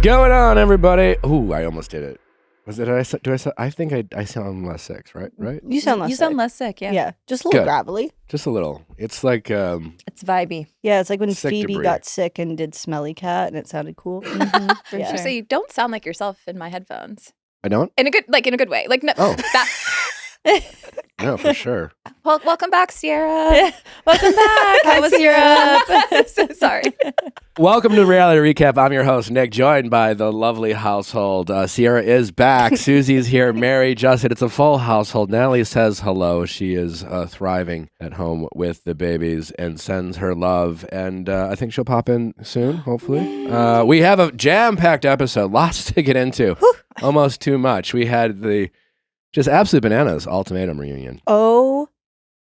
going on, everybody? Ooh, I almost did it. Was it? I think I sound less sick, right? You sound less. You sound less sick. Yeah. Yeah, just a little Good. gravelly. Just a little. It's like It's vibey. Yeah, it's like when Sick Phoebe debris. got sick and did Smelly Cat, and it sounded cool. For Yeah. sure. So you don't sound like yourself in my headphones. I don't. In a good way. Like no. Oh. That, No, for sure. well, welcome back, Sierra. Welcome back. How was Sierra. So sorry. Welcome to Reality Recap. I'm your host, Nick, joined by the lovely household. Sierra is back. Susie's here. Mary, Justin. It's a full household. Natalie says hello. She is thriving at home with the babies and sends her love. And I think she'll pop in soon, hopefully. We have a jam-packed episode. Lots to get into. Almost too much. We had the just absolute bananas Ultimatum reunion. Oh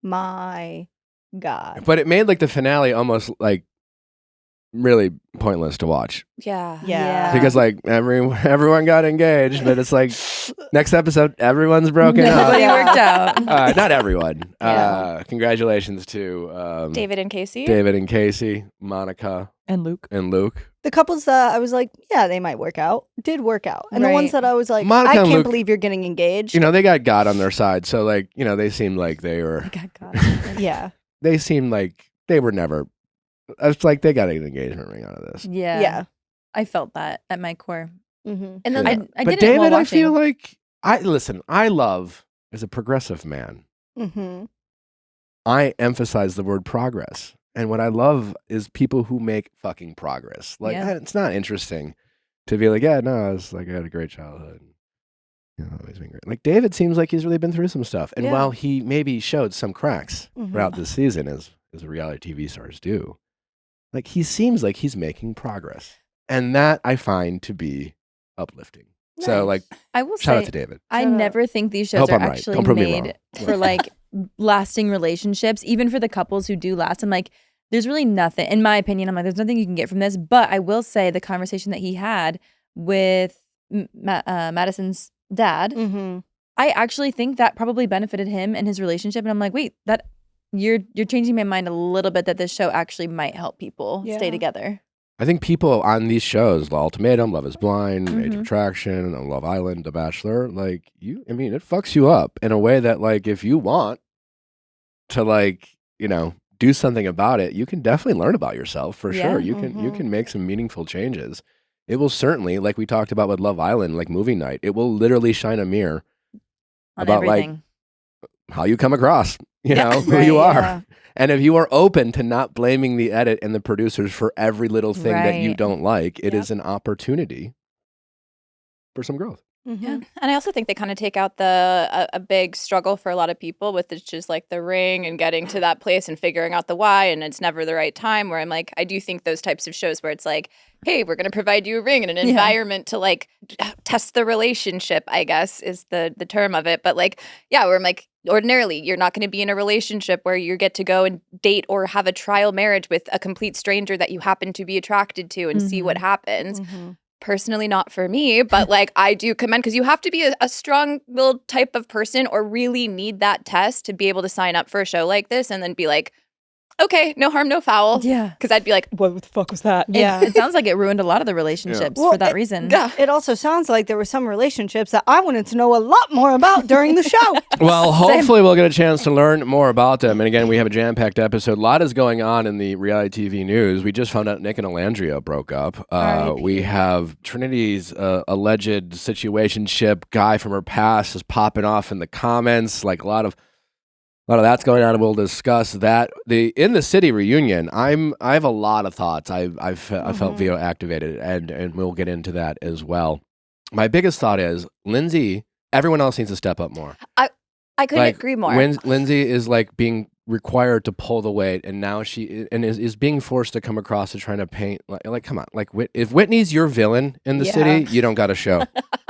my God. But it made like the finale almost like really pointless to watch. Yeah. Yeah. Because like everyone got engaged, but it's like next episode everyone's broken Nobody up. worked out. Not everyone. Yeah. Congratulations to David and Casey. David and Casey, Monica And Luke. and Luke. The couples that I was like, yeah, they might work out, did work out. And the Right. ones that I was like, Monica I and can't Luke- believe you're getting engaged. You know, they got God on their side, so like they seemed like they were. Yeah. They seemed like they were never. It's like they got an engagement ring out of this. Yeah. Yeah. I felt that at my core. Mm-hmm. And then I but didn't David, while I watching. feel like I love as a progressive man. Mm-hmm. I emphasize the word progress. And what I love is people who make fucking progress. Like, Yeah. it's not interesting to be like, yeah, no, it's like I had a great childhood. You know, it's been great. Like, David seems like he's really been through some stuff. And Yeah. while he maybe showed some cracks Mhm. throughout this season, as reality TV stars do, like, he seems like he's making progress. And that I find to be uplifting. So, like, I will shout out say, to David. I Shout out. never think these I shows hope are I'm right. actually Don't prove me wrong. made for like lasting relationships, even for the couples who do last. I'm like, there's really nothing, in my opinion, I'm like, there's nothing you can get from this. But I will say the conversation that he had with Madison's dad, Mm-hmm. I actually think that probably benefited him and his relationship. And I'm like, wait, that you're changing my mind a little bit that this show actually might help people Yeah. stay together. I think people on these shows, The Ultimatum, Love is Blind, Age of Mhm. Attraction, Love Island, The Bachelor, like, it fucks you up in a way that, like, if you want to, like, do something about it, you can definitely learn about yourself for Yeah. sure. You can make some meaningful changes. It will certainly, like we talked about with Love Island, like movie night, it will literally shine a mirror On about, like, everything. how you come across, Yeah, who you right, are. yeah. And if you are open to not blaming the edit and the producers for every little thing that you Right. don't like, it Yep. is an opportunity for some growth. Mm-hmm. Yeah. And I also think they kind of take out a big struggle for a lot of people with it's just like the ring and getting to that place and figuring out the why, and it's never the right time. Where I'm like, I do think those types of shows where it's like, hey, we're going to provide you a ring and an Yeah. environment to like test the relationship, I guess is the term of it. But like, yeah, where I'm like, ordinarily, you're not going to be in a relationship where you get to go and date or have a trial marriage with a complete stranger that you happen to be attracted to and see what happens. Mm-hmm. Personally, not for me, but like I do commend, because you have to be a strong-willed type of person or really need that test to be able to sign up for a show like this and then be like, okay, no harm, no foul. Yeah. Because I'd be like, what the fuck was that? Yeah. It sounds like it ruined a lot of the relationships Well, for that reason. It also sounds like there were some relationships that I wanted to know a lot more about during the show. Well, hopefully we'll get a chance to learn more about them. And again, we have a jam-packed episode. A lot is going on in the reality TV news. We just found out Nick and Alandria broke up. We have Trinity's alleged situationship guy from her past is popping off in the comments. Like a lot of that's going on, and we'll discuss that. In the city reunion, I have a lot of thoughts. I felt Viall activated, and we'll get into that as well. My biggest thought is Lindsay. Everyone else needs to step up more. I couldn't agree more. When Lindsay is like being required to pull the weight, and now she is being forced to come across to trying to paint like come on, like if Whitney's your villain in the Yeah. city, you don't got a show.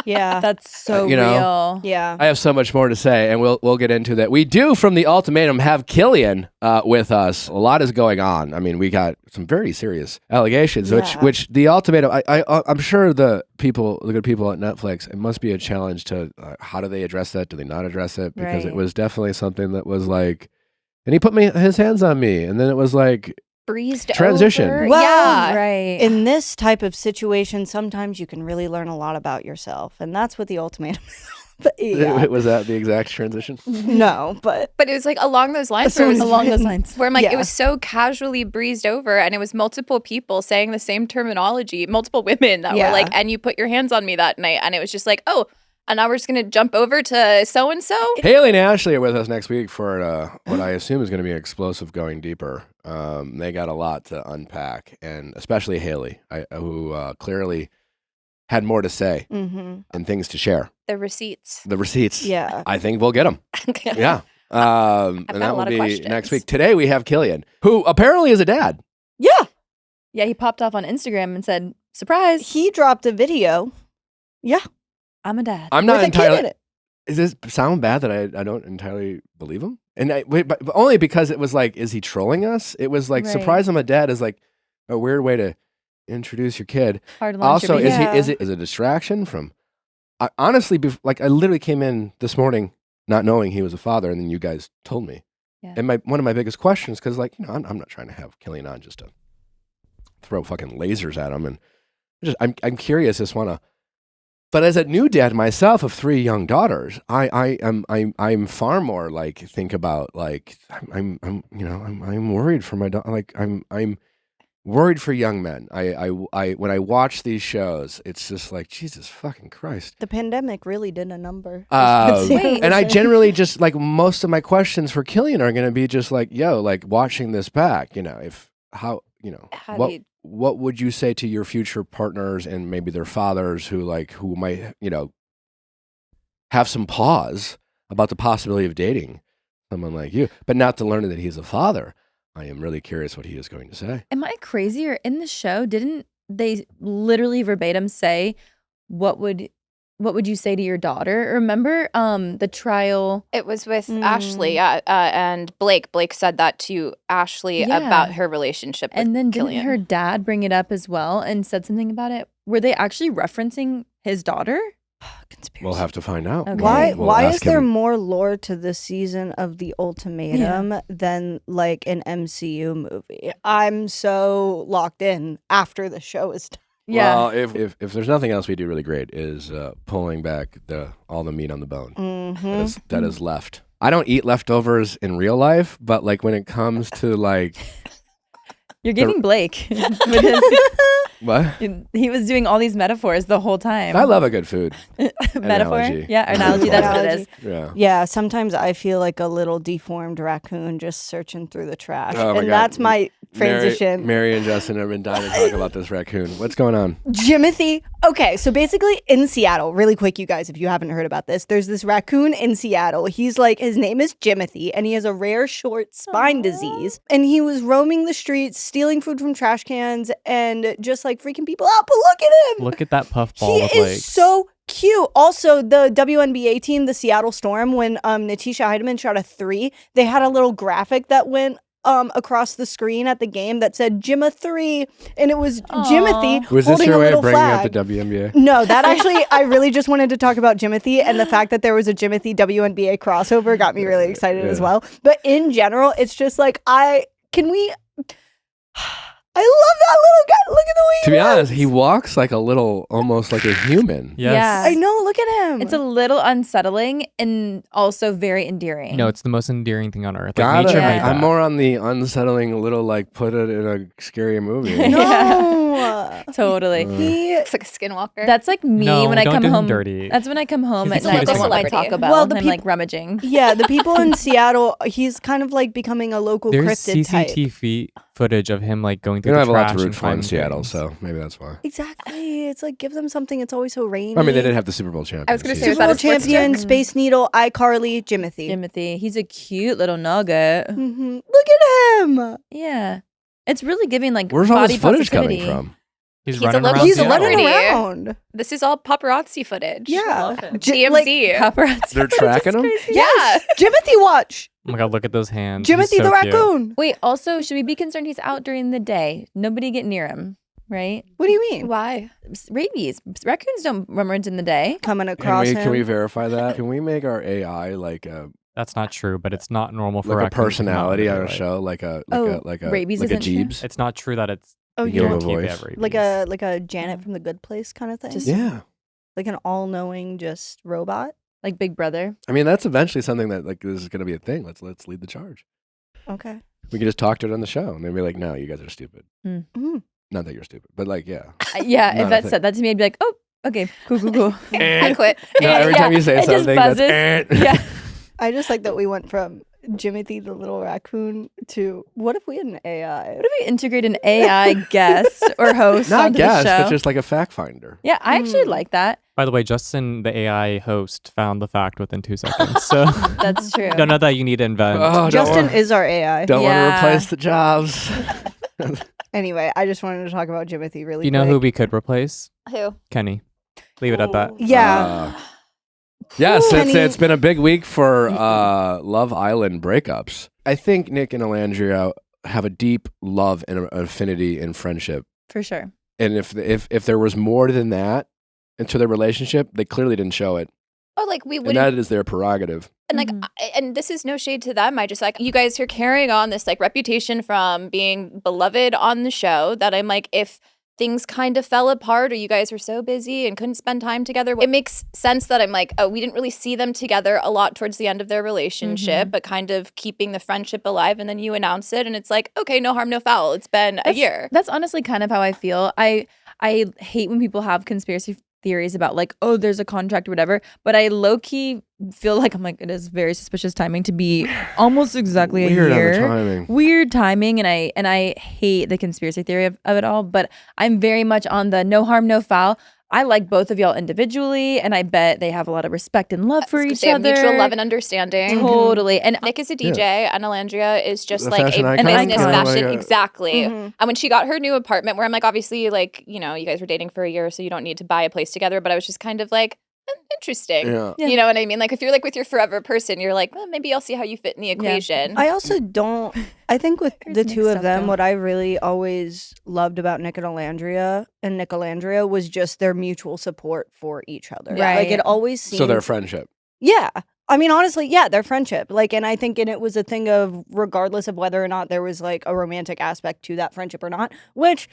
Yeah. That's so you know, real. Yeah. I have so much more to say, and we'll get into that. We do from the Ultimatum have Killian with us. A lot is going on. I mean, we got some very serious allegations, Yeah. which the Ultimatum. I'm sure the good people at Netflix. It must be a challenge to how do they address that? Do they not address it? Because it Right. was definitely something that was like, and he put his hands on me, and then it was like, breezed Transition. over. Well, yeah. Right. In this type of situation, sometimes you can really learn a lot about yourself, and that's what the ultimatum is. But yeah. Was that the exact transition? No, but But it was like along those lines. So Where, it was, Along those lines. where I'm like, Yeah. it was so casually breezed over, and it was multiple people saying the same terminology, multiple women that Yeah. were like, and you put your hands on me that night. And it was just like, oh, and now we're just going to jump over to so-and-so. Haley and Ashley are with us next week for what I assume is going to be an explosive going deeper. They got a lot to unpack, and especially Haley, who clearly had more to say and things to share. The receipts. The receipts. yeah. I think we'll get them. Yeah. And got a that will lot of be questions. next week. Today we have Killian, who apparently is a dad. Yeah. Yeah, he popped off on Instagram and said, "Surprise, He dropped a video. Yeah. I'm a dad." I'm not with a kid entirely. in it. Does this sound bad that I don't entirely believe him? And but only because it was like, is he trolling us? It was like, Right. surprise I'm a dad is like a weird way to introduce your kid. Hard to launch Also, your is baby. Yeah. is it a distraction from? Honestly, like I literally came in this morning not knowing he was a father, and then you guys told me. Yeah. And one of my biggest questions, because like I'm not trying to have Killian on just to throw fucking lasers at him, and I'm curious, just wanna. But as a new dad myself of 3 young daughters, I'm far more like think about like I'm worried for my daughter. Like I'm worried for young men. I when I watch these shows, it's just like Jesus fucking Christ. The pandemic really did a number. Wait. And I generally just like most of my questions for Killian are going to be just like, yo, like watching this back, if how How what do you- what would you say to your future partners and maybe their fathers who might have some pause about the possibility of dating someone like you, but not to learn that he's a father? I am really curious what he is going to say. Am I crazy, or in the show didn't they literally verbatim say, what would you say to your daughter? Remember the trial? It was with Ashley and Blake. Blake said that to Ashley Yeah. about her relationship with And then Killian. didn't her dad bring it up as well and said something about it? Were they actually referencing his daughter? Conspiracy. We'll have to find out. Okay. Why is ask there him. more lore to this season of the Ultimatum than like an MCU movie? I'm so locked in after the show is done. Yeah. Well, if there's nothing else we do really great is pulling back all the meat on the bone that is left. I don't eat leftovers in real life, but like when it comes to like You're giving Blake with his, what? he was doing all these metaphors the whole time. I love a good food Metaphor? analogy. Yeah, analogy, that's what it is. Yeah. Yeah, sometimes I feel like a little deformed raccoon just searching through the trash. Oh my and God. that's my transition. Mary and Justin have been dying to talk about this raccoon. What's going on? Jimothy. Okay, so basically in Seattle, really quick, you guys, if you haven't heard about this, there's this raccoon in Seattle. He's like, his name is Jimothy, and he has a rare short spine disease. And he was roaming the streets, stealing food from trash cans, and just like freaking people out. But look at him. Look at that puffball He with is legs. so cute. Also, the WNBA team, the Seattle Storm, when Natisha Heidemann shot a 3, they had a little graphic that went across the screen at the game that said Jimma 3, and it was Jimothy Was this holding your a way little of bringing flag. up the WNBA? No, that actually, I really just wanted to talk about Jimothy, and the fact that there was a Jimothy WNBA crossover got me really excited as well. But in general, it's just like, I love that little guy. Look at the way To be he honest, runs. he walks like almost like a human. Yes. Yeah. I know, look at him. It's a little unsettling and also very endearing. No, it's the most endearing thing on earth. Like, Gotta, nature Yeah. made that. I'm more on the unsettling little like put it in a scarier movie. No. Totally. It's like a skinwalker. That's like me No, when I don't come do him home. dirty. That's when I come home He's at the night. cutest That's one. my Taco Bell Well, and the I'm like peop- rummaging. Yeah, the people in Seattle, he's kind of like becoming a local There's cryptid type. CCTV footage of him like going We through don't the have a lot trash to root and for in finding Seattle, things. so maybe that's why. Exactly. It's like, give them something. It's always so rainy. I mean, they did have the Super Bowl champion. I was gonna say, Super is that Bowl a sports champion, joke? Space Needle, iCarly, Jimothy. Timothy, he's a cute little nugget. Mhm. Look at him. Yeah. It's really giving like Where's all body this footage positivity. coming from? He's He's a running local around He's Seattle. running celebrity. around. This is all paparazzi footage. Yeah. TMZ. Paparazzi. They're tracking him? Yeah. Jimothy watch. Oh my god, look at those hands. Jimothy He's so the cute. raccoon. Wait, also, should we be concerned he's out during the day? Nobody get near him, right? What do you mean? Why? Rabies. Raccoons don't rummage in the day. Coming across Can we him. verify that? Can we make our AI like That's not true, but it's not normal for like a raccoons to not personality on a regulate. show, like a rabies like a isn't true? Jeeves. It's not true that it's Oh, you yeah. don't keep Voice. every like a Janet from The Good Place kind of thing. Just- Yeah, Like an all-knowing just robot. Like Big Brother. I mean that's eventually something that like this is going to be a thing. Let's lead the charge. Okay. We can just talk to it on the show, and they'd be like, "No, you guys are stupid." Mm. Not that you're stupid, but like, yeah. Yeah, Not a if that thing. said that to me, I'd be like, oh, okay, cool. I quit. No, every Yeah, time you say it just something, that's buzzes. Yeah. I just like that we went from Jimothy the little raccoon to what if we had an AI? What if we integrate an AI guest or host not onto guess, the show? but just like a fact finder. Yeah, I actually like that. By the way, Justin, the AI host, found the fact within 2 seconds. So That's true. don't know that you need to invent. Oh, Justin is our AI. don't want to Yeah. replace the jobs. Anyway, I just wanted to talk about Jimothy really You know quick. who we could replace? Who? Kenny. Leave it at that. Yeah. Yes, Kenny. it's been a big week for Love Island breakups. I think Nick and Alandria have a deep love and affinity and friendship. For sure. And if there was more than that into their relationship, they clearly didn't show it. Oh, like we And wouldn't. that is their prerogative. And like, Mhm. and this is no shade to them. I just like you guys are carrying on this like reputation from being beloved on the show that I'm like, if things kind of fell apart or you guys were so busy and couldn't spend time together, it makes sense that I'm like, oh, we didn't really see them together a lot towards the end of their relationship, but kind of keeping the friendship alive. And then you announce it, and it's like, okay, no harm, no foul. It's been a year. That's honestly kind of how I feel. I hate when people have conspiracy theories about like, oh, there's a contract or whatever, but I low-key feel like I'm like, it is very suspicious timing to be almost exactly Weird a on the year. timing. Weird timing, and I hate the conspiracy theory of it all, but I'm very much on the no harm, no foul. I like both of y'all individually, and I bet they have a lot of respect and love for I was gonna each say, other. mutual love and understanding. Totally. And Nick is a DJ, and Alandria is just The like fashion a icon, business kinda fashion. like a- Exactly. Mhm. And when she got her new apartment, where I'm like, obviously, like, you know, you guys were dating for a year, so you don't need to buy a place together. But I was just kind of like, interesting. Yeah. Yeah. You know what I mean? Like, if you're like with your forever person, you're like, well, maybe I'll see how you fit in the equation. I also don't. I think with There's the mixed two of up, them, though. what I really always loved about Nick and Alandria was just their mutual support for each other. Like Right. it always seemed. So their friendship. Yeah. I mean, honestly, yeah, their friendship. Like, and I think it was a thing of regardless of whether or not there was like a romantic aspect to that friendship or not, which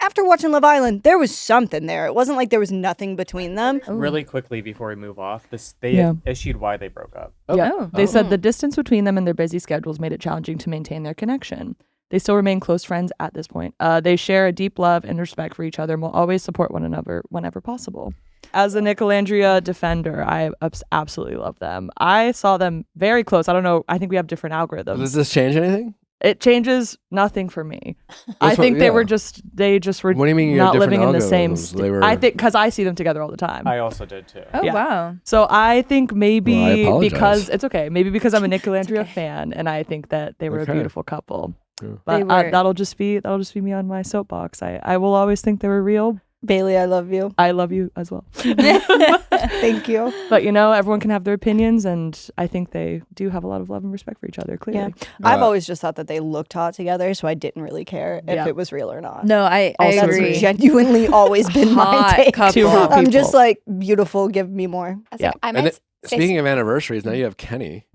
after watching Love Island, there was something there. It wasn't like there was nothing between them. Ooh. Really quickly before we move off, they Yeah. issued why they broke up. Yeah. Oh. They Oh. said the distance between them and their busy schedules made it challenging to maintain their connection. They still remain close friends at this point. They share a deep love and respect for each other and will always support one another whenever possible. As a Nicolandria defender, I absolutely love them. I saw them very close. I don't know. I think we have different algorithms. Does this change anything? It changes nothing for me. I That's think what- they yeah. were just What do you mean you have not different living in the same. algorithms? They were- I think because I see them together all the time. I also did too. Oh, Yeah. wow. So I think maybe Well, I apologize. because it's okay. Maybe because I'm a Nicolandria okay. fan and I think that they were Okay. a beautiful couple. Yeah. But They were. that'll just be me on my soapbox. I will always think they were real. Bailey, I love you. I love you as well. Thank you. But everyone can have their opinions, and I think they do have a lot of love and respect for each other. Clearly, I've Uh, always just thought that they looked hot together, so I didn't really care if Yeah. it was real or not. No, I Also That's agree. genuinely always been my Hot take. couple. Two hot I'm just people. like, beautiful, give me more. I was Yeah. like, I And might it- say speaking of anniversaries, now you have Kenny.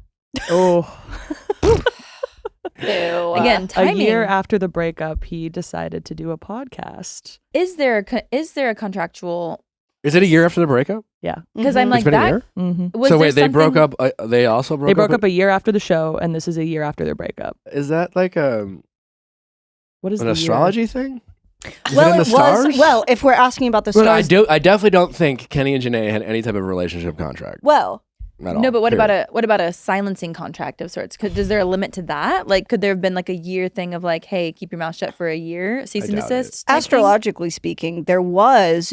oh, Ew. Again, a timing. year after the breakup, he decided to do a podcast. Is there a contractual? Is it a year after the breakup? Yeah. Because Mhm. I'm like It's been a that. year? Mm-hmm. Was so there wait, they broke something- up. They also broke They broke up. up a year after the show, and this is a year after their breakup. Is that like What is an the year? astrology thing? Is Well, it in it the stars? was. Well, if we're asking about the Well, stars, I definitely don't think Kenny and Janae had any type of relationship contract. well, At all, No, but what period. about a silencing contract of sorts? Is there a limit to that? Like, could there have been like a year thing of like, hey, keep your mouth shut for a year, cease and doubt it. desist? type thing? astrologically speaking, there was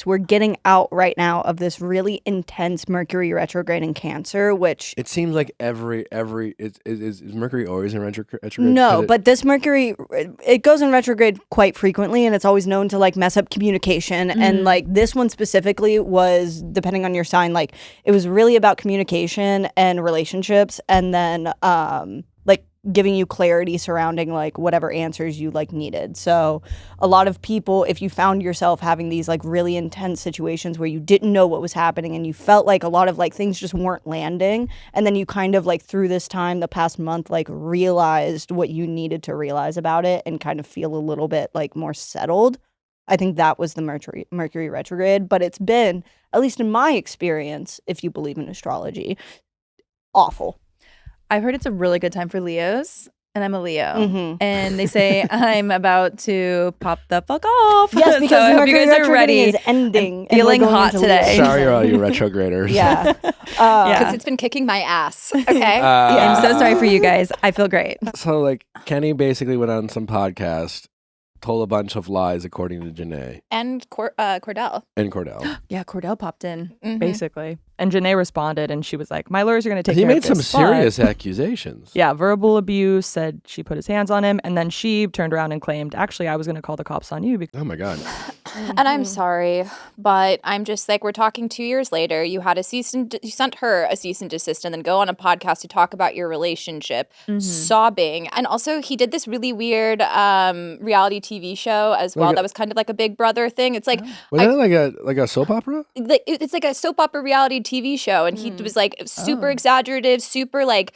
we're getting out right now of this really intense Mercury retrograde in Cancer, which It seems like every is Mercury always in retrograde? no, 'Cause it- but this Mercury, it goes in retrograde quite frequently, and it's always known to like mess up communication. And like this one specifically was, depending on your sign, like it was really about communication and relationships, and then like giving you clarity surrounding like whatever answers you like needed. So a lot of people, if you found yourself having these like really intense situations where you didn't know what was happening and you felt like a lot of like things just weren't landing, and then you kind of like through this time, the past month, like realized what you needed to realize about it and kind of feel a little bit like more settled. I think that was the Mercury retrograde, but it's been, at least in my experience, if you believe in astrology, awful. I've heard it's a really good time for Leos, and I'm a Leo. Mm-hmm. And they say I'm about to pop the fuck off. Yes, because so I hope Mercury you guys are retrograding ready. is ending. and we're feeling going hot into today. Leo Sorry, all season. you retrograders. Yeah. Because it's been kicking my ass. Okay. I'm so sorry for you guys. I feel great. So, like, Kenny basically went on some podcast, told a bunch of lies according to Janae And Cordell. and Cordell. Yeah, Cordell popped in. Mhm. basically. And Janae responded, and she was like, "My lawyers are going to take He care made of some this, but-" serious accusations. Yeah, verbal abuse, said she put his hands on him, and then she turned around and claimed, actually, I was going to call the cops on you because Oh my God. And I'm sorry, but I'm just like, we're talking 2 years later. You had you sent her a cease and desist, and then go on a podcast to talk about your relationship, sobbing. And also, he did this really weird reality TV show as well. Like That was kind of like a Big Brother thing. It's like Was that like a soap opera? it's like a soap opera reality TV show, and he was like super exaggerative, super like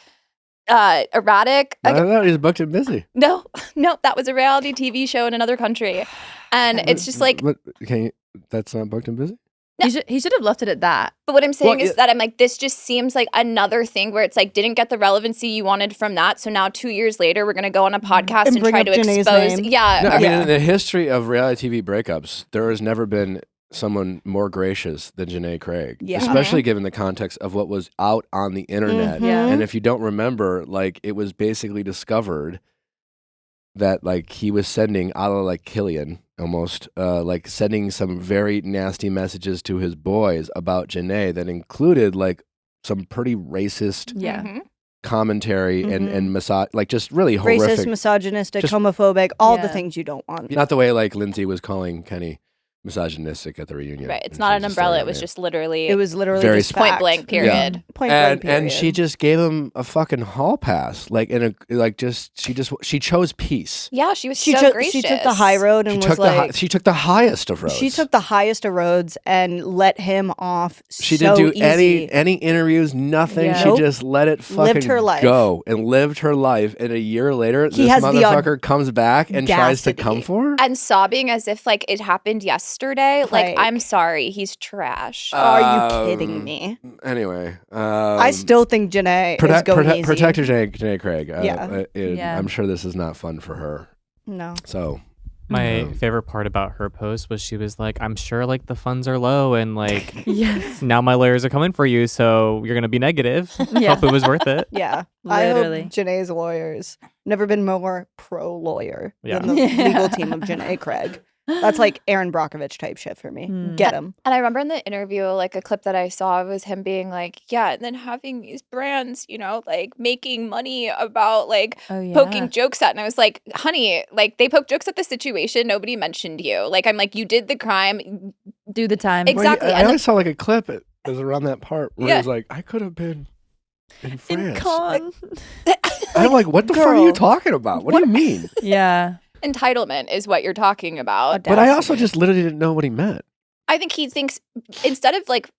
erratic. I thought he was booked and busy. No, that was a reality TV show in another country, and it's just like. What, that's not booked and busy? He should have left it at that. But what I'm saying Well, is that I'm like, this just seems like another thing where it's like, didn't get the relevancy you wanted from that. So now 2 years later, we're going to go on a podcast And and bring try up to Janae's expose. name. Yeah. No, I mean, in the history of reality TV breakups, there has never been someone more gracious than Janae Craig. Yeah. Especially given the context of what was out on the internet. Mhm. And if you don't remember, like, it was basically discovered that, like, he was sending, a la like Killian, almost, like, sending some very nasty messages to his boys about Janae that included, like, some pretty racist Yeah. Mhm. commentary and like, just really horrific. Racist, misogynistic, Just- homophobic, all the Yeah. things you don't want. Not the way, like, Lindsay was calling Kenny misogynistic at the reunion. Right. It's And not she an just umbrella. started It was it. just literally It was literally Very just point fact. blank, period. Point blank, period. And she just gave him a fucking hall pass. Like, she chose peace. Yeah, she was She so took gracious. she took the high road and She was took like she took the highest of roads. she took the highest of roads and let him off. She so didn't do easy. any interviews, nothing. Yeah. She Nope. just let it fucking Lived her life. go and lived her life. And a year later, He this has the motherfucker comes back and tries to audacity. come for her. And sobbing as if like it happened yesterday. Like, Like- I'm sorry, he's trash. Are you kidding me? Anyway, I still think Janae is going easy. protect Janae Craig. Yeah. Yeah. I'm sure this is not fun for her. No. So My favorite part about her post was she was like, I'm sure like the funds are low and like Yes. now my lawyers are coming for you, so you're gonna be negative. Yeah. Hope it was worth it. Yeah. Literally. I hope Janae's lawyers never been more pro lawyer Yeah. than the Yeah. legal team of Janae Craig. That's like Aaron Brockovich type shit for me. Mm. Get him. And I remember in the interview, like a clip that I saw was him being like, yeah, and then having these brands, you know, like making money about like Oh yeah. poking jokes at. And I was like, honey, like they poke jokes at the situation. Nobody mentioned you. Like, I'm like, you did the crime. Do the time. Exactly. I And always saw like a clip. It was around that part where Yeah. it was like, I could have been in France. In con. I'm like, what the fuck are you girl. talking about? What do you mean? Yeah. Entitlement is what you're talking about. But I also just literally didn't know what he meant. I think he thinks instead of like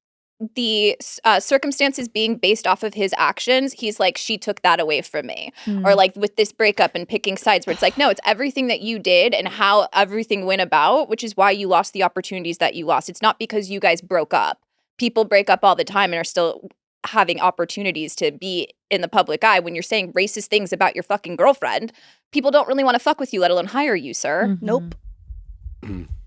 the circumstances being based off of his actions, he's like, she took that away from me. Or like with this breakup and picking sides where it's like, no, it's everything that you did and how everything went about, which is why you lost the opportunities that you lost. It's not because you guys broke up. People break up all the time and are still having opportunities to be in the public eye. When you're saying racist things about your fucking girlfriend, people don't really want to fuck with you, let alone hire you, sir. Nope.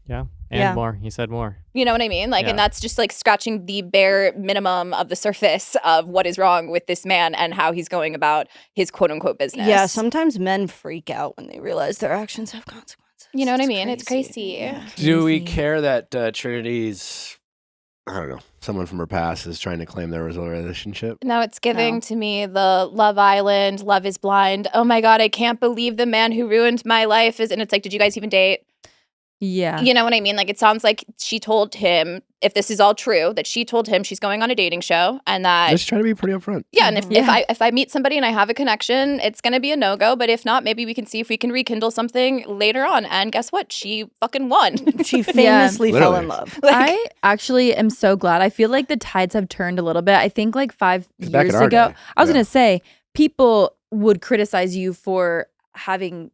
Yeah. And Yeah. more. He said more. You know what I mean? Like, Yeah. and that's just like scratching the bare minimum of the surface of what is wrong with this man and how he's going about his quote unquote business. Yeah, sometimes men freak out when they realize their actions have consequences. You know what I mean? It's crazy. Yeah. Do we care that Trinity's, I don't know, someone from her past is trying to claim there was a relationship? Now it's giving No. to me the Love Island, Love is Blind. Oh my God, I can't believe the man who ruined my life is. And it's like, did you guys even date? Yeah. You know what I mean? Like, it sounds like she told him, if this is all true, that she told him she's going on a dating show and that. Let's try to be pretty upfront. Yeah, and if I meet somebody and I have a connection, it's going to be a no-go. But if not, maybe we can see if we can rekindle something later on. And guess what? She fucking won. She famously fell in love. I actually am so glad. I feel like the tides have turned a little bit. I think like 5 back years in our ago, day, I was going to say, people would criticize you for having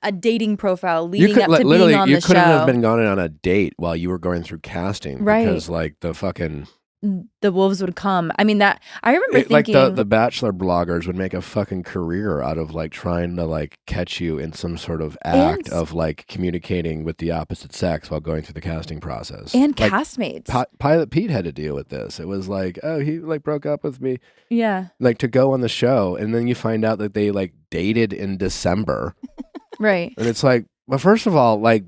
a dating profile leading up to being on you the show. couldn't have been going on a date while you were going through casting, Right. Because like the wolves would come. I mean, that I remember thinking like the Bachelor bloggers would make a fucking career out of like trying to like catch you in some sort of act of like communicating with the opposite sex while going through the casting process. And like, castmates. Pilot Pete had to deal with this. It was like, oh, he like broke up with me. Yeah. Like to go on the show, and then you find out that they like dated in December. Right. And it's like, well, first of all, like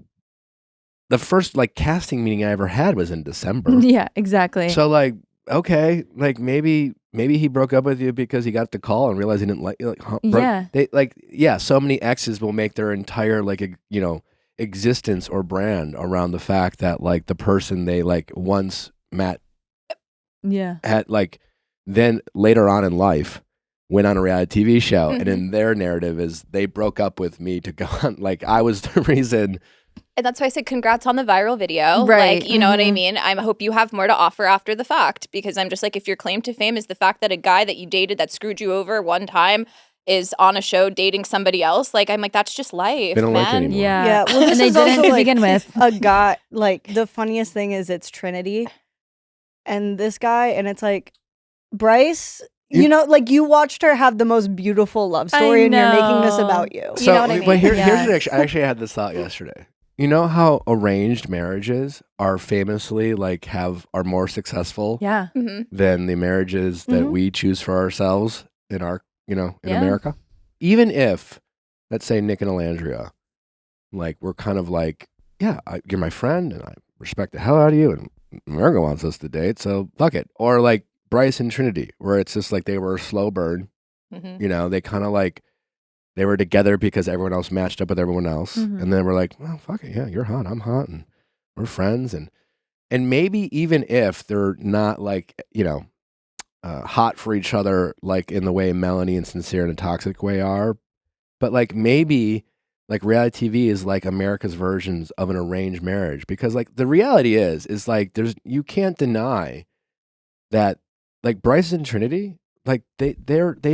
the first like casting meeting I ever had was in December. Yeah, exactly. So like, okay, like maybe he broke up with you because he got the call and realized he didn't like you. Like, Yeah. They so many exes will make their entire like existence or brand around the fact that like the person they like once met had like then later on in life went on a reality TV show, and in their narrative is they broke up with me to go on. Like I was the reason. And that's why I said congrats on the viral video. Right. Like, you know what I mean? I hope you have more to offer after the fact, because I'm just like, if your claim to fame is the fact that a guy that you dated that screwed you over one time is on a show dating somebody else, like I'm like, that's just life, They don't like man. you anymore. Yeah. Well, this And they is didn't also, to like, begin with. a guy, like the funniest thing is it's Trinity and this guy, and it's like Bryce. You know, like you watched her have the most beautiful love story, and you're making this about you. So, You know what I mean? but here's I actually had this thought yesterday. You know how arranged marriages are famously like are more successful Yeah. than the marriages that we choose for ourselves in our in Yeah. America? Even if, let's say Nick and Alandria, like we're kind of like, yeah, you're my friend and I respect the hell out of you, and America wants us to date, so fuck it. Or like Bryce and Trinity, where it's just like they were a slow burn. You know, they kind of like they were together because everyone else matched up with everyone else, and then we're like, well, fuck it, yeah, you're hot, I'm hot, and we're friends, and maybe even if they're not like hot for each other, like in the way Melanie and Sincere in a toxic way are, but like maybe like reality TV is like America's versions of an arranged marriage, because like the reality is like you can't deny that like Bryce and Trinity, like they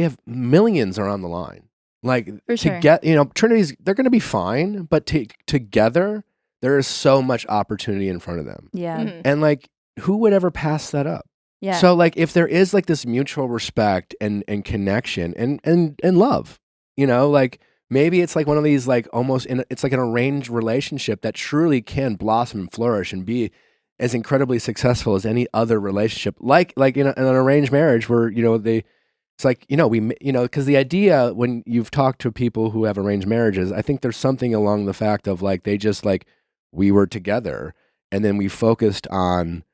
have millions are on the line. Like For to sure. get Trinity's, they're going to be fine, but together there is so much opportunity in front of them, Yeah. and like who would ever pass that up? Yeah. So like if there is like this mutual respect and connection and love, like maybe it's like one of these like it's like an arranged relationship that truly can blossom and flourish and be as incredibly successful as any other relationship. Like in an arranged marriage where it's like because the idea when you've talked to people who have arranged marriages, I think there's something along the fact of like they just like we were together and then we focused on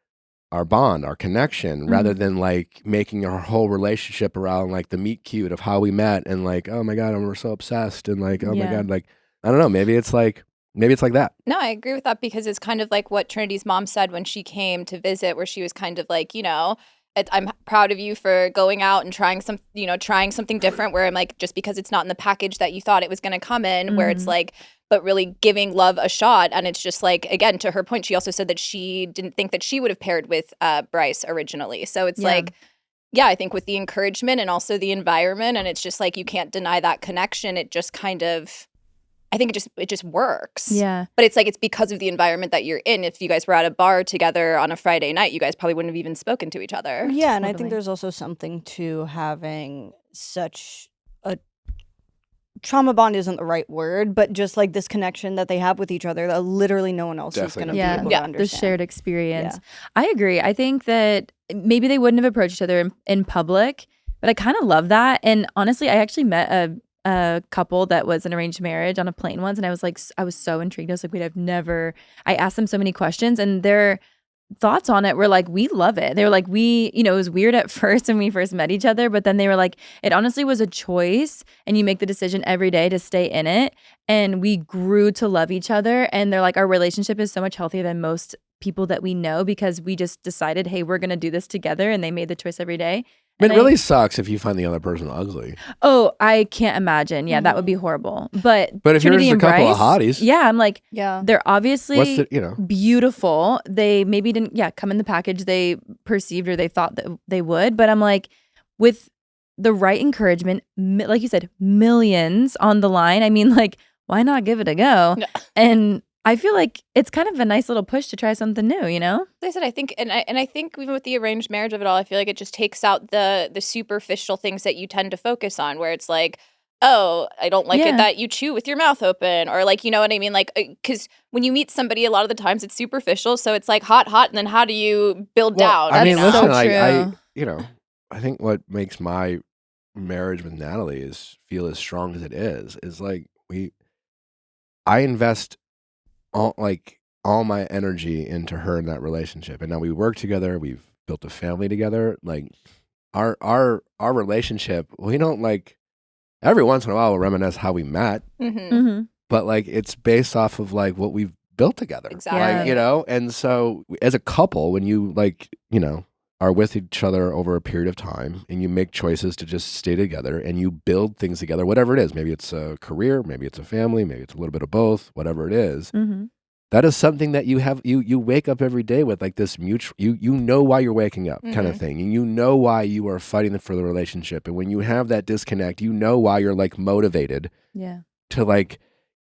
our bond, our connection, rather than like making our whole relationship around like the meet cute of how we met and like, oh my God, and we're so obsessed and like, oh my God, like, I don't know, maybe it's like that. No, I agree with that, because it's kind of like what Trinity's mom said when she came to visit, where she was kind of like, I'm proud of you for going out and trying something different, where I'm like, just because it's not in the package that you thought it was going to come in, where it's like, but really giving love a shot. And it's just like, again, to her point, she also said that she didn't think that she would have paired with Bryce originally. So it's like, yeah, I think with the encouragement and also the environment, and it's just like, you can't deny that connection. It just kind of, I think it just works. Yeah. But it's like, it's because of the environment that you're in. If you guys were at a bar together on a Friday night, you guys probably wouldn't have even spoken to each other. Yeah, and I think Totally. there's also something to having such a trauma bond isn't the right word, but just like this connection that they have with each other that literally no one else Definitely is going to not. be able Yeah. to The understand. shared experience. Yeah. I agree. I think that maybe they wouldn't have approached each other in public, but I kind of love that. And honestly, I actually met a couple that was an arranged marriage on a plane once, and I was like, I was so intrigued. I was like, wait, I asked them so many questions, and they're thoughts on it were like, we love it. They were like, it was weird at first when we first met each other, but then they were like, it honestly was a choice, and you make the decision every day to stay in it. And we grew to love each other. And they're like, our relationship is so much healthier than most people that we know because we just decided, hey, we're going to do this together. And they made the choice every day. It really sucks if you find the other person ugly. Oh, I can't imagine. Yeah, that would be horrible. But if Trinity you're just a couple of Bryce, hotties. yeah, I'm like, Yeah. they're obviously you know. beautiful. They maybe didn't, come in the package they perceived or they thought that they would. But I'm like, with the right encouragement, like you said, millions on the line. I mean, like, why not give it a go? No. And I feel like it's kind of a nice little push to try something new, you know? Like I said, I think, and I think even with the arranged marriage of it all, I feel like it just takes out the superficial things that you tend to focus on, where it's like, oh, I don't like it that you chew with your mouth open, or like, you know what I mean? Like, because when you meet somebody, a lot of the times it's superficial, so it's like hot, and then how do you build down? I mean, That's listen, so true. I think what makes my marriage with Natalie feel as strong as it is like I invest all my energy into her in that relationship, and now we work together. We've built a family together. Like our relationship, we don't like every once in a while we'll reminisce how we met, but like it's based off of like what we've built together. Exactly. Like, you know, and so as a couple, when you like, you know, are with each other over a period of time and you make choices to just stay together and you build things together, whatever it is, maybe it's a career, maybe it's a family, maybe it's a little bit of both, whatever it is, that is something that you have, you wake up every day with like this mutual, you know why you're waking up kind of thing. And you know why you are fighting for the relationship. And when you have that disconnect, you know why you're like motivated to like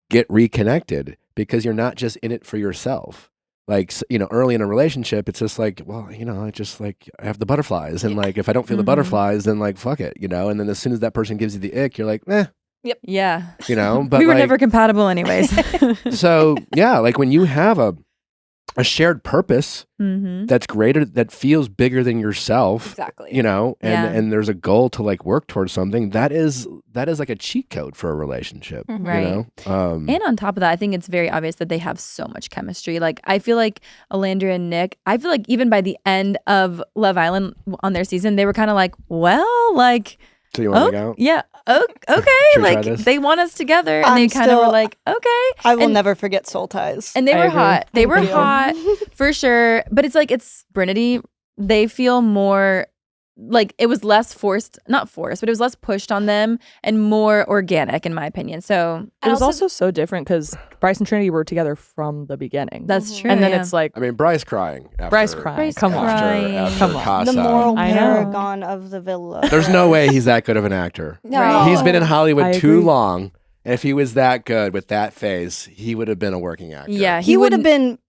get reconnected, because you're not just in it for yourself. Like, you know, early in a relationship, it's just like, well, you know, I just like, I have the butterflies. And like, if I don't feel the butterflies, then like, fuck it, you know? And then as soon as that person gives you the ick, you're like, eh. Yep. Yeah. You know, but we were like, never compatible anyways. So yeah, like when you have a shared purpose that's greater, that feels bigger than yourself. Exactly. You know, and there's a goal to like work towards something, that is like a cheat code for a relationship. Right. You know? And on top of that, I think it's very obvious that they have so much chemistry. Like, I feel like Alandria and Nick, I feel like even by the end of Love Island on their season, they were kind of like, well, like, so you want to go? Yeah. Oh, okay. Like, they want us together, and they kind of were like, okay. I will never forget Soul Ties. And they were hot. They were hot for sure. But it's like, it's Brinity. They feel more like it was less forced, not forced, but it was less pushed on them and more organic, in my opinion. So it was also so different because Bryce and Trinity were together from the beginning. That's true. And then it's like, I mean, Bryce crying. Come on. After Casa. The moral I know. paragon of the villa. There's no way he's that good of an actor. No. He's been in Hollywood I too agree. long. And if he was that good with that face, he would have been a working actor. yeah, He would have been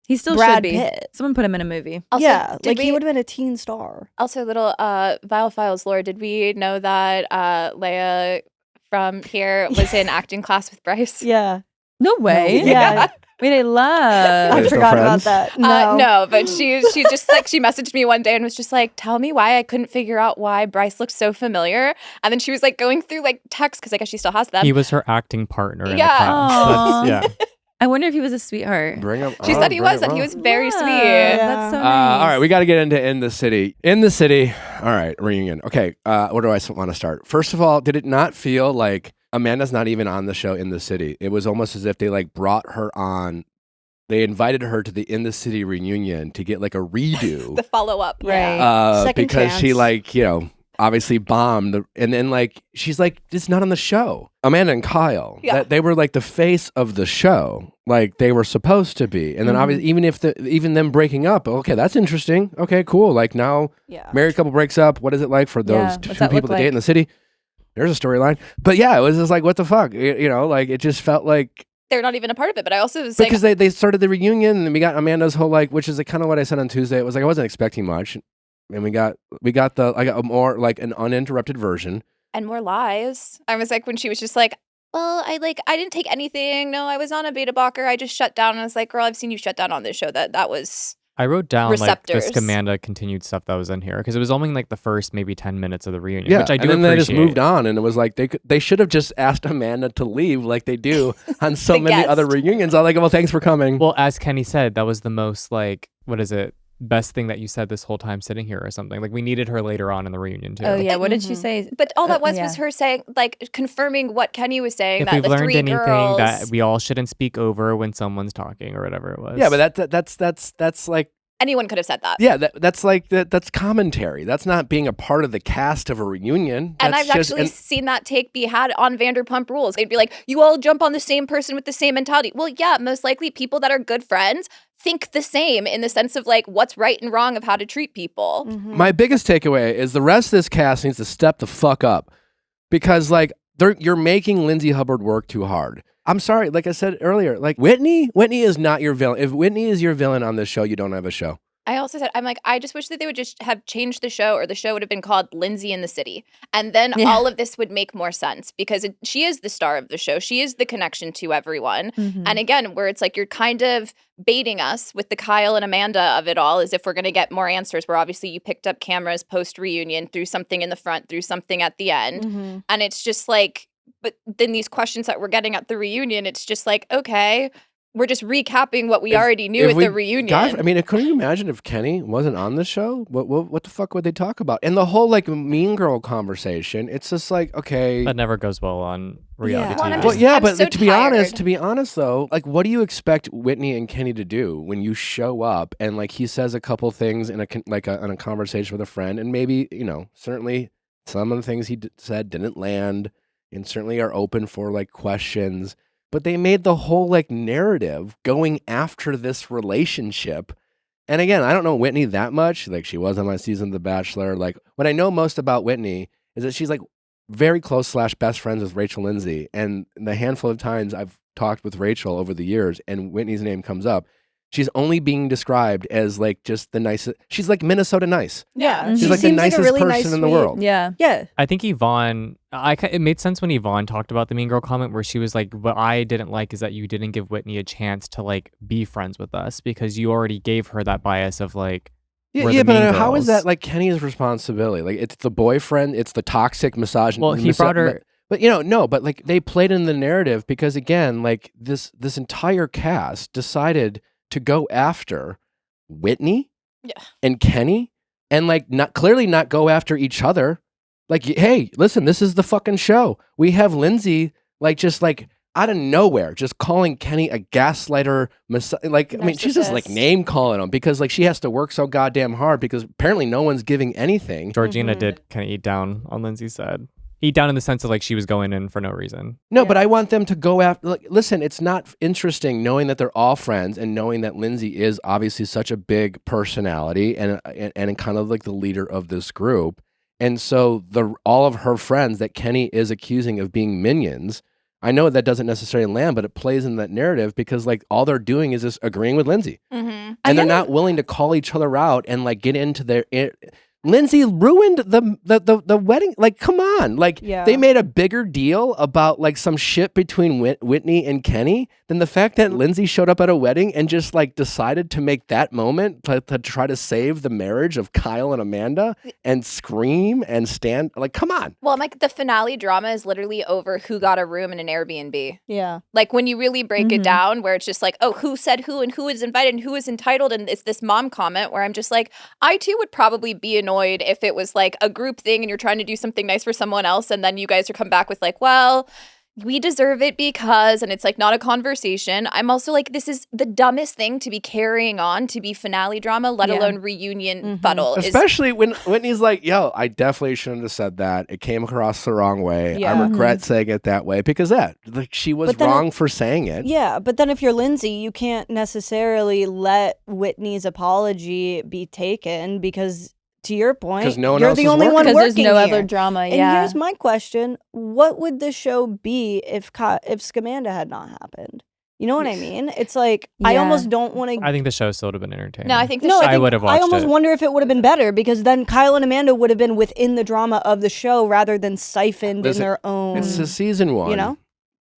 He still Brad should be. Pitt. Someone put him in a movie. Also, yeah, did like he we- would have been a teen star. Also, little Viall Files lore. Did we know that Leia from here was in acting class with Bryce? Yeah. No way. Yeah. Wait, I love. I They're still forgot about friends? that. No. No, but she just like, she messaged me one day and was just like, tell me why I couldn't figure out why Bryce looked so familiar. And then she was like going through like texts, because I guess she still has them. He was her acting partner in Yeah. the class. Aw. That's, yeah. I wonder if he was a sweetheart. Bring him. She said he was, and he was very sweet. That's so nice. All right, we got to get into In the City. In the City. All right, reunion. Okay, where do I want to start? First of all, did it not feel like Amanda's not even on the show In the City? It was almost as if they like brought her on. They invited her to the In the City reunion to get like a redo. The follow up. Right. Second because she chance. like, you know, obviously bombed. And then like, she's like, it's not on the show. Amanda and Kyle, Yeah. they were like the face of the show. Like they were supposed to be. And then obviously, even them breaking up, okay, that's interesting. Okay, cool. Like now, married couple breaks up. What is it like for those Yeah, two what's that people look that date like? in the city? There's a storyline. But yeah, it was just like, what the fuck? You know, like it just felt like, They're not even a part of it. But I also was saying, because they started the reunion and we got Amanda's whole like, which is like kind of what I said on Tuesday. It was like I wasn't expecting much, and I got a more like an uninterrupted version. and more lies. I was like, when she was just like, well, I didn't take anything. No, I was on a beta blocker. I just shut down. And I was like, girl, I've seen you shut down on this show. That was I wrote down like Receptors. this Amanda continued stuff that was in here because it was only like the first maybe 10 minutes of the reunion, Yeah, which I do and then they just appreciate. moved on, and it was like they should have just asked Amanda to leave like they do on so The many guest. other reunions. I'm like, well, thanks for coming. Well, as Kenny said, that was the most like what is it? Best thing that you said this whole time sitting here or something. Like we needed her later on in the reunion too. Oh yeah, what did she say? But all that was yeah. her saying, like, confirming what Kenny was saying, If that we've the learned three anything, girls... that we all shouldn't speak over when someone's talking or whatever it was. Yeah, but that's like Anyone could have said that. yeah, that's commentary. That's not being a part of the cast of a reunion. And I've actually seen that take be had on Vanderpump Rules. They'd be like, you all jump on the same person with the same mentality. Well, yeah, most likely people that are good friends think the same in the sense of like what's right and wrong of how to treat people. My biggest takeaway is the rest of this cast needs to step the fuck up because like you're making Lindsay Hubbard work too hard. I'm sorry, like I said earlier, like Whitney is not your villain. If Whitney is your villain on this show, you don't have a show. I also said, I'm like, I just wish that they would just have changed the show, or the show would have been called Lindsay in the City. And then all of this would make more sense because she is the star of the show. She is the connection to everyone. And again, where it's like you're kind of baiting us with the Kyle and Amanda of it all as if we're going to get more answers, where obviously you picked up cameras post-reunion, threw something in the front, threw something at the end. And it's just like, but then these questions that we're getting at the reunion, it's just like, okay, we're just recapping what we already knew at the reunion. Gosh, I mean, couldn't you imagine if Kenny wasn't on the show? What the fuck would they talk about? And the whole like Mean Girl conversation, it's just like, okay. That never goes well on reality Well, TV. Well, yeah, I'm but so to be tired. honest though, like what do you expect Whitney and Kenny to do when you show up and like he says a couple things in a conversation with a friend, and maybe, you know, certainly some of the things he said didn't land and certainly are open for like questions. But they made the whole like narrative going after this relationship. And again, I don't know Whitney that much. Like she was on my season of The Bachelor. Like what I know most about Whitney is that she's like very close / best friends with Rachel Lindsay. And the handful of times I've talked with Rachel over the years and Whitney's name comes up, she's only being described as like just the nicest. She's like Minnesota nice. Yeah. She's She like the seems nicest a really person nice, in the sweet- world. Yeah. Yeah. I think Yvonne, it made sense when Yvonne talked about the Mean Girl comment where she was like, what I didn't like is that you didn't give Whitney a chance to like be friends with us because you already gave her that bias of like, Yeah, we're yeah, the mean but how is girls. that like Kenny's responsibility? Like it's the boyfriend, it's the toxic misogynist. Well, he brought her. But you know, no, but like they played in the narrative because again, like this entire cast decided to go after Whitney and Kenny and like clearly not go after each other. Like, hey, listen, this is the fucking show. We have Lindsay like just like out of nowhere just calling Kenny a gaslighter. Like, I mean, she's just like name calling him because like she has to work so goddamn hard because apparently no one's giving anything. Georgina did kind of eat down on Lindsay's side. Eat down in the sense of like she was going in for no reason. No, but I want them to go after. Like, listen, it's not interesting knowing that they're all friends and knowing that Lindsay is obviously such a big personality and kind of like the leader of this group. And so all of her friends that Kenny is accusing of being minions, I know that doesn't necessarily land, but it plays in that narrative because like all they're doing is just agreeing with Lindsay, and they're not willing to call each other out and like get into their. Lindsay ruined the wedding. Like, come on. Like, they made a bigger deal about like some shit between Whitney and Kenny than the fact that Lindsay showed up at a wedding and just like decided to make that moment to try to save the marriage of Kyle and Amanda and scream and stand. Like, come on. Well, like the finale drama is literally over who got a room in an Airbnb. Yeah. Like when you really break it down, where it's just like, oh, who said who and who is invited and who is entitled. And it's this mom comment where I'm just like, I too would probably be annoyed if it was like a group thing and you're trying to do something nice for someone else. And then you guys are come back with like, well, we deserve it because, and it's like not a conversation. I'm also like, this is the dumbest thing to be carrying on to be finale drama, let alone reunion fuddle. Especially when Whitney's like, yo, I definitely shouldn't have said that. It came across the wrong way. Yeah. I regret saying it that way because like she was wrong for saying it. Yeah, but then if you're Lindsay, you can't necessarily let Whitney's apology be taken because, to your point, 'Cause no one you're else the is only one working. Because working there's no here. other drama. And Yeah. here's my question: what would the show be if Scamanda had not happened? You know what I mean? It's like I Yeah. almost don't want to. I think the show still would have been entertaining. No, I think the No, show. I would have watched I almost it. wonder if it would have been better because then Kyle and Amanda would have been within the drama of the show rather than siphoned Listen, in their own. It's a season one. You know?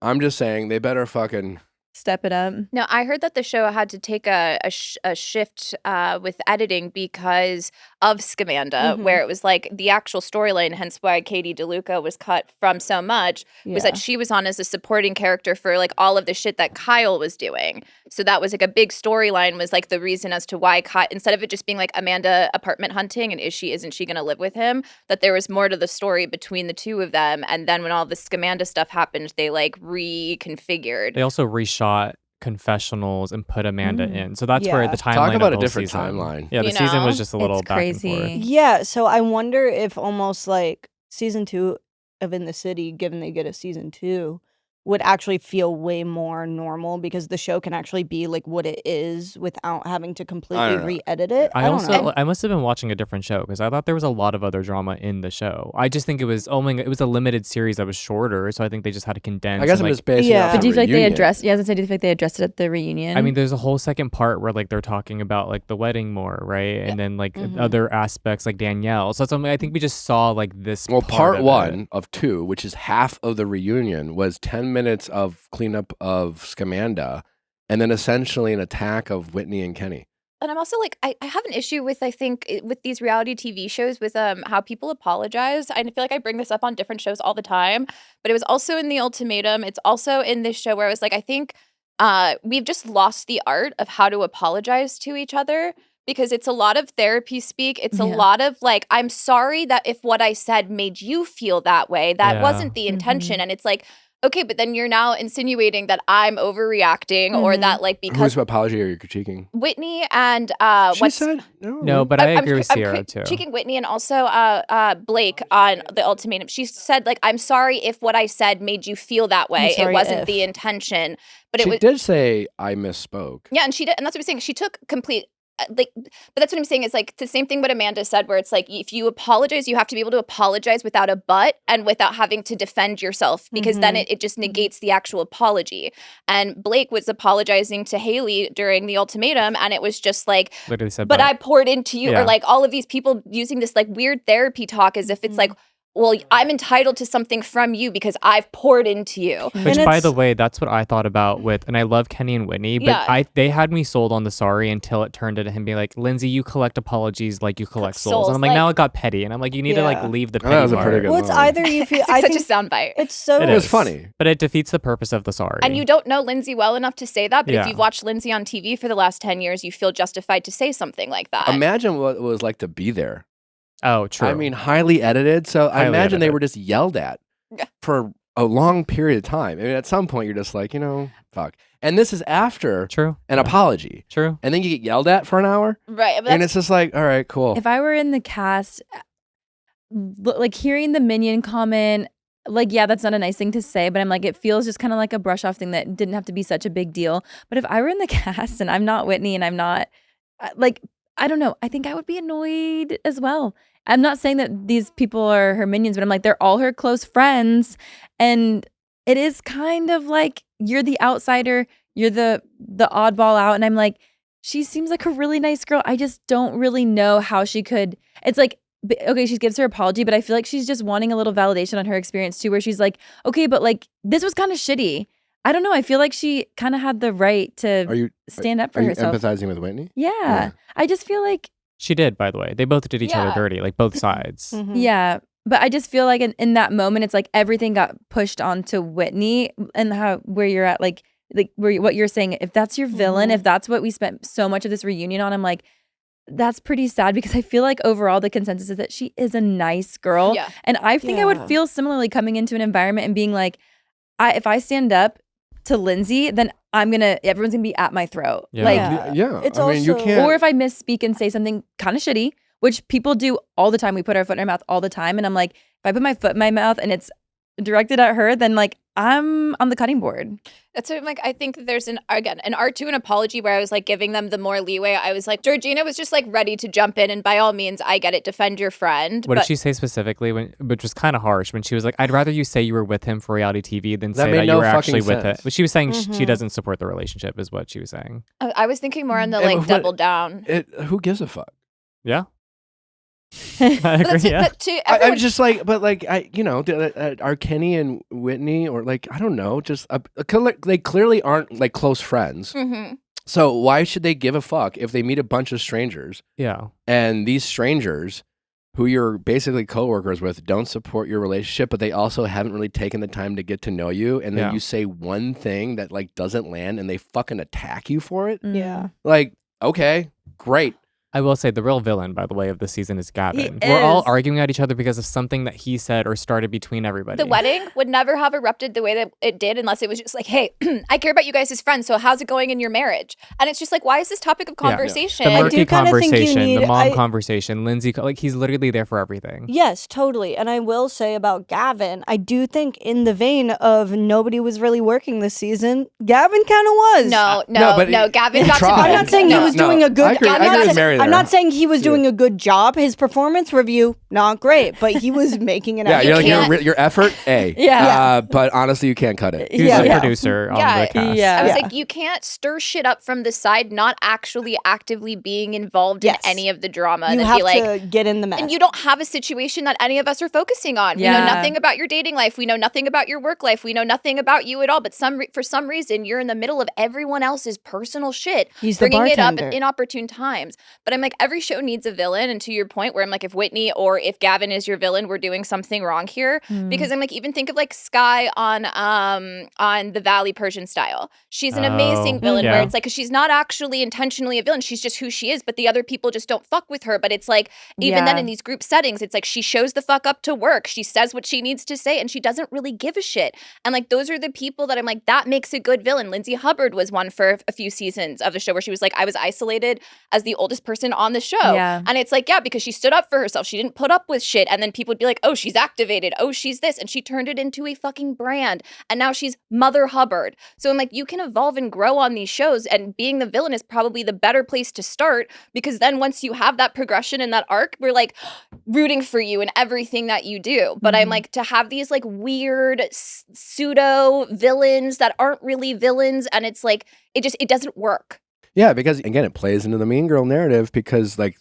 I'm just saying they better fucking step it up. No, I heard that the show had to take a shift with editing because of Scamanda, where it was like the actual storyline, hence why Katie DeLuca was cut from so much, was that she was on as a supporting character for like all of the shit that Kyle was doing. So that was like a big storyline, was like the reason as to why Kyle, instead of it just being like Amanda apartment hunting and isn't she going to live with him, that there was more to the story between the two of them. And then when all the Scamanda stuff happened, they like reconfigured. They also reshot confessionals and put Amanda in. So that's where the timeline. Talk about of a the different season. timeline. Yeah, the season was just a little It's back crazy. and forth. Yeah, so I wonder if almost like season 2 of In the City, given they get a season 2, would actually feel way more normal because the show can actually be like what it is without having to completely re-edit it. I don't know. I must have been watching a different show because I thought there was a lot of other drama in the show. I just think it was it was a limited series that was shorter, so I think they just had to condense. I guess I'm just basing it off But the do you feel like they reunion. addressed? Yeah, I was gonna say, do you feel like they addressed it at the reunion? I mean, there's a whole second part where like they're talking about like the wedding more, right? And then like other aspects like Danielle. So something I think we just saw like this. Well, part of one it. of 2, which is half of the reunion, was 10 minutes of cleanup of Scamanda, and then essentially an attack of Whitney and Kenny. And I'm also like, I have an issue with, I think, with these reality TV shows with how people apologize. I feel like I bring this up on different shows all the time, but it was also in the Ultimatum. It's also in this show where I was like, I think we've just lost the art of how to apologize to each other, because it's a lot of therapy speak. It's a lot of like, I'm sorry that if what I said made you feel that way, that wasn't the intention. And it's like, okay, but then you're now insinuating that I'm overreacting or that like because Whose apology are you critiquing? Whitney and She said no. No, but I agree with Sierra too. critiquing Whitney and also Blake on the Ultimatum. She said like, I'm sorry if what I said made you feel that way. It wasn't the intention, but She did say I misspoke. Yeah, and she did, and that's what I'm saying. She took complete. But that's what I'm saying is like the same thing what Amanda said, where it's like if you apologize, you have to be able to apologize without a but and without having to defend yourself, because then it just negates the actual apology. And Blake was apologizing to Haley during the Ultimatum, and it was just like, Literally said, but I poured into you, Yeah. or like all of these people using this like weird therapy talk as if it's like, well, I'm entitled to something from you because I've poured into you. Which, by the way, that's what I thought about with, and I love Kenny and Whitney, but they had me sold on the sorry until it turned into him being like, Lindsay, you collect apologies like you collect souls. And I'm like, now it got petty. And I'm like, you need to like leave the petty That was a pretty part. good Well, it's moment. either you feel It's like such a soundbite. it's so It It was is. funny. But it defeats the purpose of the sorry. And you don't know Lindsay well enough to say that, but if Yeah. you've watched Lindsay on TV for the last 10 years, you feel justified to say something like that. Imagine what it was like to be there. Oh, true. I mean, highly edited. So I Highly imagine they edited. were just yelled at for a long period of time. I mean, at some point, you're just like, fuck. And this is after True. an apology. True. And then you get yelled at for an hour. Right. But And that's, it's just like, all right, cool. if I were in the cast, like hearing the Minion comment, like, yeah, that's not a nice thing to say, but I'm like, it feels just kind of like a brush off thing that didn't have to be such a big deal. But if I were in the cast and I'm not Whitney and I'm not, like, I don't know, I think I would be annoyed as well. I'm not saying that these people are her minions, but I'm like, they're all her close friends. And it is kind of like, you're the outsider, you're the oddball out. And I'm like, she seems like a really nice girl. I just don't really know how she could. It's like, okay, she gives her apology, but I feel like she's just wanting a little validation on her experience too, where she's like, okay, but like, this was kind of shitty. I don't know. I feel like she kind of had the right to stand up for Are you herself. empathizing with Whitney? Yeah. I just feel like, She did, by the way. They both did each other dirty, like both sides. yeah. But I just feel like in that moment, it's like everything got pushed onto Whitney, and where you're at, like what you're saying, if that's your villain, if that's what we spent so much of this reunion on, I'm like, that's pretty sad, because I feel like overall the consensus is that she is a nice girl. Yeah. And I think I would feel similarly coming into an environment and being like, if I stand up to Lindsay, then everyone's gonna be at my throat. Yeah. Like, It's I mean, you also- can't. or if I misspeak and say something kind of shitty, which people do all the time. We put our foot in our mouth all the time. And I'm like, if I put my foot in my mouth and it's directed at her, then like I'm on the cutting board. that's what I'm like, I think that there's an art to an apology where I was like giving them the more leeway. I was like, Georgina was just like ready to jump in, and by all means, I get it, defend your friend. What but did she say specifically? Which was kind of harsh, when she was like, "I'd rather you say you were with him for reality TV than That say made that no you were actually fucking with sense. it." But she was saying she doesn't support the relationship, is what she was saying. I was thinking more on the Yeah, like but double down. Who gives a fuck? Yeah. I agree. Yeah. I'm just like, but like, are Kenny and Whitney or like, I don't know, just they clearly aren't like close friends. Mm-hmm. So why should they give a fuck if they meet a bunch of strangers? Yeah. And these strangers, who you're basically coworkers with, don't support your relationship, but they also haven't really taken the time to get to know you. And then you say one thing that like doesn't land, and they fucking attack you for it. Yeah. Like, okay, great. I will say the real villain, by the way, of the season is Gavin. He We're all is. arguing at each other because of something that he said or started between everybody. The wedding would never have erupted the way that it did unless it was just like, hey, I care about you guys as friends, so how's it going in your marriage? And it's just like, why is this topic of conversation? The murky do kinda think you conversation, the need- mom conversation, Lindsay, like he's literally there for everything. Yes, totally. And I will say about Gavin, I do think in the vein of nobody was really working this season, Gavin kind of was. but Gavin he got tried. to I'm not saying he was doing a good. I agree with Mary I'm there. not saying he was doing a good job. His performance review, not great, but he was making an effort. You're like your effort, A. Yeah. But honestly, you can't cut it. He's Yeah. the producer on the cast. Yeah. I was Yeah. like, you can't stir shit up from the side, not actually actively being involved Yes. in any of the drama. You And then have be like, to get in the mess. and you don't have a situation that any of us are focusing on. We know Yeah. nothing about your dating life. We know nothing about your work life. We know nothing about you at all. But for some reason, you're in the middle of everyone else's personal shit, He's the bringing it up bartender. at inopportune times. But I'm like, every show needs a villain. And to your point, where I'm like, if Whitney or if Gavin is your villain, we're doing something wrong here. Because I'm like, even think of like Sky on the Valley Persian Style. She's an amazing villain where it's like, 'cause she's not actually intentionally a villain. She's just who she is. But the other people just don't fuck with her. But it's like, even then in these group settings, it's like she shows the fuck up to work. She says what she needs to say and she doesn't really give a shit. And like, those are the people that I'm like, that makes a good villain. Lindsay Hubbard was one for a few seasons of the show where she was like, I was isolated as the oldest person on the show. Yeah. And it's like, yeah, because she stood up for herself. She didn't put up with shit. And then people would be like, oh, she's activated. Oh, she's this. And she turned it into a fucking brand. And now she's Mother Hubbard. So I'm like, you can evolve and grow on these shows. And being the villain is probably the better place to start, because then once you have that progression and that arc, we're like rooting for you in everything that you do. But I'm like, to have these like weird pseudo villains that aren't really villains. And it's like, it doesn't work. Yeah, because again, it plays into the Mean Girl narrative, because like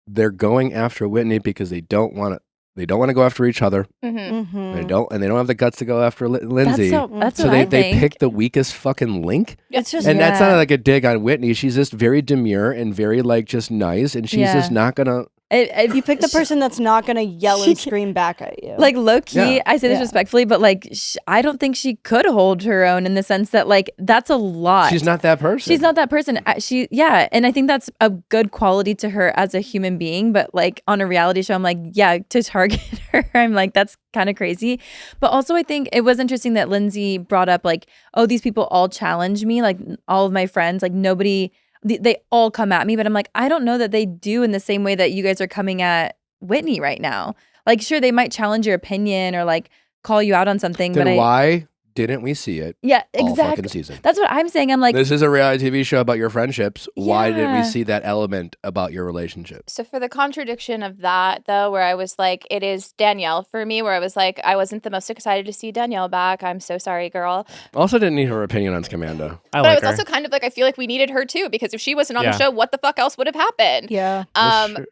they're going after Whitney because they don't want to go after each other. Mm-hmm. They don't have the guts to go after Lindsay. That's So what they I think. pick the weakest fucking link. It's just And that's not like a dig on Whitney. She's just very demure and very like just nice, and she's just not gonna. you pick the person that's not going to yell and scream back at you. Like low key, Yeah. I say this Yeah. respectfully, but like I don't think she could hold her own in the sense that like that's a lot. She's not that person. She's not that person. And I think that's a good quality to her as a human being. But like on a reality show, I'm like, yeah, to target her, I'm like, that's kind of crazy. But also, I think it was interesting that Lindsay brought up like, oh, these people all challenge me, like all of my friends, like nobody. They all come at me, but I'm like, I don't know that they do in the same way that you guys are coming at Whitney right now. Like, sure, they might challenge your opinion or like call you out on something, Then but why didn't we see it? yeah, all exactly. fucking season. That's what I'm saying. I'm like, This is a reality TV show about your friendships. Why didn't we Yeah. see that element about your relationship? So for the contradiction of that, though, where I was like, it is Danielle for me, where I was like, I wasn't the most excited to see Danielle back. I'm so sorry, girl. Also, didn't need her opinion on Scamanda. I But I like was her. also kind of like, I feel like we needed her too, because if she wasn't on Yeah. the show, what the fuck else would have happened? yeah.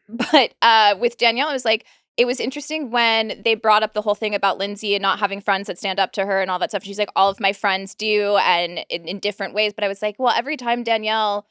But with Danielle, it was like, it was interesting when they brought up the whole thing about Lindsay and not having friends that stand up to her and all that stuff. She's like, all of my friends do, and in different ways. But I was like, well, every time Danielle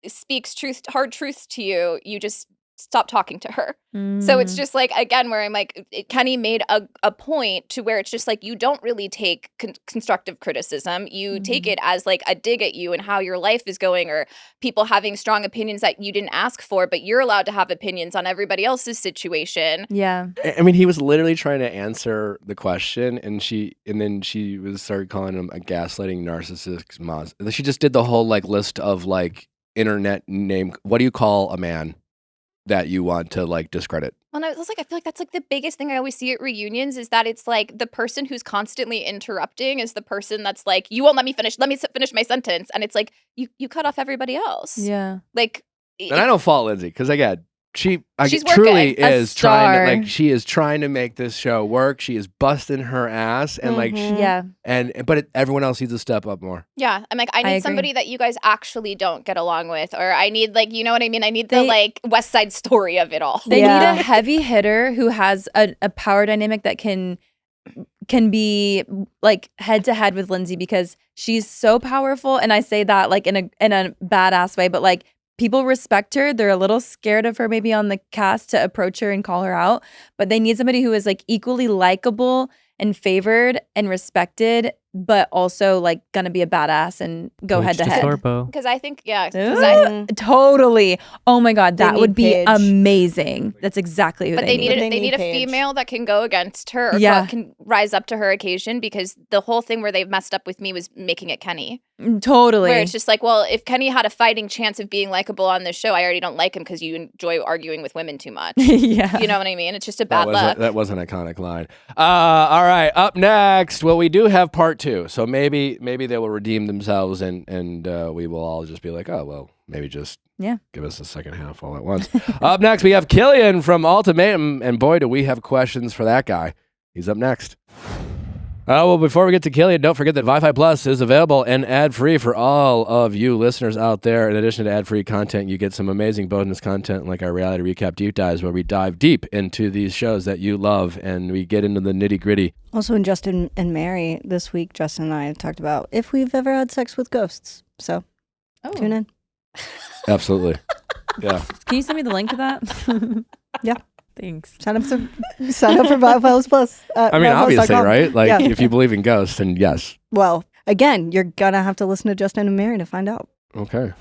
speaks hard truths to you, you just stop talking to her. So it's just like, again, where I'm like, Kenny made a point to where it's just like, you don't really take constructive criticism. You take it as like a dig at you and how your life is going, or people having strong opinions that you didn't ask for, but you're allowed to have opinions on everybody else's situation. yeah. I mean, he was literally trying to answer the question, and then she started calling him a gaslighting narcissist. She just did the whole like list of like internet name. What do you call a man that you want to like discredit? Well, I was like, I feel like that's like the biggest thing I always see at reunions, is that it's like the person who's constantly interrupting is the person that's like, you won't let me finish. Let me finish my sentence. And it's like, you cut off everybody else. Yeah. Like, And I don't fault Lindsay, because again, She's truly is trying to she is trying to make this show work. She is busting her ass and but everyone else needs to step up more. Yeah, I'm like, I need somebody that you guys actually don't get along with, or I need you know what I mean? I need the West Side Story of it all. They need a heavy hitter who has a power dynamic that can be head to head with Lindsay, because she's so powerful, and I say that in a badass way, but people respect her. They're a little scared of her maybe on the cast to approach her and call her out, but they need somebody who is equally likable and favored and respected, but also gonna be a badass and go head to head. Because I think, totally. Oh my God, that would be amazing. That's exactly who they need. But they need a female that can go against her or can rise up to her occasion, because the whole thing where they've messed up with me was making it Kenny. Totally. Where it's just well, if Kenny had a fighting chance of being likable on this show, I already don't like him because you enjoy arguing with women too much. Yeah. You know what I mean? It's just a bad luck. That was an iconic line. All right, up next. Well, we do have part 2, so maybe they will redeem themselves, and we will all just be like, oh well, maybe just give us the second half all at once. Up next, we have Killian from Ultimatum, and boy, do we have questions for that guy. He's up next. Well, before we get to Killian, don't forget that Wi-Fi Plus is available and ad-free for all of you listeners out there. In addition to ad-free content, you get some amazing bonus content like our reality recap deep dives, where we dive deep into these shows that you love and we get into the nitty-gritty. Also, in Justin and Mary this week, Justin and I talked about if we've ever had sex with ghosts. So tune in. Absolutely. Yeah. Can you send me the link to that? Yeah. Thanks. Sign up for Viall Plus. Obviously, right? If you believe in ghosts, then yes. Well, again, you're gonna have to listen to Justin and Mary to find out. Okay.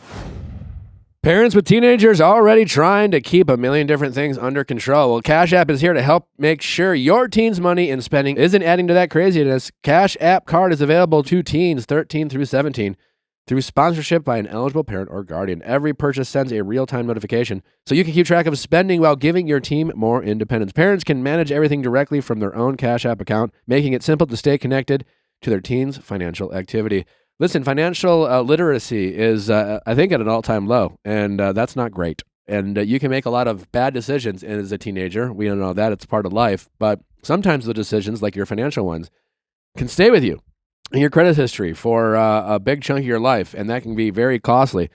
Parents with teenagers already trying to keep a million different things under control. Well, Cash App is here to help make sure your teen's money and spending isn't adding to that craziness. Cash App card is available to teens 13 through 17. Through sponsorship by an eligible parent or guardian. Every purchase sends a real-time notification so you can keep track of spending while giving your teen more independence. Parents can manage everything directly from their own Cash App account, making it simple to stay connected to their teen's financial activity. Listen, financial literacy is, I think, at an all-time low, and that's not great. And you can make a lot of bad decisions as a teenager. We don't know that. It's part of life. But sometimes the decisions, like your financial ones, can stay with you in your credit history for a big chunk of your life, and that can be very costly.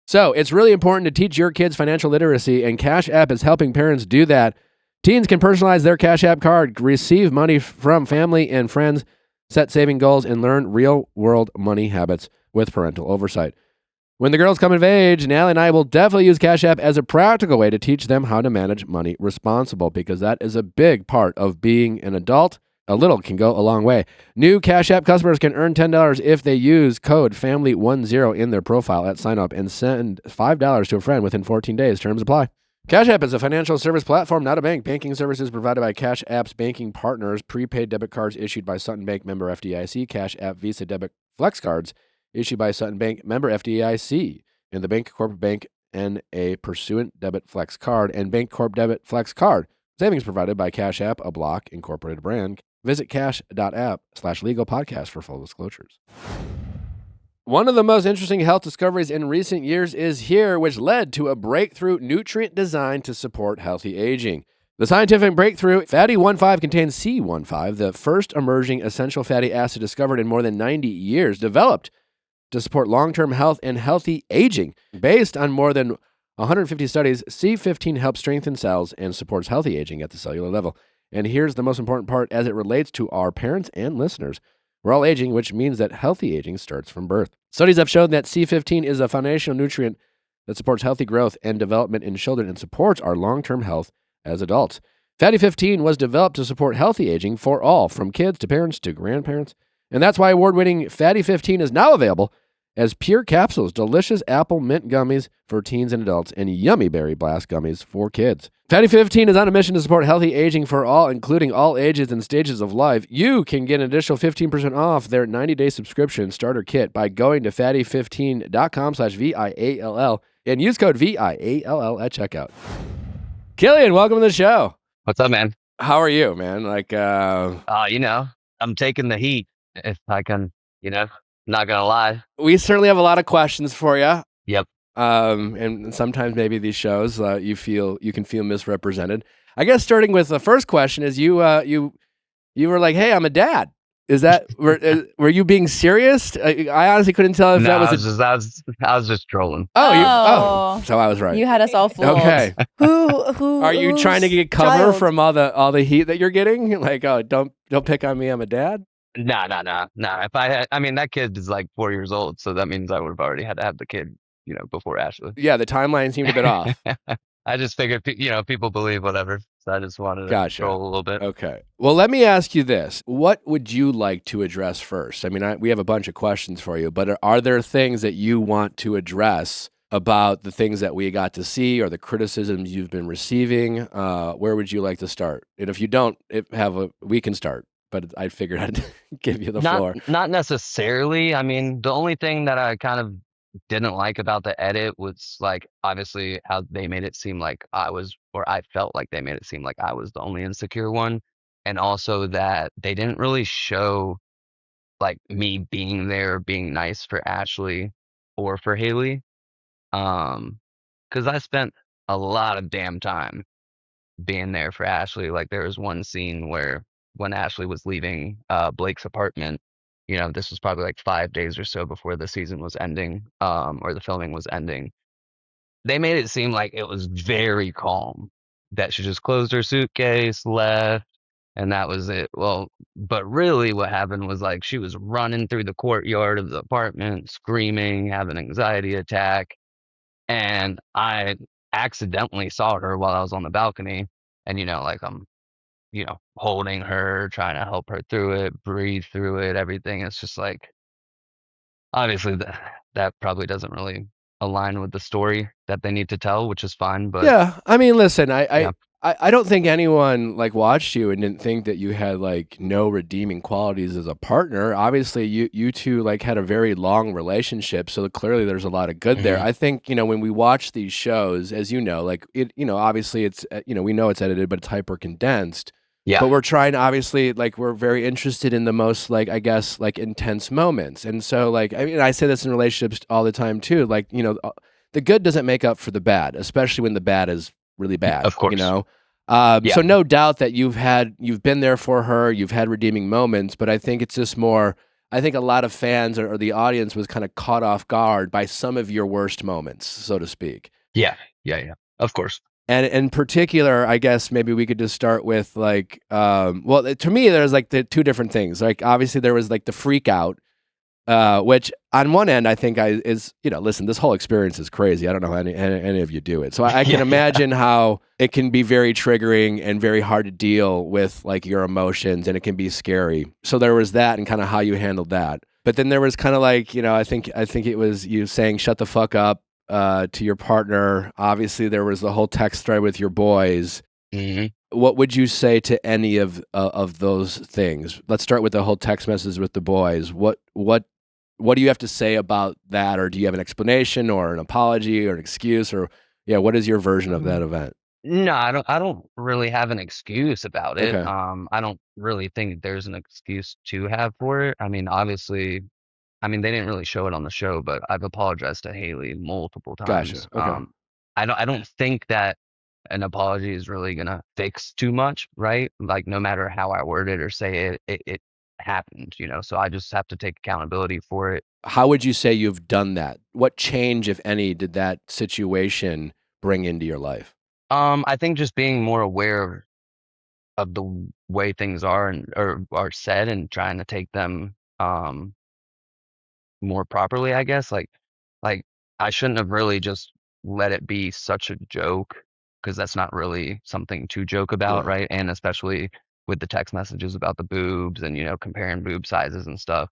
So it's really important to teach your kids financial literacy, and Cash App is helping parents do that. Teens can personalize their Cash App card, receive money from family and friends, set saving goals, and learn real-world money habits with parental oversight. When the girls come of age, Nally and I will definitely use Cash App as a practical way to teach them how to manage money responsible, because that is a big part of being an adult. A little can go a long way. New Cash App customers can earn $10 if they use code FAMILY10 in their profile at sign up and send $5 to a friend within 14 days. Terms apply. Cash App is a financial service platform, not a bank. Banking services provided by Cash App's banking partners. Prepaid debit cards issued by Sutton Bank, member FDIC. Cash App Visa Debit Flex cards issued by Sutton Bank, member FDIC. And the Bank Corp Bank and a Pursuant Debit Flex card and Bank Corp Debit Flex card. Savings provided by Cash App, a Block Incorporated brand. Visit cash.app/legalpodcast for full disclosures. One of the most interesting health discoveries in recent years is here, which led to a breakthrough nutrient design to support healthy aging. The scientific breakthrough, Fatty 15 contains C15, the first emerging essential fatty acid discovered in more than 90 years, developed to support long-term health and healthy aging. Based on more than 150 studies, C15 helps strengthen cells and supports healthy aging at the cellular level. And here's the most important part as it relates to our parents and listeners. We're all aging, which means that healthy aging starts from birth. Studies have shown that C15 is a foundational nutrient that supports healthy growth and development in children and supports our long-term health as adults. Fatty 15 was developed to support healthy aging for all, from kids to parents to grandparents. And that's why award-winning Fatty 15 is now available as pure capsules, delicious apple mint gummies for teens and adults, and yummy berry blast gummies for kids. Fatty 15 is on a mission to support healthy aging for all, including all ages and stages of life. You can get an additional 15% off their 90-day subscription starter kit by going to fatty15.com/VIALL and use code VIALL at checkout. Killian, welcome to the show. What's up, man? How are you, man? I'm taking the heat, if I can, not gonna lie. We certainly have a lot of questions for you. Yep. And sometimes maybe these shows you can feel misrepresented. I guess starting with the first question is you were like, "Hey, I'm a dad." Is that were you being serious? I honestly couldn't tell if No, that was. I was just trolling. So I was right. You had us all fooled. Okay. Who Are you trying to whose get cover child? from all the heat that you're getting? Like, oh, don't pick on me. I'm a dad. No. If I mean, that kid is like 4 years old, so that means I would have already had to have the kid, before Ashley. Yeah, the timeline seemed a bit off. I just figured, people believe whatever, so I just wanted to Gotcha. troll a little bit. Okay. Well, let me ask you this: what would you like to address first? I mean, we have a bunch of questions for you, but are there things that you want to address about the things that we got to see or the criticisms you've been receiving? Where would you like to start? And if you don't we can start. But I figured I'd give you the floor. Not necessarily. I mean, the only thing that I kind of didn't like about the edit was like obviously how they made it seem like I felt like they made it seem like I was the only insecure one. And also that they didn't really show like me being there, being nice for Ashley or for Haley. Because I spent a lot of damn time being there for Ashley. Like there was one scene where when Ashley was leaving Blake's apartment, this was probably like 5 days or so before the season was ending, or the filming was ending. They made it seem like it was very calm, that she just closed her suitcase, left, and that was it. Well, but really what happened was like she was running through the courtyard of the apartment, screaming, having an anxiety attack. And I accidentally saw her while I was on the balcony. And, like I'm, holding her, trying to help her through it, breathe through it, everything. It's just like, obviously that probably doesn't really align with the story that they need to tell, which is fine. But yeah, I mean, listen, Yeah. I don't think anyone like watched you and didn't think that you had like no redeeming qualities as a partner. Obviously, you two like had a very long relationship, so clearly there's a lot of good there. I think when we watch these shows, as you know, like it, obviously it's we know it's edited, but it's hyper condensed. Yeah. But we're trying to obviously like we're very interested in the most like I guess like intense moments, and so like I mean I say this in relationships all the time too. Like the good doesn't make up for the bad, especially when the bad is really bad. Of course. So no doubt that you've been there for her, you've had redeeming moments, but I think it's just more, I think a lot of fans or the audience was kind of caught off guard by some of your worst moments, so to speak. Yeah. Of course. And in particular, I guess maybe we could just start with like, well, to me, there's like the two different things. Like obviously there was like the freak out, which on one end I think listen, this whole experience is crazy. I don't know how any of you do it. So I can imagine how it can be very triggering and very hard to deal with like your emotions, and it can be scary. So there was that and kind of how you handled that. But then there was kind of like, I think it was you saying shut the fuck up to your partner. Obviously there was the whole text thread with your boys. Mm-hmm. What would you say to any of those things? Let's start with the whole text message with the boys. What do you have to say about that, or do you have an explanation or an apology or an excuse, or what is your version of that event? No, I don't really have an excuse about it. Okay. I don't really think there's an excuse to have for it. I mean, obviously, they didn't really show it on the show, but I've apologized to Haley multiple times. Gotcha. Okay. I don't think that an apology is really gonna fix too much, right? Like no matter how I word it or say it happened, so I just have to take accountability for it. How would you say you've done that? What change, if any, did that situation bring into your life? I think just being more aware of the way things are or are said, and trying to take them more properly, I guess. Like I shouldn't have really just let it be such a joke, because that's not really something to joke about, right? And especially with the text messages about the boobs and comparing boob sizes and stuff.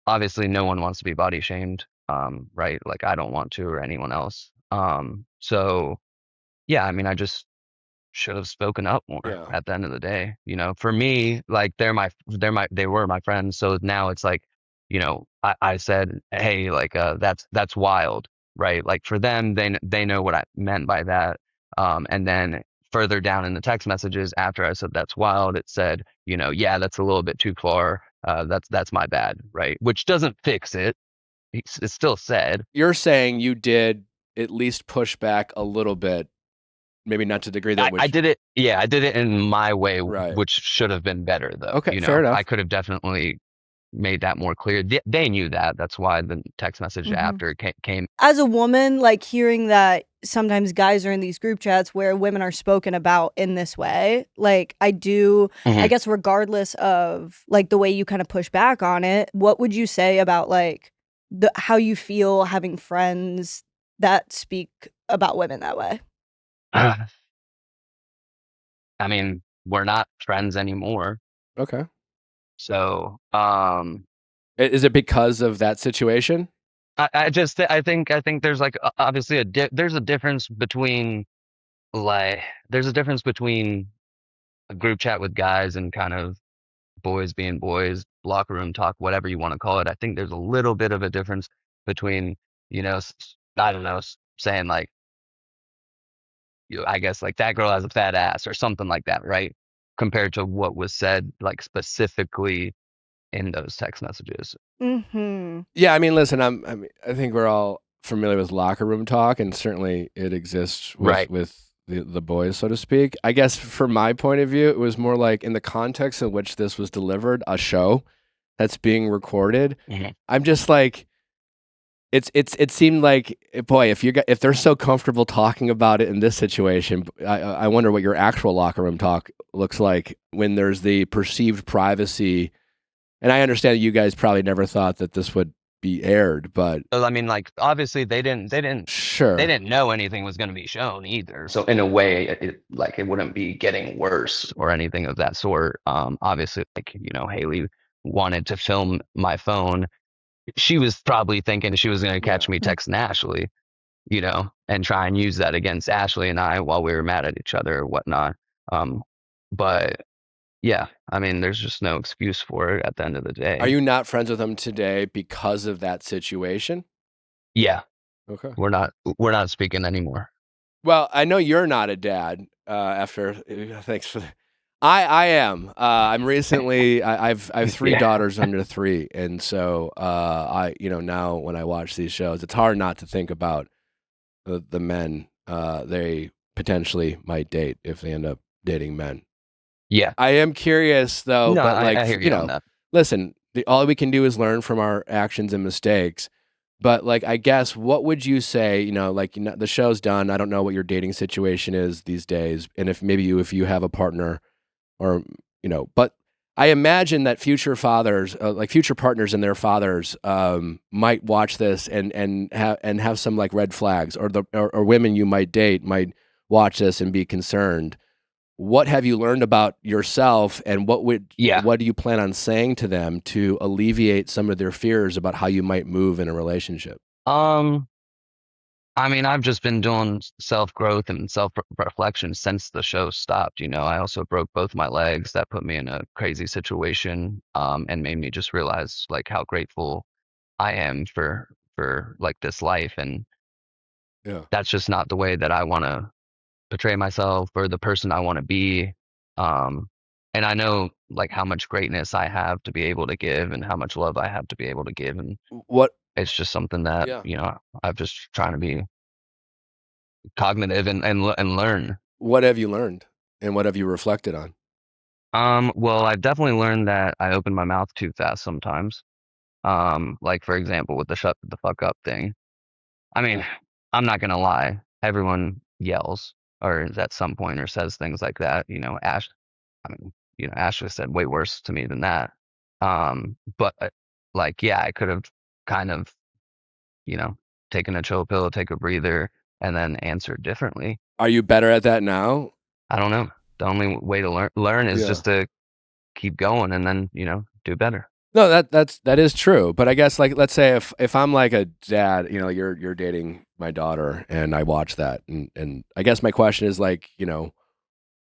Obviously no one wants to be body shamed, right? Like I don't want to, or anyone else. So yeah, I just should have spoken up more at the end of the day. For me, like they were my friends, so now it's like, I said, hey, like that's wild, right? Like for them, they know what I meant by that. And then further down in the text messages after I said that's wild, it said, yeah, that's a little bit too far. That's my bad, right? Which doesn't fix it. It's still said. You're saying you did at least push back a little bit? Maybe not to the degree that I did it. Yeah, I did it in my way, which should have been better, though. Okay, fair enough. I could have definitely made that more clear. They knew that. That's why the text message after came. As a woman, like hearing that sometimes guys are in these group chats where women are spoken about in this way, like I guess regardless of like the way you kind of push back on it, what would you say about like how you feel having friends that speak about women that way? I mean, we're not friends anymore. Okay. So, is it because of that situation? I think there's like obviously there's a difference between a group chat with guys and kind of boys being boys, locker room talk, whatever you want to call it. I think there's a little bit of a difference between, I don't know, saying like, I guess like that girl has a fat ass or something like that, right? Compared to what was said like specifically in those text messages. Yeah, I mean, listen, I think we're all familiar with locker room talk, and certainly it exists with the boys, so to speak. I guess from my point of view, it was more like in the context in which this was delivered, a show that's being recorded. I'm just like, it seemed like, boy, if they're so comfortable talking about it in this situation, I wonder what your actual locker room talk looks like when there's the perceived privacy. And I understand that you guys probably never thought that this would be aired, but I mean, like obviously they didn't know anything was going to be shown either. So in a way, it wouldn't be getting worse or anything of that sort. Obviously, like Haley wanted to film my phone. She was probably thinking she was going to catch me texting Ashley, and try and use that against Ashley and I while we were mad at each other or whatnot. But yeah, I mean, there's just no excuse for it at the end of the day. Are you not friends with them today because of that situation? Yeah. Okay. We're not speaking anymore. Well, I know you're not a dad. Thanks for that. I am. I'm recently. I've 3 daughters under 3, and so now when I watch these shows, it's hard not to think about the men they potentially might date if they end up dating men. Yeah, I am curious though. No, but like I hear you on that. Listen, all we can do is learn from our actions and mistakes. But like, I guess, what would you say? The show's done. I don't know what your dating situation is these days, and if you have a partner. Or, but I imagine that future fathers, future partners and their fathers, might watch this and have some like red flags, or women you might date might watch this and be concerned. What have you learned about yourself, and what do you plan on saying to them to alleviate some of their fears about how you might move in a relationship? I mean, I've just been doing self-growth and self-reflection since the show stopped. I also broke both my legs. That put me in a crazy situation, and made me just realize like how grateful I am for like this life. And that's just not the way that I want to portray myself or the person I want to be. And I know like how much greatness I have to be able to give and how much love I have to be able to give. And it's just something that, I'm just trying to be cognitive and learn. What have you learned, and what have you reflected on? Well, I've definitely learned that I open my mouth too fast sometimes. Like for example, with the shut the fuck up thing. I mean, I'm not gonna lie. Everyone yells or at some point or says things like that. Ashley said way worse to me than that. But I could have kind of, taken a chill pill, take a breather, and then answered differently. Are you better at that now? I don't know. The only way to learn is just to keep going and then, do better. No, that is true. But I guess like, let's say if I'm like a dad, you're dating my daughter and I watch that, and I guess my question is like,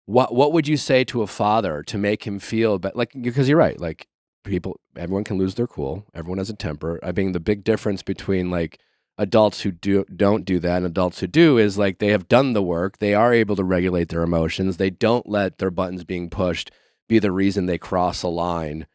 what would you say to a father to make him feel because you're right, like everyone can lose their cool, everyone has a temper. I mean, the big difference between like adults who don't do that and adults who do is like they have done the work, they are able to regulate their emotions, they don't let their buttons being pushed be the reason they cross a line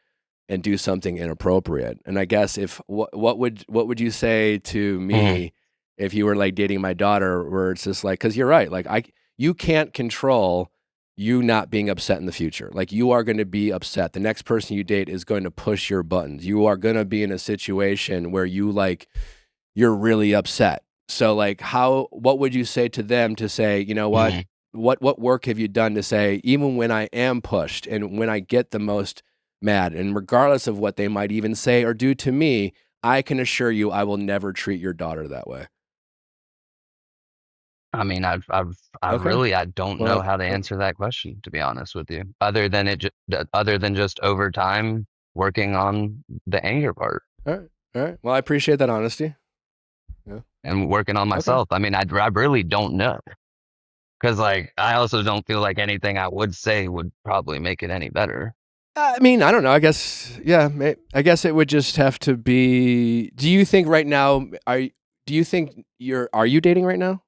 and do something inappropriate. And I guess what would you say to me if you were like dating my daughter, where it's just like, because you're right, like you can't control you not being upset in the future. Like you are going to be upset. The next person you date is going to push your buttons. You are going to be in a situation where you're really upset. So like what would you say to them to say, you know what, what work have you done to say, even when I am pushed and when I get the most mad, and regardless of what they might even say or do to me, I can assure you I will never treat your daughter that way. I mean, I don't know how to answer that question, to be honest with you, other than just over time working on the anger part. All right. Well, I appreciate that honesty. Yeah. And working on myself. Okay. I mean, I really don't know, because like I also don't feel like anything I would say would probably make it any better. I mean, I don't know. I guess, yeah. I guess it would just have to be. Do you think right now? Are you dating right now?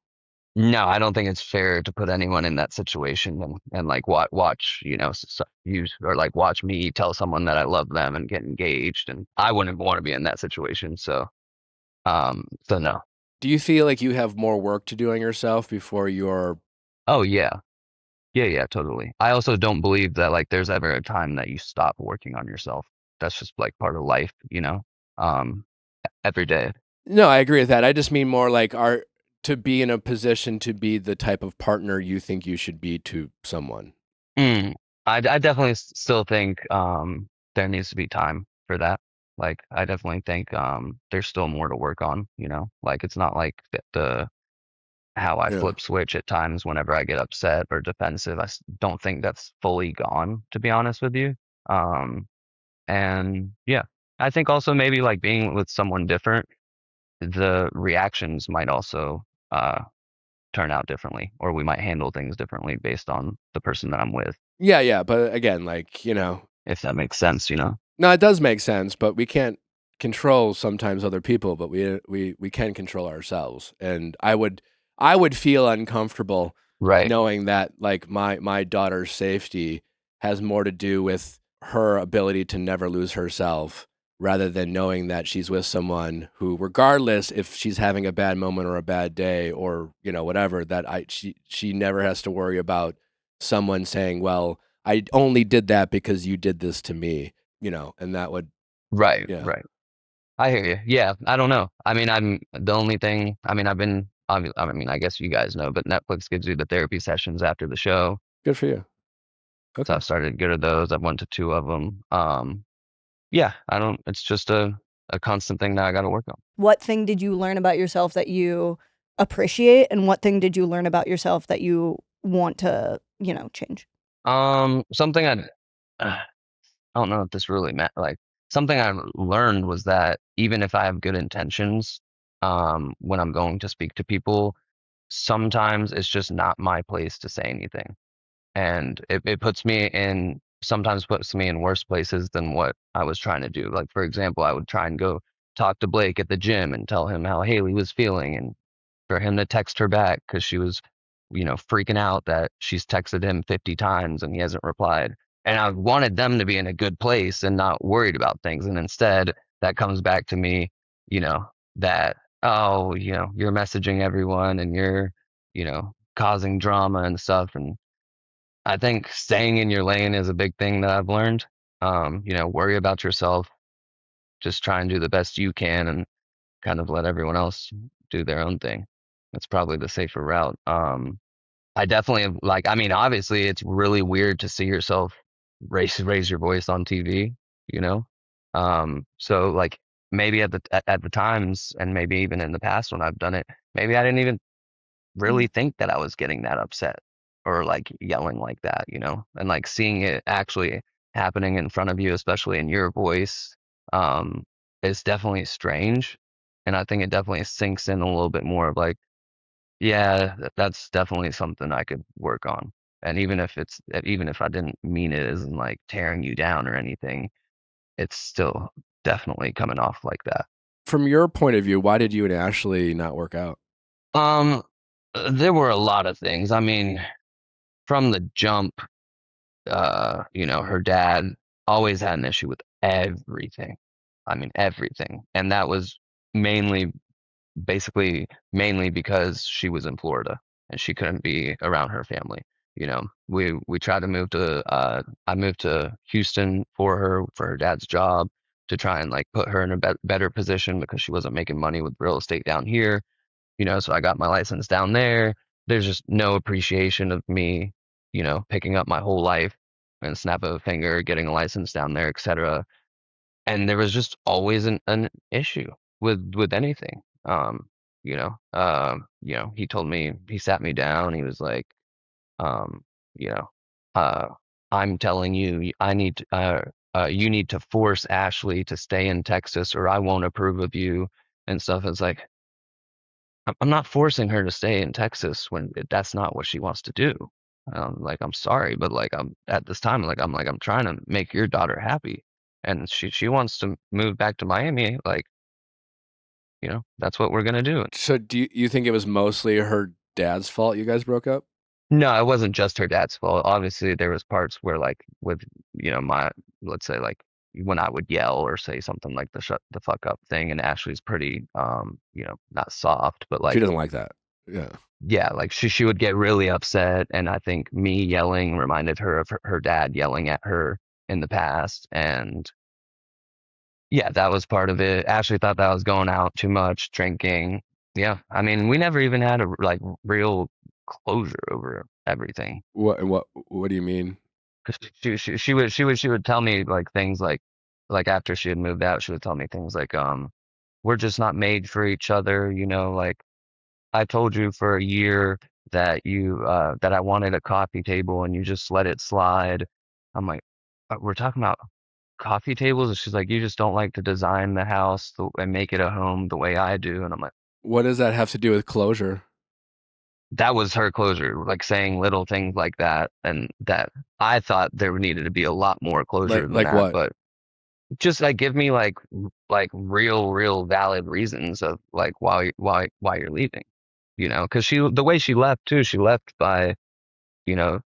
No, I don't think it's fair to put anyone in that situation and like watch, or like watch me tell someone that I love them and get engaged, and I wouldn't want to be in that situation. So no. Do you feel like you have more work to do on yourself before you're? Oh yeah. Yeah, totally. I also don't believe that like there's ever a time that you stop working on yourself. That's just like part of life, every day. No, I agree with that. I just mean more like to be in a position to be the type of partner you think you should be to someone. I definitely still think there needs to be time for that. Like I definitely think there's still more to work on, like it's not like how I flip switch at times whenever I get upset or defensive. I don't think that's fully gone, to be honest with you. And yeah, I think also maybe like being with someone different, the reactions might also turn out differently, or we might handle things differently based on the person that I'm with. Yeah. But again, like, if that makes sense, No, it does make sense, but we can't control sometimes other people, but we can control ourselves. And I would feel uncomfortable knowing that like my daughter's safety has more to do with her ability to never lose herself, rather than knowing that she's with someone who, regardless if she's having a bad moment or a bad day or whatever, that she never has to worry about someone saying, well, I only did that because you did this to me, and that would. Right. Yeah. Right. I hear you. Yeah. I don't know. I mean, I guess you guys know, but Netflix gives you the therapy sessions after the show. Good for you. Okay. So I've started to go to those. I've went to 2 of them. Yeah, it's just a constant thing that I got to work on. What thing did you learn about yourself that you appreciate, and what thing did you learn about yourself that you want to, change? Something I don't know if this really meant, like something I learned was that even if I have good intentions, when I'm going to speak to people, sometimes it's just not my place to say anything. And it sometimes puts me in worse places than what I was trying to do. Like, for example, I would try and go talk to Blake at the gym and tell him how Haley was feeling, and for him to text her back because she was, freaking out that she's texted him 50 times and he hasn't replied. And I wanted them to be in a good place and not worried about things. And instead, that comes back to me, that, oh, you're messaging everyone and you're, causing drama and stuff. And I think staying in your lane is a big thing that I've learned. Worry about yourself, just try and do the best you can and kind of let everyone else do their own thing. That's probably the safer route. I definitely obviously it's really weird to see yourself raise your voice on TV, so like maybe at the times, and maybe even in the past when I've done it, maybe I didn't even really think that I was getting that upset or like yelling like that, and like seeing it actually happening in front of you, especially in your voice, is definitely strange. And I think it definitely sinks in a little bit more of like, yeah, that's definitely something I could work on. And even if I didn't mean it as in like tearing you down or anything, it's still definitely coming off like that. From your point of view, why did you and Ashley not work out? There were a lot of things. I mean, from the jump, her dad always had an issue with everything. I mean, everything. And that was mainly basically mainly because she was in Florida and she couldn't be around her family. You know, we tried to move to I moved to Houston for her dad's job to try and like put her in a better position because she wasn't making money with real estate down here. You know, so I got my license down there. There's just no appreciation of me, you know, picking up my whole life and snap of a finger, getting a license down there, etc. And there was just always an issue with anything. He told me, he sat me down, he was like, um, you know, uh, I'm telling you, you need to force Ashley to stay in Texas or I won't approve of you and stuff. It's like, I'm not forcing her to stay in Texas when that's not what she wants to do. Like, I'm sorry, but like, I'm at this time, I'm trying to make your daughter happy, and she wants to move back to Miami. Like, you know, that's what we're gonna do. So do you think it was mostly her dad's fault you guys broke up? No, it wasn't just her dad's fault. Obviously, there was parts where like with, you know, let's say like when I would yell or say something like the shut the fuck up thing, and Ashley's pretty, not soft, but She like, doesn't like that. Yeah. yeah, like she would get really upset, and I think me yelling reminded her of her dad yelling at her in the past, and yeah, that was part of it. Ashley thought that I was going out too much, drinking. Yeah, I mean, we never even had a like real closure over everything. What do you mean? Because she would tell me like things like after she had moved out, she would tell me things like, we're just not made for each other, you know, like I told you for a year that that I wanted a coffee table and you just let it slide. I'm like, we're talking about coffee tables? And she's like, you just don't like to design the house and make it a home the way I do. And I'm like, What does that have to do with closure? that was her closure, like saying little things like that, and that I thought there needed to be a lot more closure than Like that, what? but just like give me like real valid reasons of like why you're leaving, you know, because the way she left too, she left by, you know,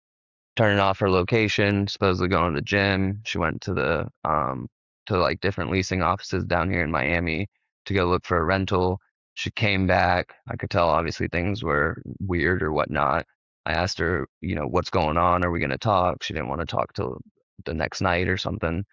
turning off her location, supposedly going to the gym. She went to like different leasing offices down here in Miami to go look for a rental. She came back. I could tell obviously things were weird or whatnot. I asked her, you know, what's going on? Are we gonna talk? She didn't want to talk till the next night or something.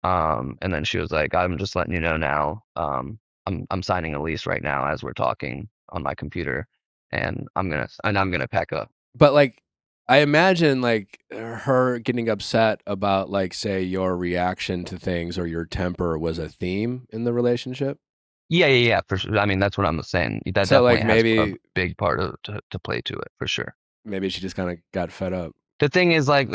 And then she was like, I'm just letting you know now. I'm signing a lease right now as we're talking on my computer, and I'm gonna pack up. But like, I imagine like her getting upset about like say your reaction to things or your temper was a theme in the relationship. Yeah, for sure. I mean, that's what I'm saying. That So like definitely has a maybe big part to play to it for sure. maybe she just kind of got fed up. The thing is, like,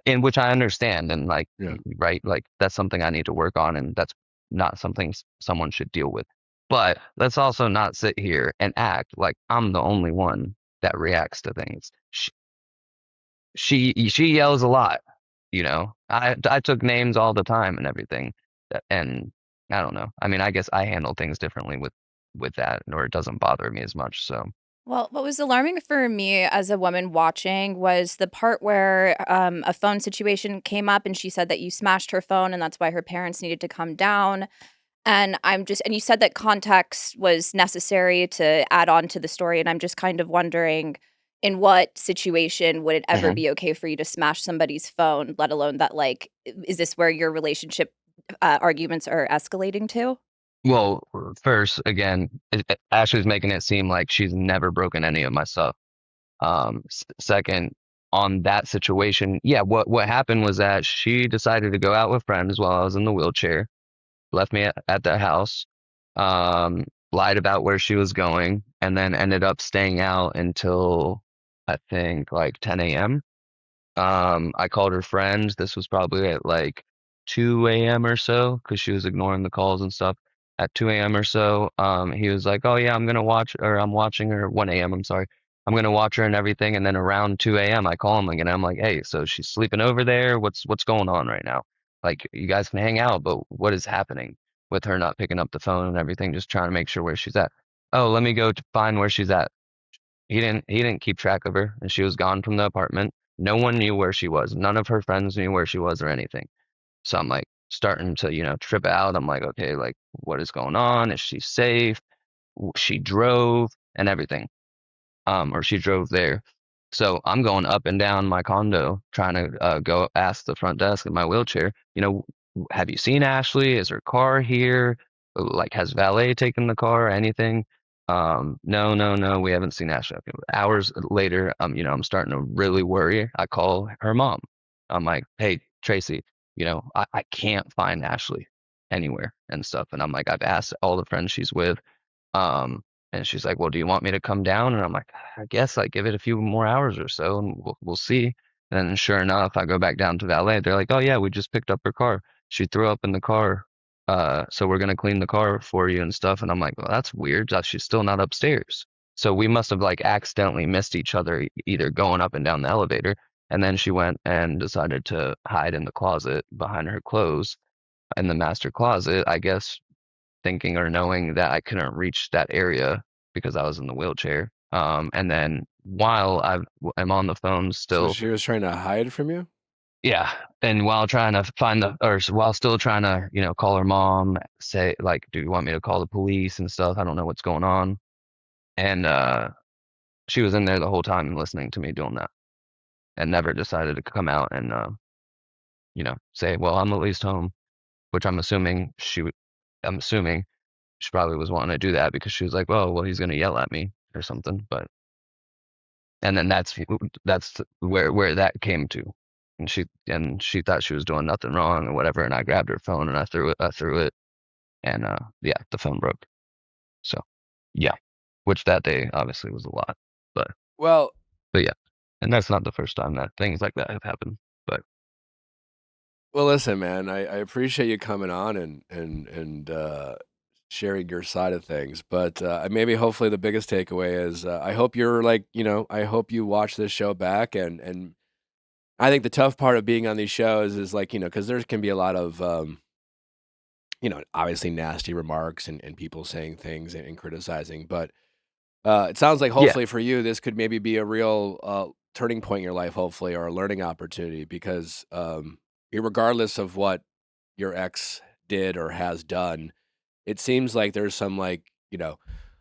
in which I understand, and like, Yeah. right, like that's something I need to work on, and that's not something someone should deal with. But let's also not sit here and act like I'm the only one that reacts to things. She yells a lot, you know. I took names all the time and everything, and I don't know. I mean, I guess I handle things differently with that, or it doesn't bother me as much. So Well, what was alarming for me as a woman watching was the part where a phone situation came up and she said that you smashed her phone and that's why her parents needed to come down. And and you said that context was necessary to add on to the story. And I'm just kind of wondering, in what situation would it ever Mhm. be okay for you to smash somebody's phone, let alone that, like, is this where your relationship arguments are escalating to? Well, first, again, Ashley's making it seem like she's never broken any of my stuff. Second, on that situation, yeah, what happened was that she decided to go out with friends while I was in the wheelchair, left me at the house, lied about where she was going, and then ended up staying out until I think like 10 a.m. I called her friend. This was probably at like 2 a.m. or so because she was ignoring the calls and stuff. At 2 a.m. or so, he was like, "Oh yeah, I'm watching her." 1 a.m. I'm sorry, I'm gonna watch her and everything. And then around 2 a.m. I call him again. I'm like, "Hey, so she's sleeping over there? What's going on right now? Like, you guys can hang out, but what is happening with her not picking up the phone and everything? Just trying to make sure where she's at." "Oh, let me go to find where she's at." He didn't keep track of her, and she was gone from the apartment. No one knew where she was. None of her friends knew where she was or anything. So I'm like starting to, trip out. I'm like, okay, like what is going on? Is she safe? she drove and everything. Or she drove there. So I'm going up and down my condo trying to go ask the front desk in my wheelchair, have you seen Ashley? Is her car here? Like, has valet taken the car or anything? No, no, no, we haven't seen Ashley. Okay. Hours later, I'm starting to really worry. I call her mom. I'm like, hey, Tracy, I can't find Ashley anywhere and stuff. And I'm like, I've asked all the friends she's with. And she's like, well, do you want me to come down? And I'm like, I guess I give it a few more hours or so and we'll see. And then sure enough, I go back down to valet. They're like, oh yeah, we just picked up her car. She threw up in the car. So we're going to clean the car for you and stuff. And I'm like, well, that's weird. She's still not upstairs. So we must have like accidentally missed each other, either going up and down the elevator. And then she went and decided to hide in the closet behind her clothes in the master closet, I guess, thinking or knowing that I couldn't reach that area because I was in the wheelchair. And then while I'm on the phone So still, she was trying to hide from you? yeah. And while trying to while still trying to, call her mom, say like, do you want me to call the police and stuff? I don't know what's going on. And she was in there the whole time listening to me doing that and never decided to come out and, say, well, I'm at least home, which I'm assuming she probably was wanting to do that because she was like, well, he's gonna yell at me or something. But and then that's where that came to, and she thought she was doing nothing wrong or whatever, and I grabbed her phone and I threw it, and yeah, the phone broke. So yeah, which that day obviously was a lot, but Well, yeah, and that's not the first time that things like that have happened. But well, listen, man, I appreciate you coming on and sharing your side of things. But maybe hopefully the biggest takeaway is I hope you're like, I hope you watch this show back. And I think the tough part of being on these shows is like, because there can be a lot of, obviously nasty remarks and people saying things and criticizing. But it sounds like yeah, hopefully for you, this could maybe be a real turning point in your life, hopefully, or a learning opportunity because regardless of what your ex did or has done, it seems like there's some like,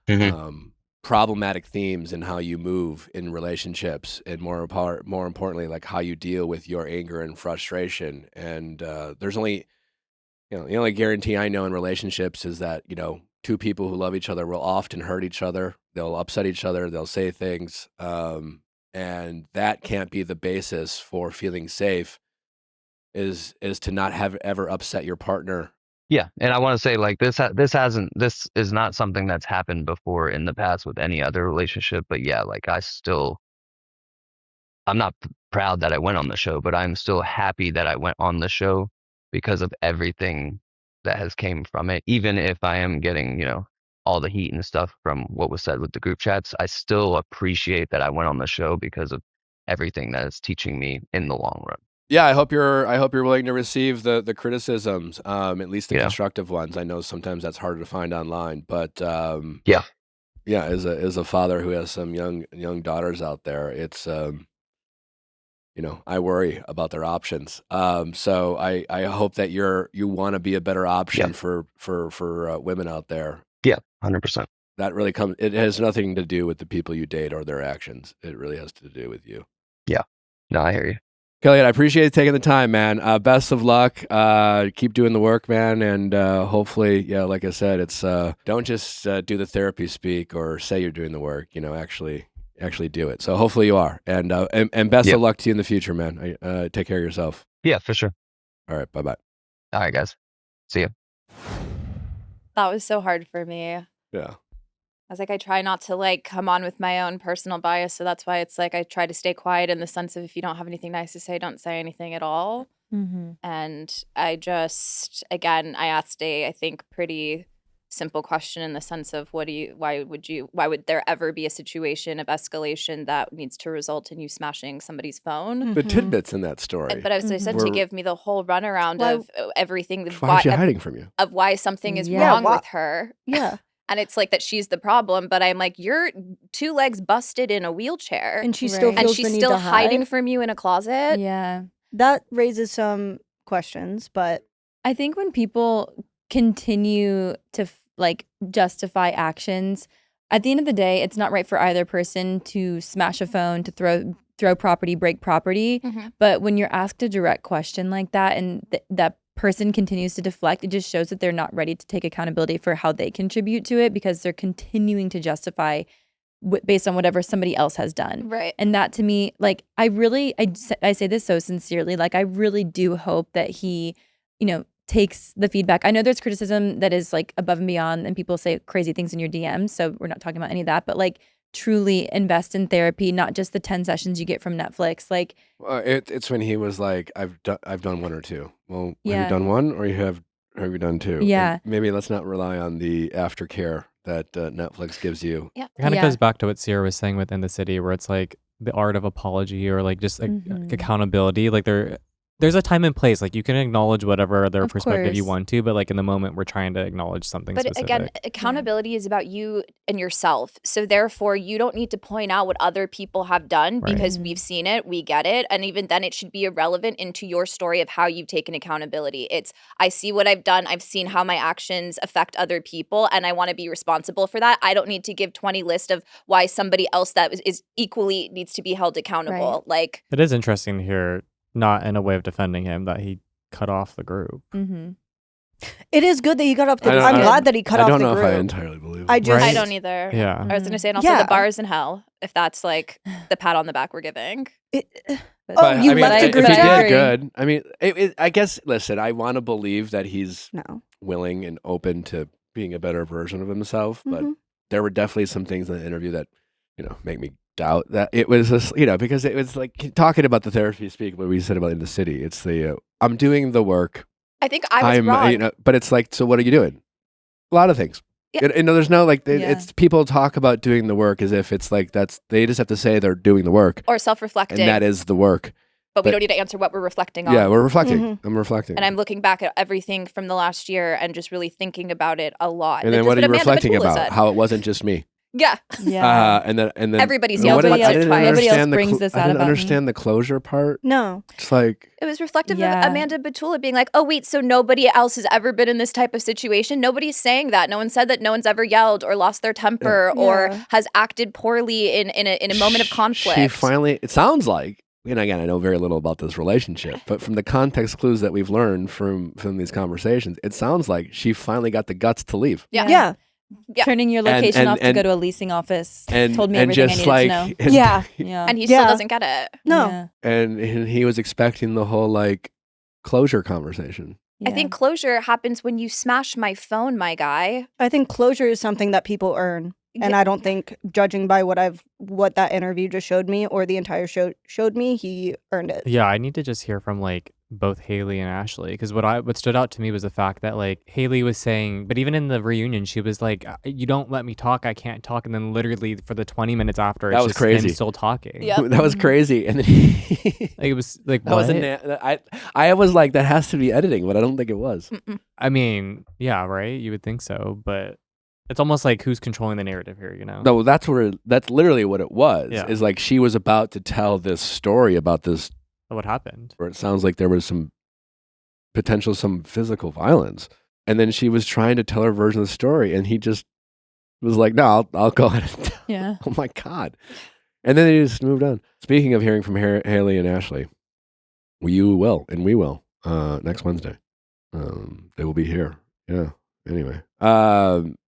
hmm problematic themes in how you move in relationships and more importantly, like how you deal with your anger and frustration. And there's only, the only guarantee I know in relationships is that, two people who love each other will often hurt each other. They'll upset each other. They'll say things. And that can't be the basis for feeling safe is to not have ever upset your partner. yeah. And I want to say like this is not something that's happened before in the past with any other relationship. But yeah, like I'm not proud that I went on the show, but I'm still happy that I went on the show because of everything that has came from it. Even if I am getting, all the heat and stuff from what was said with the group chats, I still appreciate that I went on the show because of everything that it's teaching me in the long run. Yeah, I hope you're willing to receive the criticisms, at least the Yeah. constructive ones. I know sometimes that's harder to find online, but Yeah. yeah, as a father who has some young daughters out there, it's I worry about their options. So I hope that you want to be a better option Yeah. for women out there. Yeah. 100%. That really it has nothing to do with the people you date or their actions. It really has to do with you. Yeah. No, I hear you. Killian, I appreciate you taking the time, man. Best of luck. Keep doing the work, man. And hopefully, yeah, like I said, it's don't just do the therapy speak or say you're doing the work. Actually do it. So hopefully you are. And best of luck to you in the future, man. Take care of yourself. Yeah, for sure. All right. Bye-bye. All right, guys. See ya. That was so hard for me. Yeah. I was like, I try not to like come on with my own personal bias. So that's why it's like I try to stay quiet in the sense of if you don't have anything nice to say, don't say anything at all. Mm-hmm. And I again, I asked I think, pretty simple question in the sense of why would there ever be a situation of escalation that needs to result in you smashing somebody's phone? The tidbits in that story. But as I said, to give me the whole runaround of everything. Why is she hiding from you? Of why something is wrong with her. Yeah. And it's like that she's the problem, but I'm like, you're 2 legs busted in a wheelchair. And she still feels the need to hide. Hiding from you in a closet. Yeah. That raises some questions, but I think when people continue to like justify actions. At the end of the day, it's not right for either person to smash a phone, to throw property, break property. Mm-hmm. But when you're asked a direct question like that and that person continues to deflect, it just shows that they're not ready to take accountability for how they contribute to it, because they're continuing to justify based on whatever somebody else has done. Right. And that to me, like, I say this so sincerely, like, I really do hope that he, takes the feedback. I know there's criticism that is like above and beyond, and people say crazy things in your DMs, so we're not talking about any of that, but like, truly invest in therapy, not just the 10 sessions you get from Netflix. Like, it's when he was like, I've done one or two. Well, Yeah. have you done one, or have you done two? Yeah. And maybe let's not rely on the aftercare that Netflix gives you. Yeah. It kind of Yeah. goes back to what Sierra was saying within the city, where it's like the art of apology, or like just like accountability. Like there's a time and place. Like you can acknowledge whatever other Of perspective you course. want to, but like in the moment, we're trying to acknowledge something But specific. again, accountability is about you and yourself. So therefore, you don't need to point out what other people have done Right. because we've seen it, we get it. And even then, it should be irrelevant into your story of how you've taken accountability. It's, I see what I've done. I've seen how my actions affect other people, and I want to be responsible for that. I don't need to give 20 lists of why somebody else that is equally needs to be held accountable. Like, It is interesting to hear, not in a way of defending him, that he cut off the group. Mm-hmm. It is good that he cut off the I group. don't- I'm I- glad that he cut off the I don't know group. if I entirely believe I it. just- I don't either. Yeah. I was going to say, and also Yeah. the bars in hell, if that's like the pat on the back we're giving. It- But, Oh, you left a if group he chat? did good. I mean, I guess. Listen, I want to believe that he's no. willing and open to being a better version of himself, but Mhm. there were definitely some things in the interview that make me doubt that it was just, because it was like talking about the therapy speak, what we said about in the city. It's the I'm doing the work. I think I was wrong. But it's like, so what are you doing? A lot of things. Yeah. There's no like, Yeah. it's people talk about doing the work as if it's like they just have to say they're doing the work, Or self-reflecting. and that is the work. but we but- don't need to answer what we're reflecting on. Yeah, we're reflecting. Mhm. I'm reflecting. And I'm looking back at everything from the last year and just really thinking about it a lot. And then Just what are you Amanda reflecting Batula about? said. How it wasn't just me. Yeah. yeah. And then Everybody's and yelled what Nobody I else- didn't nobody else understand brings this I out didn't about me. understand the closure part. No. It's like, It was reflective Yeah. of Amanda Batula being like, oh, wait, so nobody else has ever been in this type of situation? Nobody's saying that. No one said that no one's ever yelled or lost their temper or Yeah. has acted poorly in a moment of conflict. She finally, it sounds like, and again, I know very little about this relationship, but from the context clues that we've learned from these conversations, it sounds like she finally got the guts to leave. Yeah. Yeah. Yeah. Turning your location and- off to and- go to a leasing office And told me and everything just I like, needed to know. and- Yeah. Yeah. And he Yeah. still doesn't get it. No. Yeah. and he was expecting the whole like closure conversation. I Yeah. think closure happens when you smash my phone, my guy. I think closure is something that people earn. And Yeah. I don't think, judging by what that interview just showed me, or the entire show showed me, he earned it. Yeah, I need to just hear from like both Haley and Ashley, because what stood out to me was the fact that like Haley was saying, but even in the reunion, she was like, "You don't let me talk, I can't talk," and then literally for the 20 minutes after, That it's was just crazy. him still talking. Yep. That was crazy. And then he, Like, it was like, that was what? I was like, that has to be editing, but I don't think it was. Mm-mm. I mean, yeah, right. You would think so, but it's almost like who's controlling the narrative here, you know? No, that's literally what it was. Yeah. Is like she was about to tell this story about this, What happened? where it sounds like there was some physical violence, and then she was trying to tell her version of the story, and he just was like, "No, I'll go ahead." And tell." Yeah. Oh my god! And then he just moved on. Speaking of hearing from Haley and Ashley, we will next Wednesday. They will be here. Yeah. Anyway,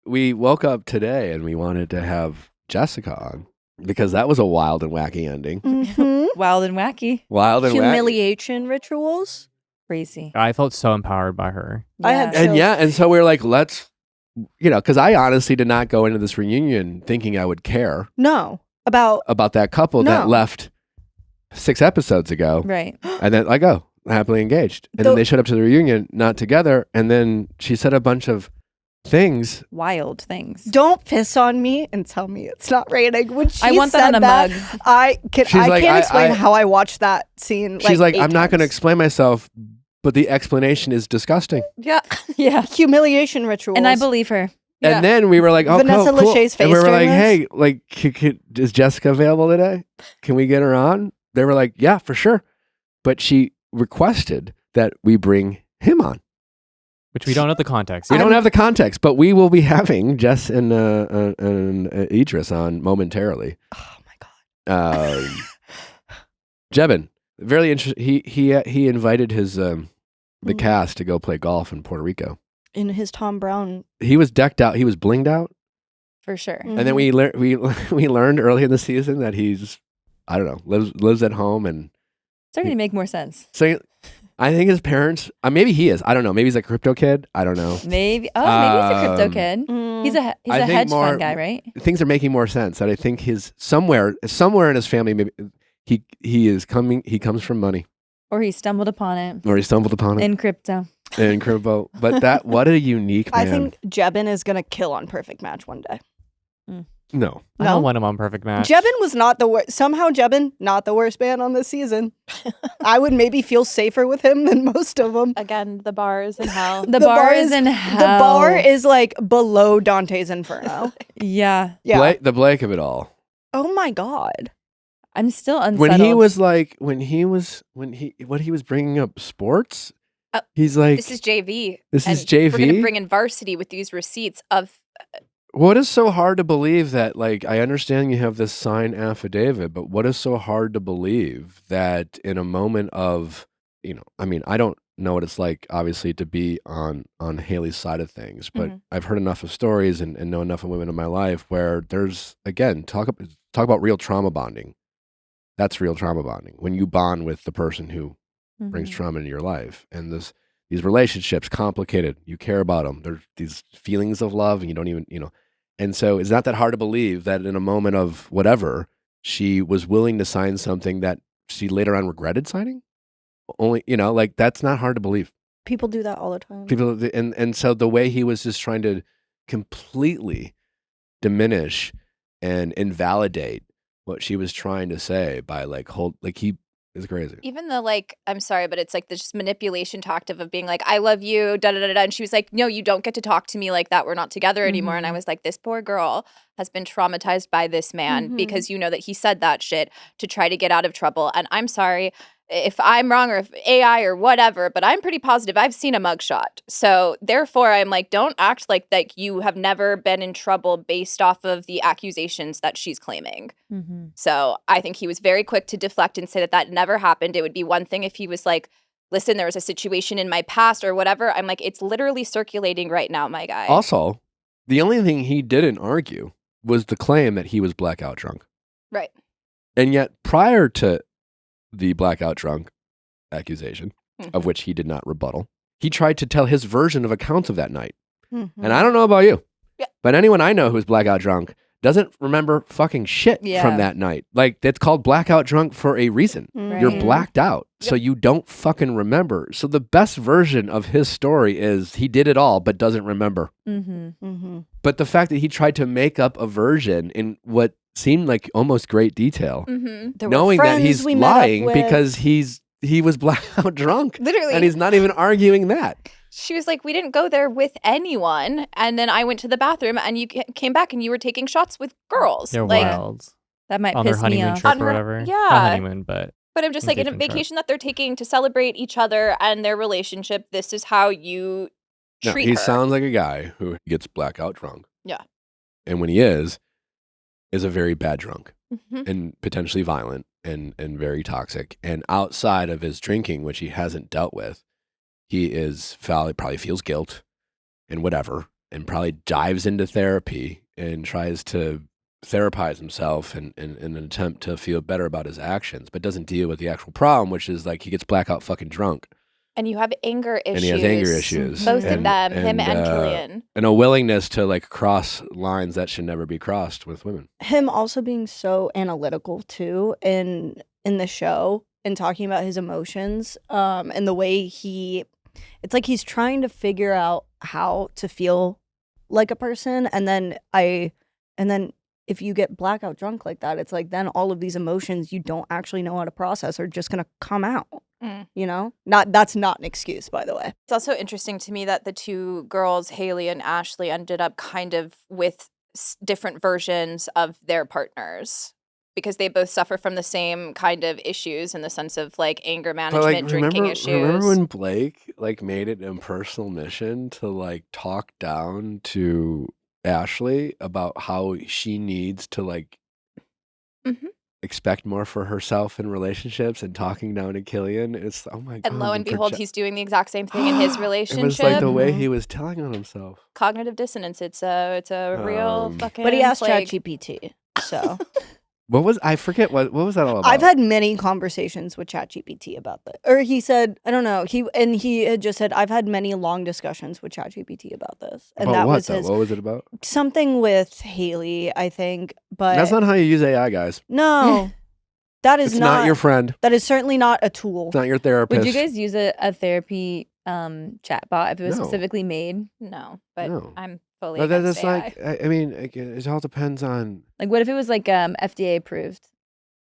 we woke up today and we wanted to have Jessica on because that was a wild and wacky ending. Mhm. Wild and wacky. Wild and wacky. Humiliation rituals. Crazy. I felt so empowered by her. I had And chills. yeah, and so we were like, let's, because I honestly did not go into this reunion thinking I would care No. About that couple that No. left 6 episodes ago. Right. And then I go happily engaged. And then Though- they showed up to the reunion not together. And then she said a bunch of things. Wild things. don't piss on me and tell me it's not raining. When she I want that said on a that, mug. I She's can't like, explain I- how I watched that scene. She's like, 8 I'm not going to times. explain myself, but the explanation is disgusting. Yeah. Yeah. Humiliation rituals. And I believe her. Yeah. And then we were like, oh, Vanessa cool. Lachey's And we face were like, during hey, like, is Jessica available today? Can we get her on? They were like, yeah, for sure. But she requested that we bring him on. Which we don't know the context. We don't have the context, but we will be having Jess and Edris on momentarily. Oh my god. Jebin, very interesting. He invited his the cast to go play golf in Puerto Rico. In his Tom Brown. He was decked out. He was blinged out. For sure. Mm-hmm. And then we learned early in the season that he's, I don't know, lives at home and starting to make more sense. So I think his parents, maybe he is. I don't know. Maybe he's a crypto kid. I don't know. Maybe. Oh, maybe he's a crypto kid. He's a hedge fund guy, right? Things are making more sense. That I think his somewhere in his family, maybe he comes from money. Or he stumbled upon it. In crypto. In crypto. But what a unique man. I think Jebin is going to kill on Perfect Match one day. No. I don't want him on Perfect Match. Jebin was not the worst. Somehow Jebin, not the worst man on this season. I would maybe feel safer with him than most of them. Again, the bar is in hell. The bar is in hell. The bar is like below Dante's Inferno. Yeah. The Blake of it all. Oh my God. I'm still unsettled. When he was bringing up sports, he's like, this is JV. This is JV. We're going to bring in varsity with these receipts of. What is so hard to believe that, like, I understand you have this signed affidavit, but what is so hard to believe that in a moment of, I don't know what it's like, obviously, to be on Haley's side of things, but I've heard enough of stories and know enough of women in my life where there's, again, talk about real trauma bonding. That's real trauma bonding. When you bond with the person who brings trauma into your life. And these relationships, complicated, you care about them. There's these feelings of love and you don't even, And so it's not that hard to believe that in a moment of whatever, she was willing to sign something that she later on regretted signing. Only, that's not hard to believe. People do that all the time. And so the way he was just trying to completely diminish and invalidate what she was trying to say by he is crazy. Even the I'm sorry, but it's like this manipulation tactic of being like, I love you, da da da da. And she was like, no, you don't get to talk to me like that. We're not together anymore. And I was like, this poor girl has been traumatized by this man because you know that he said that shit to try to get out of trouble. And I'm sorry if I'm wrong or if AI or whatever, but I'm pretty positive I've seen a mugshot. So therefore, I'm like, don't act like that you have never been in trouble based off of the accusations that she's claiming. So I think he was very quick to deflect and say that never happened. It would be one thing if he was like, listen, there was a situation in my past or whatever. I'm like, it's literally circulating right now, my guy. Also, the only thing he didn't argue was the claim that he was blackout drunk. Right. And yet prior to the blackout drunk accusation, of which he did not rebuttal, he tried to tell his version of accounts of that night. And I don't know about you, but anyone I know who's blackout drunk doesn't remember fucking shit from that night. Like, it's called blackout drunk for a reason. Right. You're blacked out, so you don't fucking remember. So the best version of his story is he did it all, but doesn't remember. But the fact that he tried to make up a version in what seemed like almost great detail, knowing that he's lying because he was blackout drunk. Literally. And he's not even arguing that. She was like, we didn't go there with anyone. And then I went to the bathroom and you came back and you were taking shots with girls. They're wild. That might on their piss me honeymoon off. trip or whatever. Yeah. Not honeymoon, but I'm just like, in a vacation that they're taking to celebrate each other and their relationship, this is how you treat he her. sounds like a guy who gets blackout drunk. Yeah. And when he is a very bad drunk and potentially violent and very toxic. And outside of his drinking, which he hasn't dealt with, he is foul. He probably feels guilt and whatever, and probably dives into therapy and tries to therapize himself in an attempt to feel better about his actions, but doesn't deal with the actual problem, which is like he gets blackout fucking drunk. And you have anger issues. And he has anger issues. Both of them, him and Killian. And a willingness to like cross lines that should never be crossed with women. Him also being so analytical too in the show and talking about his emotions, and the way it's like he's trying to figure out how to feel like a person, and then if you get blackout drunk like that, it's like then all of these emotions you don't actually know how to process are just gonna come out. That's not an excuse, by the way. It's also interesting to me that the two girls, Haley and Ashley, ended up kind of with different versions of their partners. because they both suffer from the same kind of issues in the sense of like anger management, drinking issues. Remember when Blake like made it a personal mission to like talk down to Ashley about how she needs to like expect more for herself in relationships and talking down to Killian? It's oh my god. And lo and behold, he's doing the exact same thing in his relationship. It was like the way he was telling on himself. Cognitive dissonance. It's a real fucking. But he asked plague. ChatGPT, so. I forget what was that all about? I've had many conversations with ChatGPT about that. Or he said, I don't know. He had just said, I've had many long discussions with ChatGPT about this. And about that what, was his what was it about? something with Haley, I think. But that's not how you use AI, guys. No. That is it's not your friend. That is certainly not a tool. It's not your therapist. Would you guys use a therapy chatbot if it was specifically made? No, but I'm fully But against that's AI. like, I mean, it all depends on. Like, what if it was like FDA approved?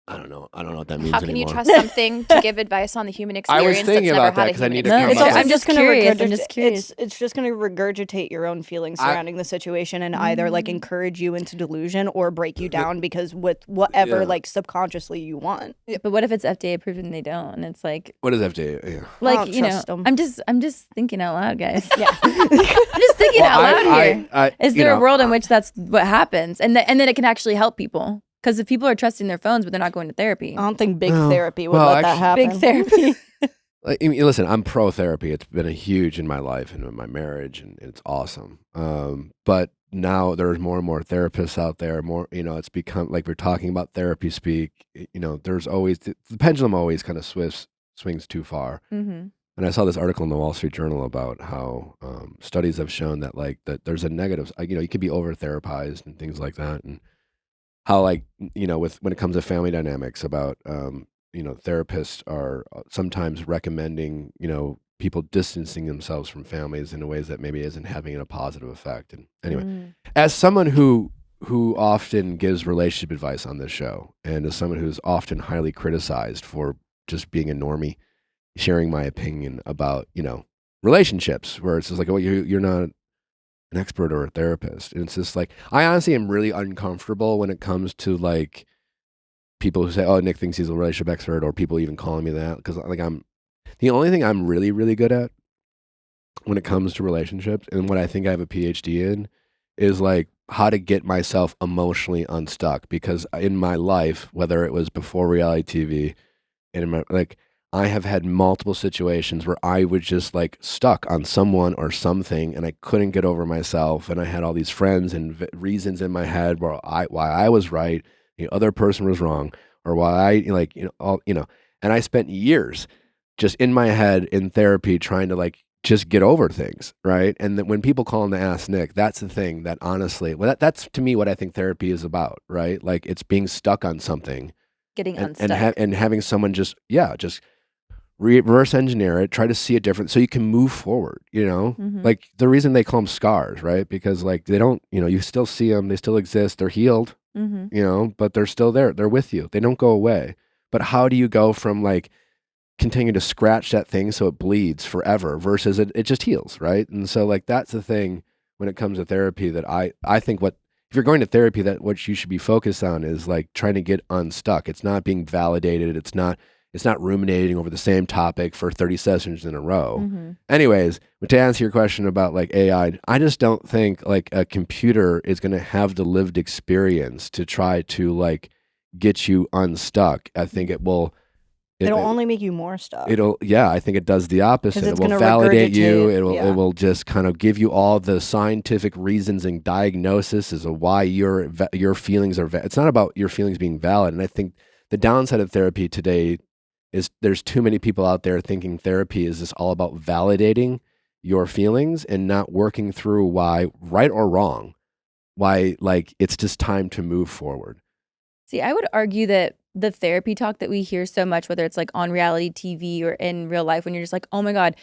I don't know what that means How can anymore. you trust something to give advice on the human experience? I was thinking that's about never that because I had a need to human come up. I'm just curious. I'm just curious. It's just going to regurgitate your own feelings surrounding the situation and either like encourage you into delusion or break you down because with whatever like subconsciously you want. But what if it's FDA approved and they don't? And it's like, what is FDA? Yeah. Like, you know, I'm just thinking out loud, guys. Yeah, I'm just thinking out loud here. Is there a world in which that's what happens, and then it can actually help people? Because if people are trusting their phones, but they're not going to therapy. I don't think big therapy would let that happen. Big therapy. Like, I mean, listen, I'm pro therapy. It's been a huge in my life and in my marriage, and it's awesome. But now there's more and more therapists out there. More, it's become like we're talking about therapy speak. There's always the pendulum always kind of swings too far. Mm-hmm. And I saw this article in the Wall Street Journal about how studies have shown that that there's a negative. You could be over therapized and things like that, and how when it comes to family dynamics about therapists are sometimes recommending people distancing themselves from families in ways that maybe isn't having a positive effect. And anyway, as someone who often gives relationship advice on this show, and as someone who's often highly criticized for just being a normie, sharing my opinion about relationships, where it's just like, oh, you're not an expert or a therapist. And it's just like, I honestly am really uncomfortable when it comes to like people who say, oh, Nick thinks he's a relationship expert, or people even calling me that. Because like the only thing I'm really, really good at when it comes to relationships, and what I think I have a PhD in, is like how to get myself emotionally unstuck. Because in my life, whether it was before reality TV and in my I have had multiple situations where I was just like stuck on someone or something, and I couldn't get over myself, and I had all these friends and reasons in my head why I was right, the other person was wrong, or why and I spent years just in my head in therapy trying to like just get over things, right? And that when people call in to ask Nick, that's the thing that honestly, that's to me what I think therapy is about, right? Like it's being stuck on something, getting unstuck, and having someone just reverse engineer it, try to see it different so you can move forward, like the reason they call them scars, right? Because like they don't, you still see them, they still exist, they're healed, but they're still there, they're with you, they don't go away. But how do you go from like continue to scratch that thing so it bleeds forever versus it just heals, right? And so like that's the thing when it comes to therapy that I think if you're going to therapy, that what you should be focused on is like trying to get unstuck. It's not being validated, it's not ruminating over the same topic for 30 sessions in a row. Anyways, but to answer your question about like AI, I just don't think like a computer is going to have the lived experience to try to like get you unstuck. I think it'll only make you more stuck. I think it does the opposite. It will validate you. It will just kind of give you all the scientific reasons and diagnosis as to why your feelings are it's not about your feelings being valid. And I think the downside of therapy today is there's too many people out there thinking therapy is just all about validating your feelings and not working through why, right or wrong, why like it's just time to move forward. See, I would argue that the therapy talk that we hear so much, whether it's like on reality TV or in real life, when you're just like, oh my God,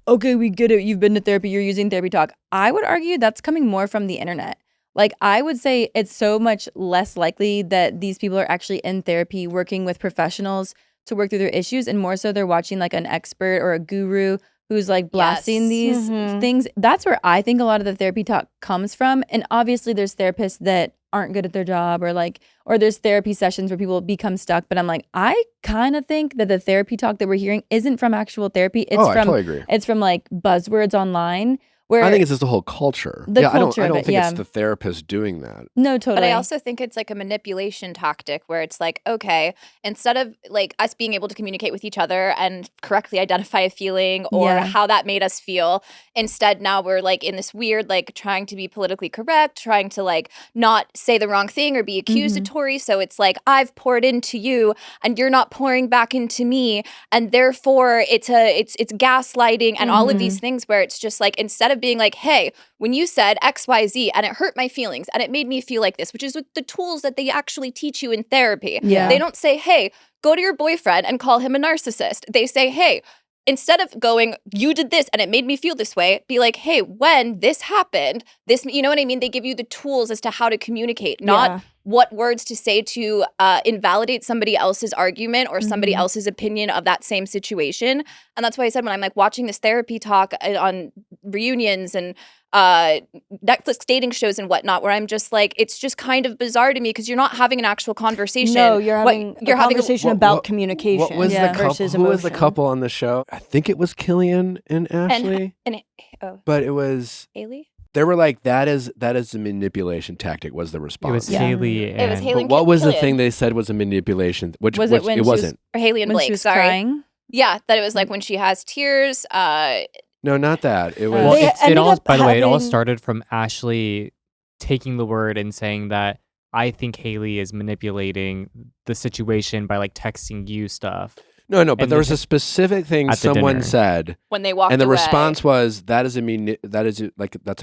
okay, we get it, you've been to therapy, you're using therapy talk. I would argue that's coming more from the internet. Like I would say it's so much less likely that these people are actually in therapy working with professionals to work through their issues, and more so they're watching like an expert or a guru who's like blasting these things. That's where I think a lot of the therapy talk comes from. And obviously there's therapists that aren't good at their job, or there's therapy sessions where people become stuck. But I'm like, I kind of think that the therapy talk that we're hearing isn't from actual therapy. It's I totally agree. It's from like buzzwords online. Where I think it's just the whole culture. The I culture don't of it, think yeah. it's the therapist doing that. No, totally. But I also think it's like a manipulation tactic where it's like, okay, instead of like us being able to communicate with each other and correctly identify a feeling or how that made us feel, instead now we're like in this weird, like trying to be politically correct, trying to like not say the wrong thing or be accusatory. So it's like, I've poured into you and you're not pouring back into me. And therefore it's gaslighting and all of these things where it's just like, instead of being like, hey, when you said XYZ and it hurt my feelings and it made me feel like this, which is with the tools that they actually teach you in therapy. Yeah. They don't say, hey, go to your boyfriend and call him a narcissist. They say, hey, instead of going, you did this and it made me feel this way, be like, hey, when this happened, this, you know what I mean? They give you the tools as to how to communicate, not what words to say to invalidate somebody else's argument or somebody else's opinion of that same situation. And that's why I said when I'm like watching this therapy talk on reunions and Netflix dating shows and whatnot, where I'm just like, it's just kind of bizarre to me because you're not having an actual conversation. No, you're having a conversation about communication. What was the couple? Versus who was the emotion. couple on the show? I think it was Killian and Ashley. But it was Haley. They were like, that is a manipulation tactic, was the response. It was Haley. It was Haley. But what was the thing they said was a manipulation? Which Was it when it she was- wasn't. Or Haley and when Blake, she was sorry. crying. Yeah, that it was like when she has tears. No, not that. It was. Well, They it ended all, up by the way, it all having- started from Ashley taking the word and saying that I think Haley is manipulating the situation by like texting you stuff. No, but And there was the- a specific thing at the someone dinner. said, when they walked and the away. response was that's a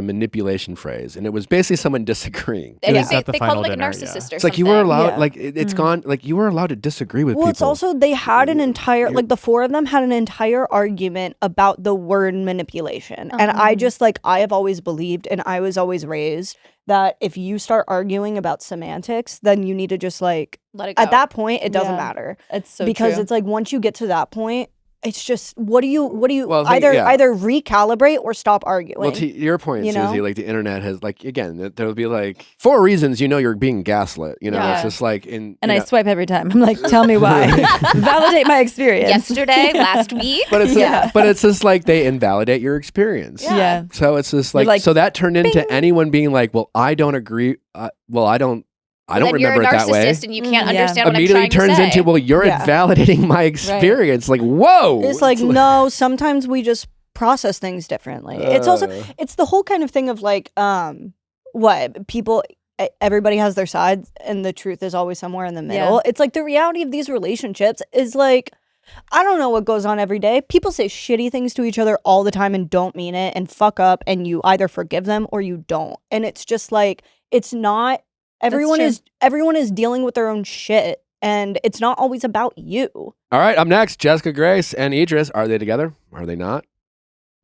manipulation phrase, and it was basically someone disagreeing. It They, was at the they called final it like dinner, narcissist or It's something. like you were allowed, Yeah. like it's gone, like you were allowed to disagree with Well, people. it's also they had an entire like the four of them had an entire argument about the word manipulation. And I just like I have always believed and I was always raised that if you start arguing about semantics, then you need to just like Let it go. at that point it doesn't Yeah. matter. It's so Because true. it's like once you get to that point, it's just what do you Well, either recalibrate or stop arguing. Well, to your point, You know? Susie, like the internet has, like, again, there'll be like 4 reasons you're being gaslit. You know, Yeah. it's just like And I swipe every time. I'm like, tell me why. Validate my experience. Yesterday, last week. But it's but it's just like they invalidate your experience. Yeah. So it's just like, like, so that turned into anyone being like, well, I don't agree. Well, I don't then you're a remember it that way. narcissist and you can't Yeah. understand what I'm Immediately trying turns to say. into, well, you're Yeah. invalidating my experience. Like, whoa. It's like no, sometimes we just process things differently. It's also it's the whole kind of thing of like what people everybody has their sides and the truth is always somewhere in the middle. It's like the reality of these relationships is like I don't know what goes on every day. People say shitty things to each other all the time and don't mean it and fuck up and you either forgive them or you don't. And it's just like it's not everyone is dealing with their own shit and it's not always about you. All right, up next, Jessica, Grace, and Edris. Are they together? Are they not?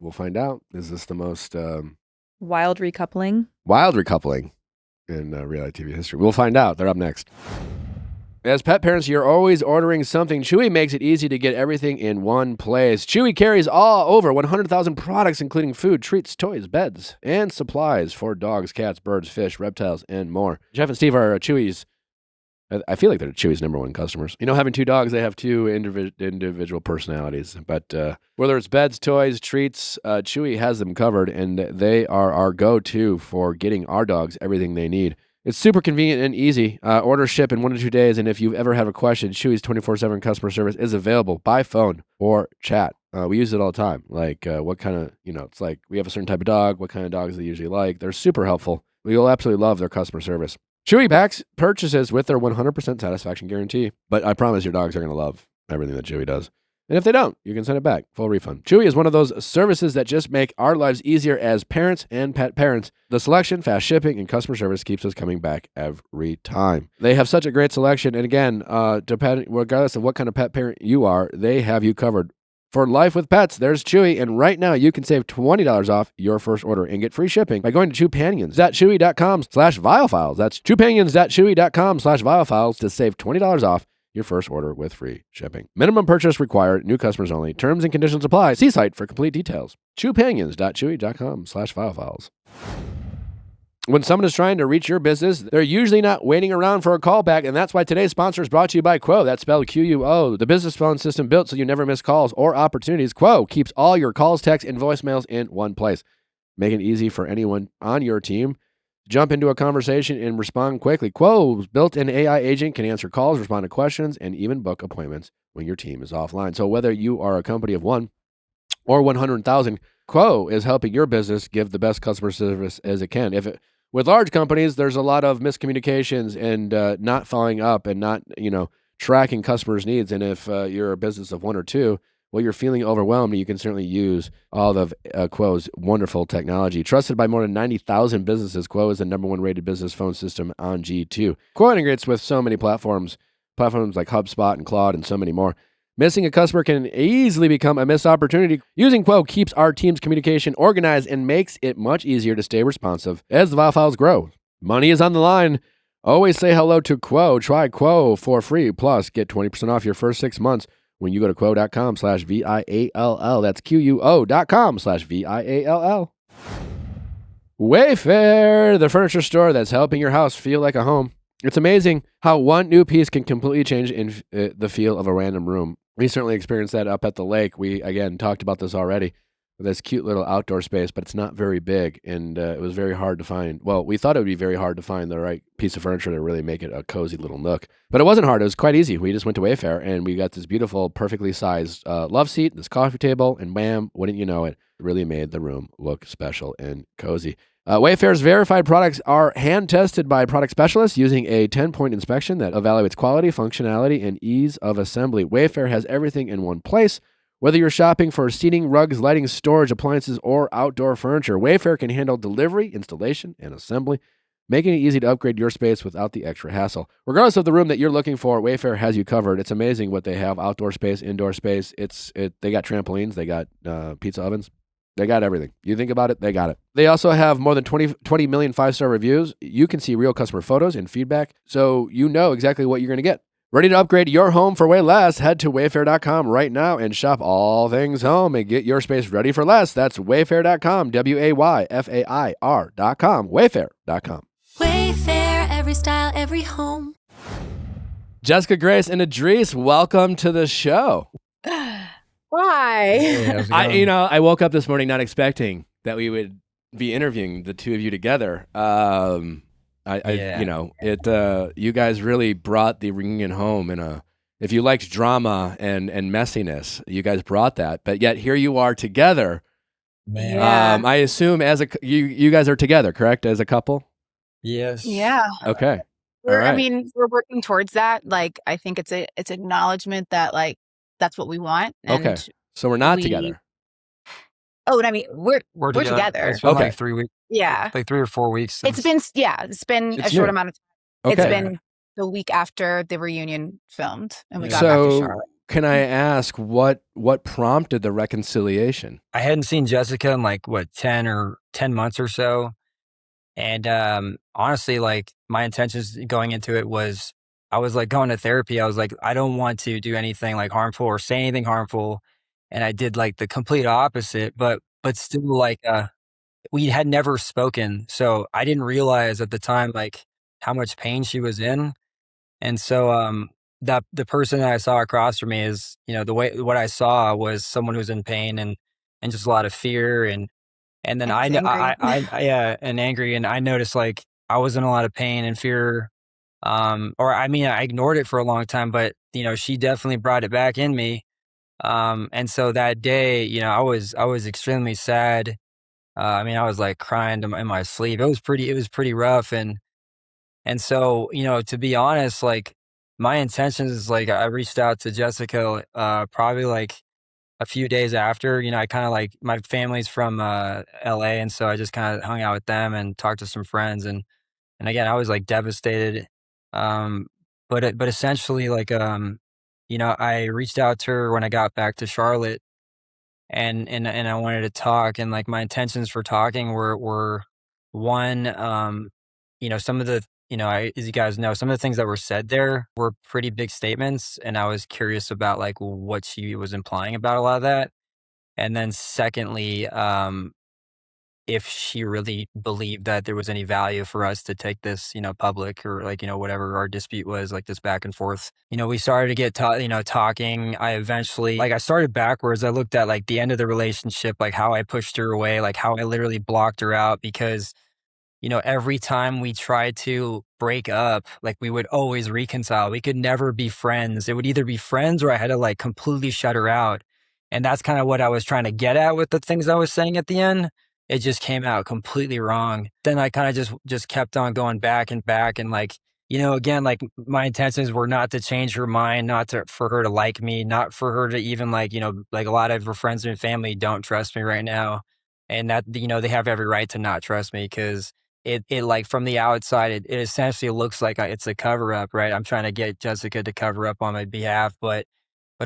We'll find out. Is this the most Wild recoupling. wild recoupling in reality TV history? We'll find out. They're up next. As pet parents, you're always ordering something. Chewy makes it easy to get everything in one place. Chewy carries over 100,000 products, including food, treats, toys, beds, and supplies for dogs, cats, birds, fish, reptiles, and more. Jeff and Steve are Chewy's. I feel like they're Chewy's #1 customers. You know, having 2 dogs, they have 2 individual personalities. But whether it's beds, toys, treats, Chewy has them covered, and they are our go-to for getting our dogs everything they need. It's super convenient and easy. Order, ship in 1 to 2 days, and if you ever have a question, Chewy's 24/7 customer service is available by phone or chat. We use it all the time. Like, what kind of, it's like we have a certain type of dog, what kind of dogs they usually like. They're super helpful. We'll absolutely love their customer service. Chewy backs purchases with their 100% satisfaction guarantee, but I promise your dogs are going to love everything that Chewy does. And if they don't, you can send it back. Full refund. Chewy is one of those services that just make our lives easier as parents and pet parents. The selection, fast shipping, and customer service keeps us coming back every time. They have such a great selection. And again, regardless of what kind of pet parent you are, they have you covered. For life with pets, there's Chewy, and right now you can save $20 off your first order and get free shipping by going to chewpanions.chewy.com/viallfiles. That's chewpanions.chewy.com/viallfiles to save $20 off your first order with free shipping. Minimum purchase required, new customers only. Terms and conditions apply. See site for complete details. chewpanions.chewy.com/viallfiles. When someone is trying to reach your business, they're usually not waiting around for a callback, and that's why today's sponsor is brought to you by Quo. That's spelled Q-U-O, the business phone system built so you never miss calls or opportunities. Quo keeps all your calls, texts, and voicemails in one place. Make it easy for anyone on your team. Jump into a conversation and respond quickly. Quo's built-in AI agent can answer calls, respond to questions, and even book appointments when your team is offline. So whether you are a company of 1 or 100,000, Quo is helping your business give the best customer service as it can. With large companies, there's a lot of miscommunications and not following up and not, tracking customers' needs. And if you're a business of 1 or 2, well, you're feeling overwhelmed, you can certainly use all of Quo's wonderful technology. Trusted by more than 90,000 businesses, Quo is the #1 rated business phone system on G2. Quo integrates with so many platforms like HubSpot and Claude and so many more. Missing a customer can easily become a missed opportunity. Using Quo keeps our team's communication organized and makes it much easier to stay responsive as the Viall files grow. Money is on the line. Always say hello to Quo. Try Quo for free. Plus, get 20% off your first 6 months when you go to quo.com/VIALL. That's QUO.com/VIALL. Wayfair, the furniture store that's helping your house feel like a home. It's amazing how one new piece can completely change the feel of a random room. We certainly experienced that up at the lake. We, again, talked about this already. This cute little outdoor space, but it's not very big, and it was very hard to find. Well, we thought it would be very hard to find the right piece of furniture to really make it a cozy little nook, but it wasn't hard. It was quite easy. We just went to Wayfair, and we got this beautiful, perfectly sized love seat, this coffee table, and bam, wouldn't you know it, really made the room look special and cozy. Wayfair's verified products are hand-tested by product specialists using a 10-point inspection that evaluates quality, functionality, and ease of assembly. Wayfair has everything in one place. Whether you're shopping for seating, rugs, lighting, storage, appliances, or outdoor furniture, Wayfair can handle delivery, installation, and assembly, making it easy to upgrade your space without the extra hassle. Regardless of the room that you're looking for, Wayfair has you covered. It's amazing what they have: outdoor space, indoor space. They got trampolines, they got pizza ovens. They got everything. You think about it, they got it. They also have more than 20 million 5-star reviews. You can see real customer photos and feedback, so you know exactly what you're going to get. Ready to upgrade your home for way less? Head to wayfair.com right now and shop all things home and get your space ready for less. That's wayfair.com, WAYFAIR.com, wayfair.com. Wayfair, every style, every home. Jessica, Grace, and Edris, welcome to the show. Why? Hey, I woke up this morning not expecting that we would be interviewing the two of you together. You guys really brought the reunion home if you liked drama and messiness, you guys brought that, but yet here you are together. Man. Yeah. I assume you guys are together, correct? As a couple? Yes. Yeah. Okay. All right. I mean, we're working towards that. Like, I think it's acknowledgement that that's what we want. And okay. So we're not together. Oh, and I mean, we're together. It's been like 3 weeks. Yeah. Like 3 or 4 weeks. It's been a short amount of time. Okay. It's been the week after the reunion filmed and we got back to Charlotte. Can I ask what prompted the reconciliation? I hadn't seen Jessica in 10 months or so. And honestly, my intentions going into it was I was going to therapy. I was like, I don't want to do anything harmful or say anything harmful. And I did the complete opposite, but still we had never spoken. So I didn't realize at the time how much pain she was in. And so that the person that I saw across from me is, what I saw was someone who's in pain and just a lot of fear and then and angry. And I noticed I was in a lot of pain and fear. I ignored it for a long time, but she definitely brought it back in me. And so that day, I was extremely sad. I was crying in my sleep. It was pretty rough. And so, to be honest, my intentions is I reached out to Jessica, probably a few days after, I kind of my family's from, LA. And so I just kind of hung out with them and talked to some friends. And again, I was devastated. But essentially I reached out to her when I got back to Charlotte and I wanted to talk and my intentions for talking were one, some of the, as you guys know, some of the things that were said there were pretty big statements. And I was curious about what she was implying about a lot of that. And then secondly, if she really believed that there was any value for us to take this, public or like, whatever our dispute was, like this back and forth. We started to get, talking. I eventually, like, I started backwards. I looked at like the end of the relationship, like how I pushed her away, like how I literally blocked her out because every time we tried to break up, like we would always reconcile. We could never be friends. It would either be friends or I had to like completely shut her out. And that's kind of what I was trying to get at with the things I was saying at the end. It just came out completely wrong. Then I kind of just kept on going back and back. And like, again, like my intentions were not to change her mind, for her to like me, not for her to even like, like a lot of her friends and family don't trust me right now. And that, they have every right to not trust me because it like from the outside, it essentially looks like it's a cover up, right? I'm trying to get Jessica to cover up on my behalf, but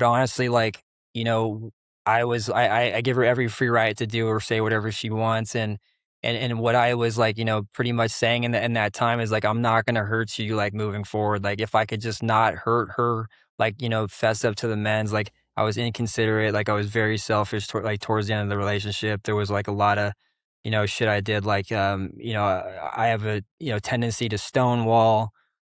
honestly, like, I give her every free right to do or say whatever she wants, and what I was like, pretty much saying in that time is like, I'm not gonna hurt you, like moving forward. Like if I could just not hurt her, like fess up to the men's, like I was inconsiderate, like I was very selfish towards the end of the relationship. There was like a lot of shit I did, like, I have a, tendency to stonewall.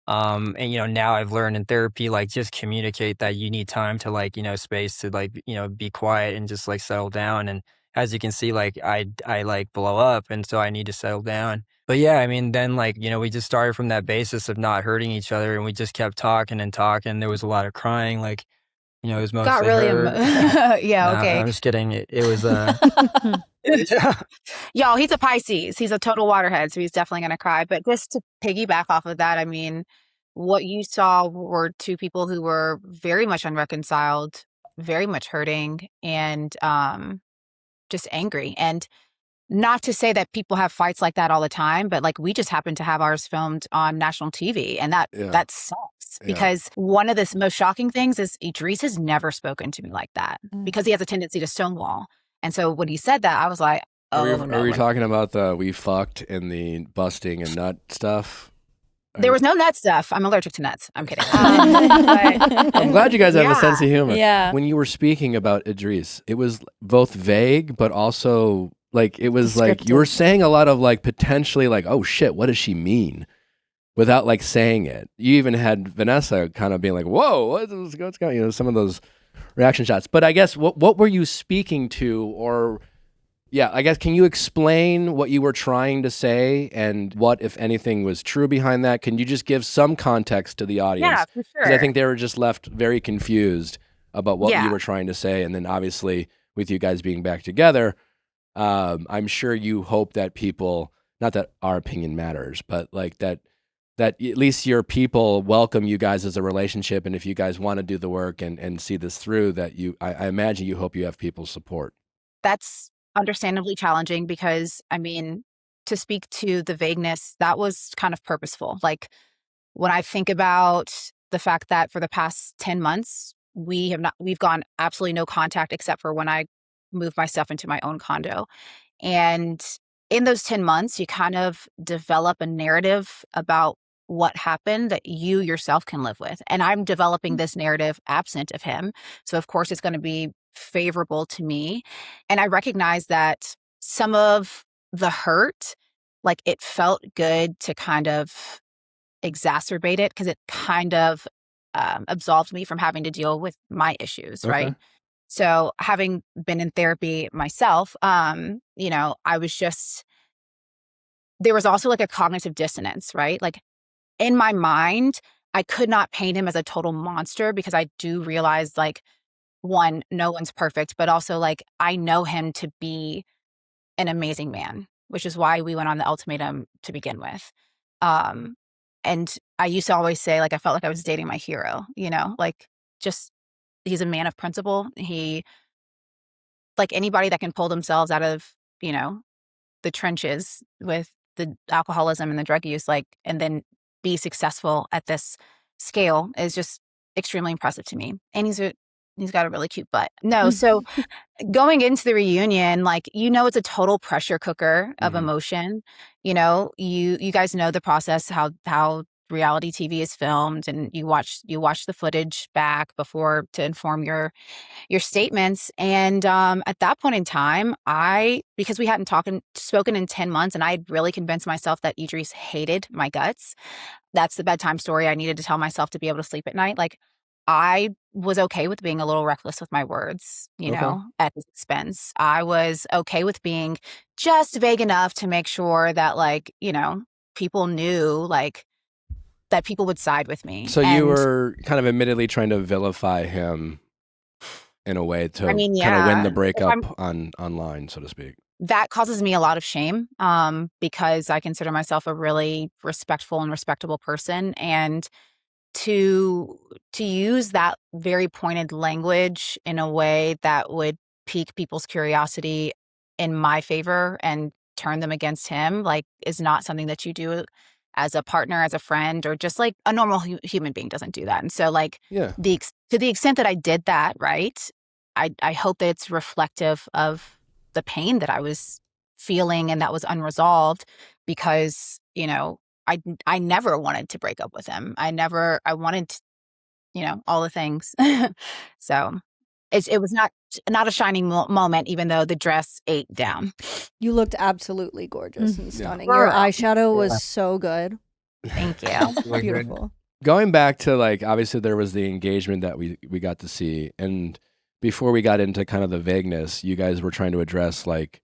And, now I've learned in therapy, like, just communicate that you need time to, like, space to, like, be quiet and just, like, settle down. And as you can see, like, I like, blow up. And so I need to settle down. But, yeah, I mean, then, like, we just started from that basis of not hurting each other. And we just kept talking and talking. There was a lot of crying, like, it was mostly Got really her. yeah, Nah, okay. I'm just kidding. It was, Y'all, he's a Pisces. He's a total waterhead, so he's definitely going to cry. But just to piggyback off of that, I mean, what you saw were two people who were very much unreconciled, very much hurting, and just angry. And not to say that people have fights like that all the time, but like we just happened to have ours filmed on national TV, and that sucks because one of the most shocking things is Idris has never spoken to me like that because he has a tendency to stonewall. And so when he said that, I was like, oh, no. Are we talking about the we fucked and the busting and nut stuff? There was no nut stuff. I'm allergic to nuts. I'm kidding. I'm glad you guys have a sense of humor. Yeah. When you were speaking about Idris, it was both vague, but also like it was like you were saying a lot of like potentially like, oh shit, what does she mean? Without like saying it. You even had Vanessa kind of being like, whoa, what's going, some of those reaction shots. But I guess what were you speaking to, or I guess can you explain what you were trying to say and what, if anything, was true behind that? Can you just give some context to the audience? Yeah, for sure. Because I think they were just left very confused about what you were trying to say. And then obviously with you guys being back together, I'm sure you hope that people, not that our opinion matters, but like that at least your people welcome you guys as a relationship. And if you guys want to do the work and see this through, that I imagine you hope you have people's support. That's understandably challenging because, I mean, to speak to the vagueness, that was kind of purposeful. Like when I think about the fact that for the past 10 months, we've gone absolutely no contact except for when I moved my stuff into my own condo. And in those 10 months, you kind of develop a narrative about what happened that you yourself can live with. And I'm developing this narrative absent of him. So of course it's going to be favorable to me. And I recognize that some of the hurt, like it felt good to kind of exacerbate it because it kind of absolved me from having to deal with my issues, right? So having been in therapy myself, I was just, there was also like a cognitive dissonance, right? Like in my mind, I could not paint him as a total monster because I do realize like, one, no one's perfect, but also like I know him to be an amazing man, which is why we went on the ultimatum to begin with. And I used to always say like I felt like I was dating my hero, like just he's a man of principle. He, like anybody that can pull themselves out of, the trenches with the alcoholism and the drug use, like, and then be successful at this scale is just extremely impressive to me. And he's got a really cute butt. No, so going into the reunion, like, it's a total pressure cooker of emotion. You guys know the process, how reality TV is filmed and you watch the footage back before to inform your statements. And at that point in time, because we hadn't spoken in 10 months and I had really convinced myself that Idris hated my guts. That's the bedtime story I needed to tell myself to be able to sleep at night. Like, I was okay with being a little reckless with my words, at his expense. I was okay with being just vague enough to make sure that, like, people knew, like, that people would side with me. So you were kind of admittedly trying to vilify him in a way to kind of win the breakup online, so to speak. That causes me a lot of shame because I consider myself a really respectful and respectable person. And to use that very pointed language in a way that would pique people's curiosity in my favor and turn them against him, like, is not something that you do as a partner, as a friend, or just like a normal human being doesn't do that. And so, like, to the extent that I did that, right, I hope that it's reflective of the pain that I was feeling and that was unresolved because, I never wanted to break up with him. I wanted, all the things. So it was not a shining moment, even though the dress ate down. You looked absolutely gorgeous and stunning. Your eyeshadow was so good. Thank you. Beautiful. Going back to, like, obviously there was the engagement that we got to see. And before we got into kind of the vagueness, you guys were trying to address, like,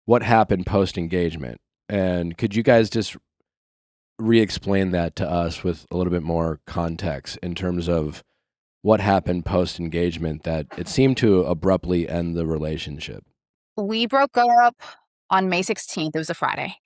what happened post-engagement. And could you guys just re-explain that to us with a little bit more context in terms of what happened post-engagement that it seemed to abruptly end the relationship? We broke up on May 16th. It was a Friday.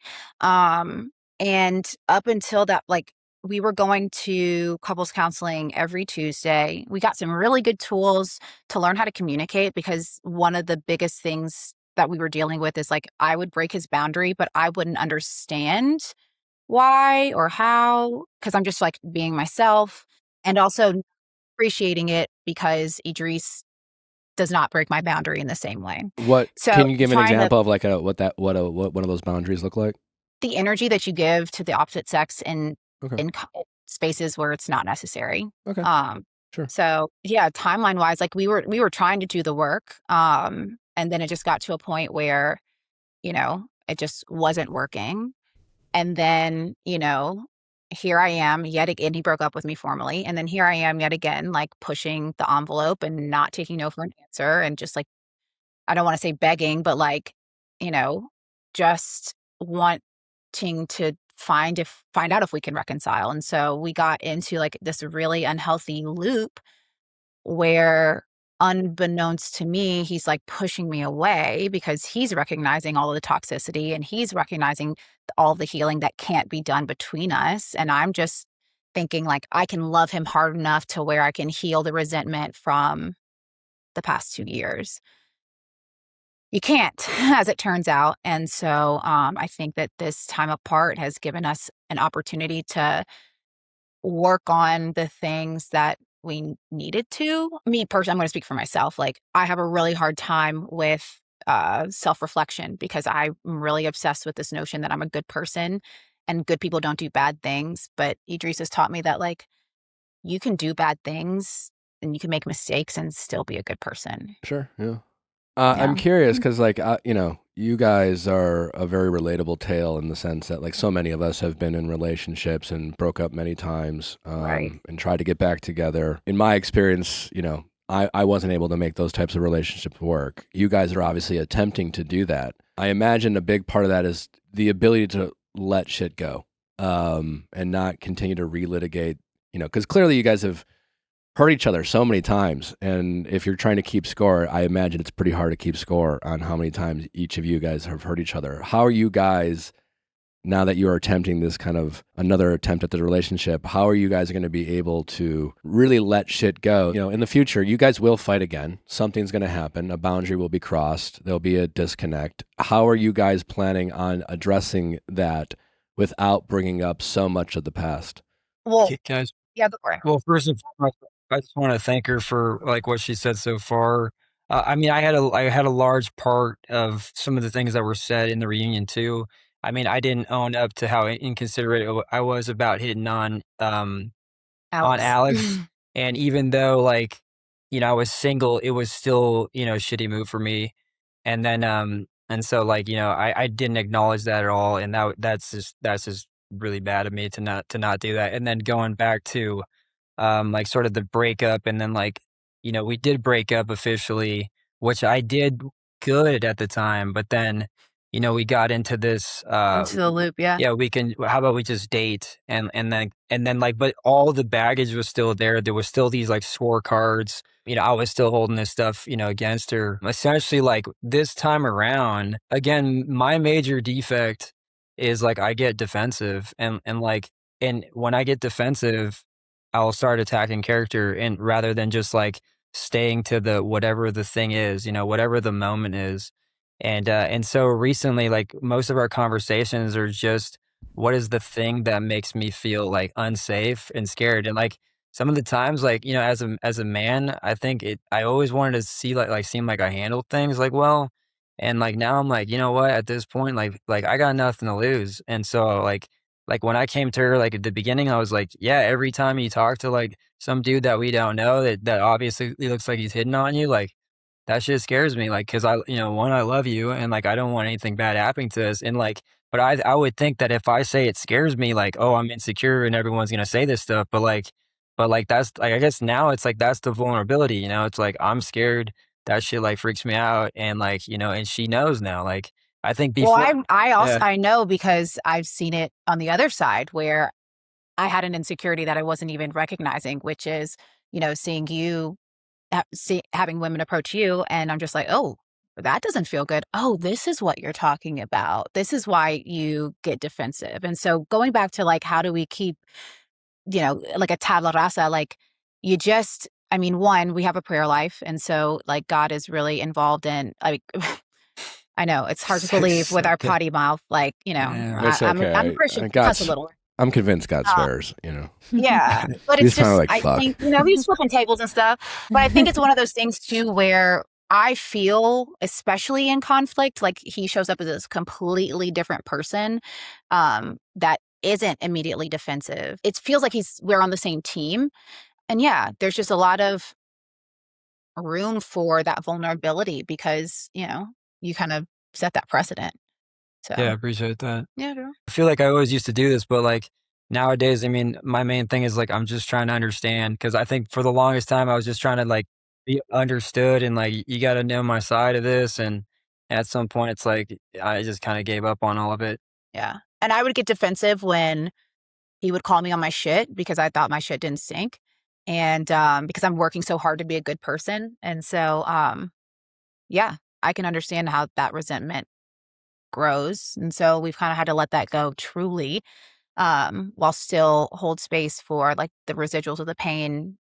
And up until that, like, we were going to couples counseling every Tuesday. We got some really good tools to learn how to communicate because one of the biggest things that we were dealing with is, like, I would break his boundary, but I wouldn't understand why or how, because I'm just, like, being myself, and also appreciating it because Idris does not break my boundary in the same way. So can you give an example of, like, what one of those boundaries look like? The energy that you give to the opposite sex in spaces where it's not necessary. Okay. Sure. So yeah, timeline wise, like, we were trying to do the work, and then it just got to a point where, it just wasn't working. And then, here I am yet again, he broke up with me formally. And then here I am yet again, like, pushing the envelope and not taking no for an answer. And just, like, I don't want to say begging, but, like, just wanting to find out if we can reconcile. And so we got into, like, this really unhealthy loop where, unbeknownst to me, he's, like, pushing me away because he's recognizing all of the toxicity and he's recognizing all the healing that can't be done between us. And I'm just thinking, like, I can love him hard enough to where I can heal the resentment from the past 2 years. You can't, as it turns out. And so I think that this time apart has given us an opportunity to work on the things that we needed to. Me personally, I'm going to speak for myself. Like, I have a really hard time with self-reflection because I'm really obsessed with this notion that I'm a good person and good people don't do bad things. But Idris has taught me that, like, you can do bad things and you can make mistakes and still be a good person. Sure. Yeah. I'm curious because, like, you guys are a very relatable tale in the sense that, like, so many of us have been in relationships and broke up many times and tried to get back together. In my experience, I wasn't able to make those types of relationships work. You guys are obviously attempting to do that. I imagine a big part of that is the ability to let shit go and not continue to relitigate, because clearly you guys have hurt each other so many times. And if you're trying to keep score, I imagine it's pretty hard to keep score on how many times each of you guys have hurt each other. How are you guys, now that you are attempting this kind of another attempt at the relationship, how are you guys going to be able to really let shit go? In the future, you guys will fight again. Something's going to happen. A boundary will be crossed. There'll be a disconnect. How are you guys planning on addressing that without bringing up so much of the past? Well, Guys, before. well, first and foremost, I just want to thank her for, like, what she said so far. I mean, I had a large part of some of the things that were said in the reunion too. I mean, I didn't own up to how inconsiderate I was about hitting on Alex. And even though, like, I was single, it was still, a shitty move for me. And then, and so, like, I didn't acknowledge that at all. And that's just really bad of me to not do that. And then going back to, like sort of the breakup, and then like, we did break up officially, which I did good at the time, but then, we got into this, Into the loop, yeah. yeah, how about we just date? And then like, but all the baggage was still there. There was still these like scorecards. I was still holding this stuff, against her. Essentially, like this time around, again, my major defect is like I get defensive, and when I get defensive, I'll start attacking character, and rather than just like staying to the whatever the thing is, whatever the moment is. And so recently, like most of our conversations are just what is the thing that makes me feel like unsafe and scared. And like some of the times, like, as a man, I think I always wanted to see like seem like I handled things like well. And like now I'm like, you know what, at this point, like I got nothing to lose. And so like when I came to her, like at the beginning, I was like, yeah, every time you talk to like some dude that we don't know that obviously looks like he's hitting on you, like that shit scares me. Like, cause one, I love you, and like I don't want anything bad happening to us. And like, but I would think that if I say it scares me, like, oh, I'm insecure and everyone's gonna say this stuff, but like that's like I guess now it's like that's the vulnerability, it's like I'm scared. That shit like freaks me out, and like and she knows now. Like I think Well, before, I also yeah. I know because I've seen it on the other side where I had an insecurity that I wasn't even recognizing, which is, seeing you having women approach you, and I'm just like, oh, that doesn't feel good. Oh, this is what you're talking about. This is why you get defensive. And so going back to like, how do we keep, like a tabla rasa, like I mean, one, we have a prayer life. And so like God is really involved in like, I know it's hard to believe with our potty mouth, like, Yeah. It's I'm okay. a Christian, cuss a little. I'm convinced God Um, swears, Yeah, but He's it's kinda just, like, I "Fuck." think, he's flipping tables and stuff. But I think it's one of those things too where I feel, especially in conflict, like he shows up as this completely different person that isn't immediately defensive. It feels like we're on the same team. And yeah, there's just a lot of room for that vulnerability because, you kind of set that precedent. So Yeah, I appreciate that. yeah, girl. I feel like I always used to do this, but like nowadays, I mean, my main thing is like I'm just trying to understand, because I think for the longest time I was just trying to like be understood, and like you got to know my side of this, and at some point it's like I just kind of gave up on all of it. Yeah. And I would get defensive when he would call me on my shit because I thought my shit didn't stink. And because I'm working so hard to be a good person. And so, yeah, I can understand how that resentment grows. And so we've kind of had to let that go truly, while still hold space for like the residuals of the pain,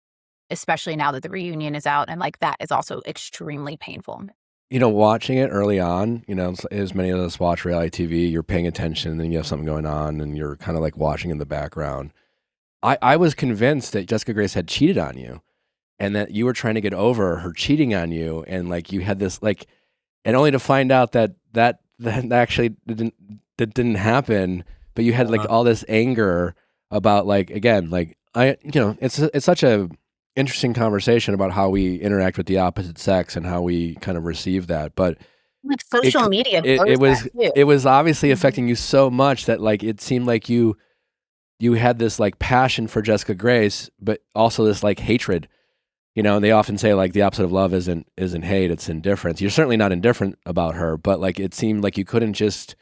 especially now that the reunion is out. And like that is also extremely painful. Watching it early on, as many of us watch reality TV, you're paying attention, and then you have something going on, and you're kind of like watching in the background. I was convinced that Jessica Grace had cheated on you, and that you were trying to get over her cheating on you, and like you had this like, and only to find out that actually didn't happen, but you had like all this anger about like, again, like it's such a interesting conversation about how we interact with the opposite sex and how we kind of receive that, but Like social media, it was obviously affecting you so much that like it seemed like you had this like passion for Jessica Grace, but also this like hatred. And they often say like the opposite of love isn't hate, it's indifference. You're certainly not indifferent about her, but like it seemed like you couldn't just,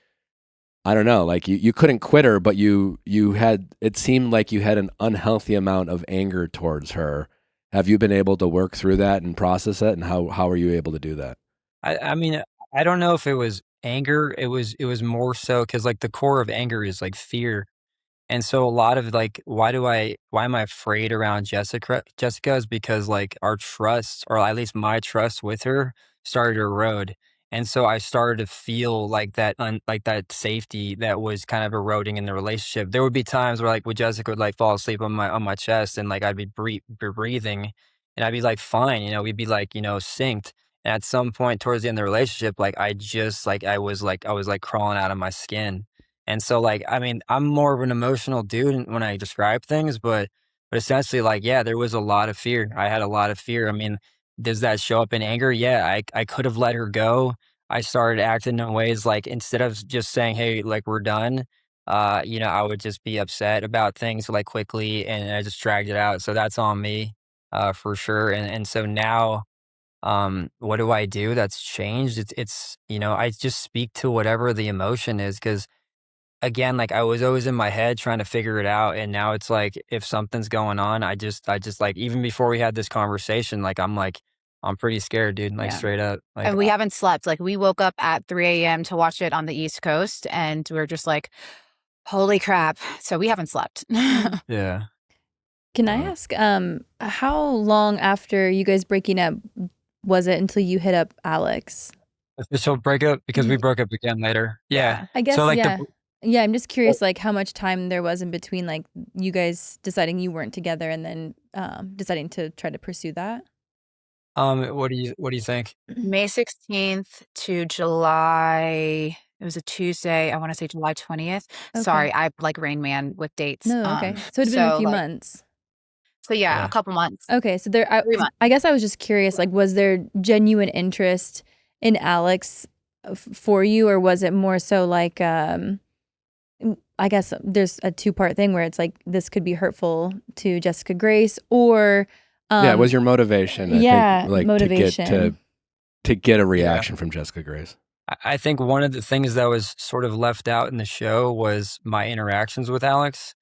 I don't know, like you couldn't quit her, but it seemed like you had an unhealthy amount of anger towards her. Have you been able to work through that and process it? And how are you able to do that? I mean, I don't know if it was anger. It was more so because like the core of anger is like fear. And so a lot of like, why am I afraid around Jessica is because like our trust, or at least my trust with her, started to erode. And so I started to feel like like that safety that was kind of eroding in the relationship. There would be times where like with Jessica would like fall asleep on my chest, and like I'd be breathing, and I'd be like fine, we'd be like synced. And at some point towards the end of the relationship, like I was like crawling out of my skin. And so like, I mean, I'm more of an emotional dude when I describe things, but essentially like, yeah, there was a lot of fear. I had a lot of fear. I mean, does that show up in anger? Yeah, I could have let her go. I started acting in ways like instead of just saying, hey, like we're done, I would just be upset about things like quickly and I just dragged it out. So that's on me, for sure. And so now, what do I do that's changed? I just speak to whatever the emotion is. Cause again, like I was always in my head trying to figure it out. And now it's like, if something's going on, I just like, even before we had this conversation, I'm pretty scared, dude. Like Yeah. straight up. Like, And we haven't slept. Like we woke up at 3 a.m. to watch it on the East Coast, and we're just like, holy crap. So we haven't slept. yeah. Can I ask, how long after you guys breaking up was it until you hit up Alex? Official breakup because we broke up again later. Yeah. I guess, So like yeah. Yeah, I'm just curious, like, how much time there was in between, like, you guys deciding you weren't together and then deciding to try to pursue that? what do you think? May 16th to July. It was a Tuesday. I want to say July 20th. Okay. Sorry, I like Rain Man with dates. No, okay. So it'd been a few months. So yeah, a couple months. Okay, so 3 months. I guess I was just curious, like, was there genuine interest in Alex for you, or was it more so like, I guess there's a two-part thing where it's like this could be hurtful to Jessica Grace, or it was your motivation. I think, like, motivation to get a reaction from Jessica Grace. I think one of the things that was sort of left out in the show was my interactions with Alex.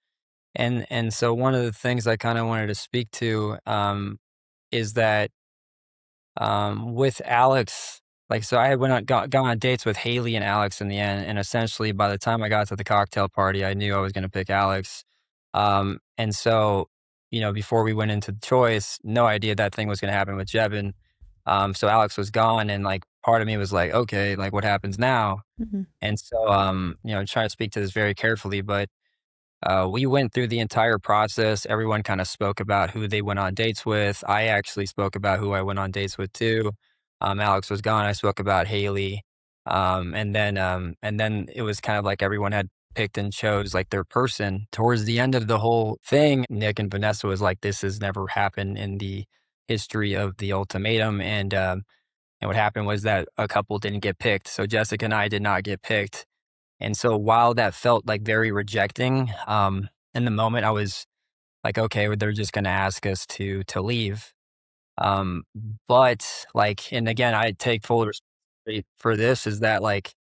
And so one of the things I kind of wanted to speak to is that with Alex, like, so I had gone on dates with Haley and Alex in the end, and essentially by the time I got to the cocktail party, I knew I was going to pick Alex. And so, before we went into the choice, no idea that thing was going to happen with Jebin. So Alex was gone, and like part of me was like, okay, like what happens now? Mm-hmm. And so, trying to speak to this very carefully, but we went through the entire process. Everyone kind of spoke about who they went on dates with. I actually spoke about who I went on dates with too. Alex was gone. I spoke about Haley. And then it was kind of like everyone had picked and chose like their person. Towards the end of the whole thing, Nick and Vanessa was like, this has never happened in the history of the Ultimatum. And what happened was that a couple didn't get picked. So Jessica and I did not get picked. And so while that felt like very rejecting, in the moment I was like, okay, well, they're just going to ask us to leave. But like, and again, I take full responsibility for this, is that like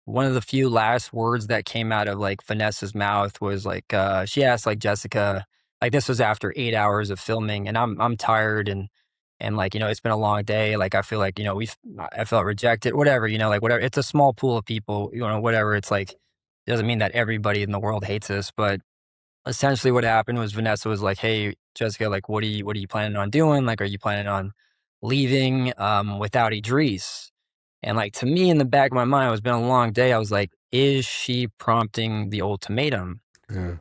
one of the few last words that came out of like Vanessa's mouth was like, she asked like Jessica, like this was after 8 hours of filming, and I'm tired and like, it's been a long day. Like, I feel like, I felt rejected, whatever, like whatever. It's a small pool of people, whatever. It's like, it doesn't mean that everybody in the world hates us, but essentially what happened was Vanessa was like, hey, Jessica, like, what are you planning on doing? Like, are you planning on leaving, without Idris? And like, to me, in the back of my mind, it's been a long day. I was like, is she prompting the ultimatum? Yeah.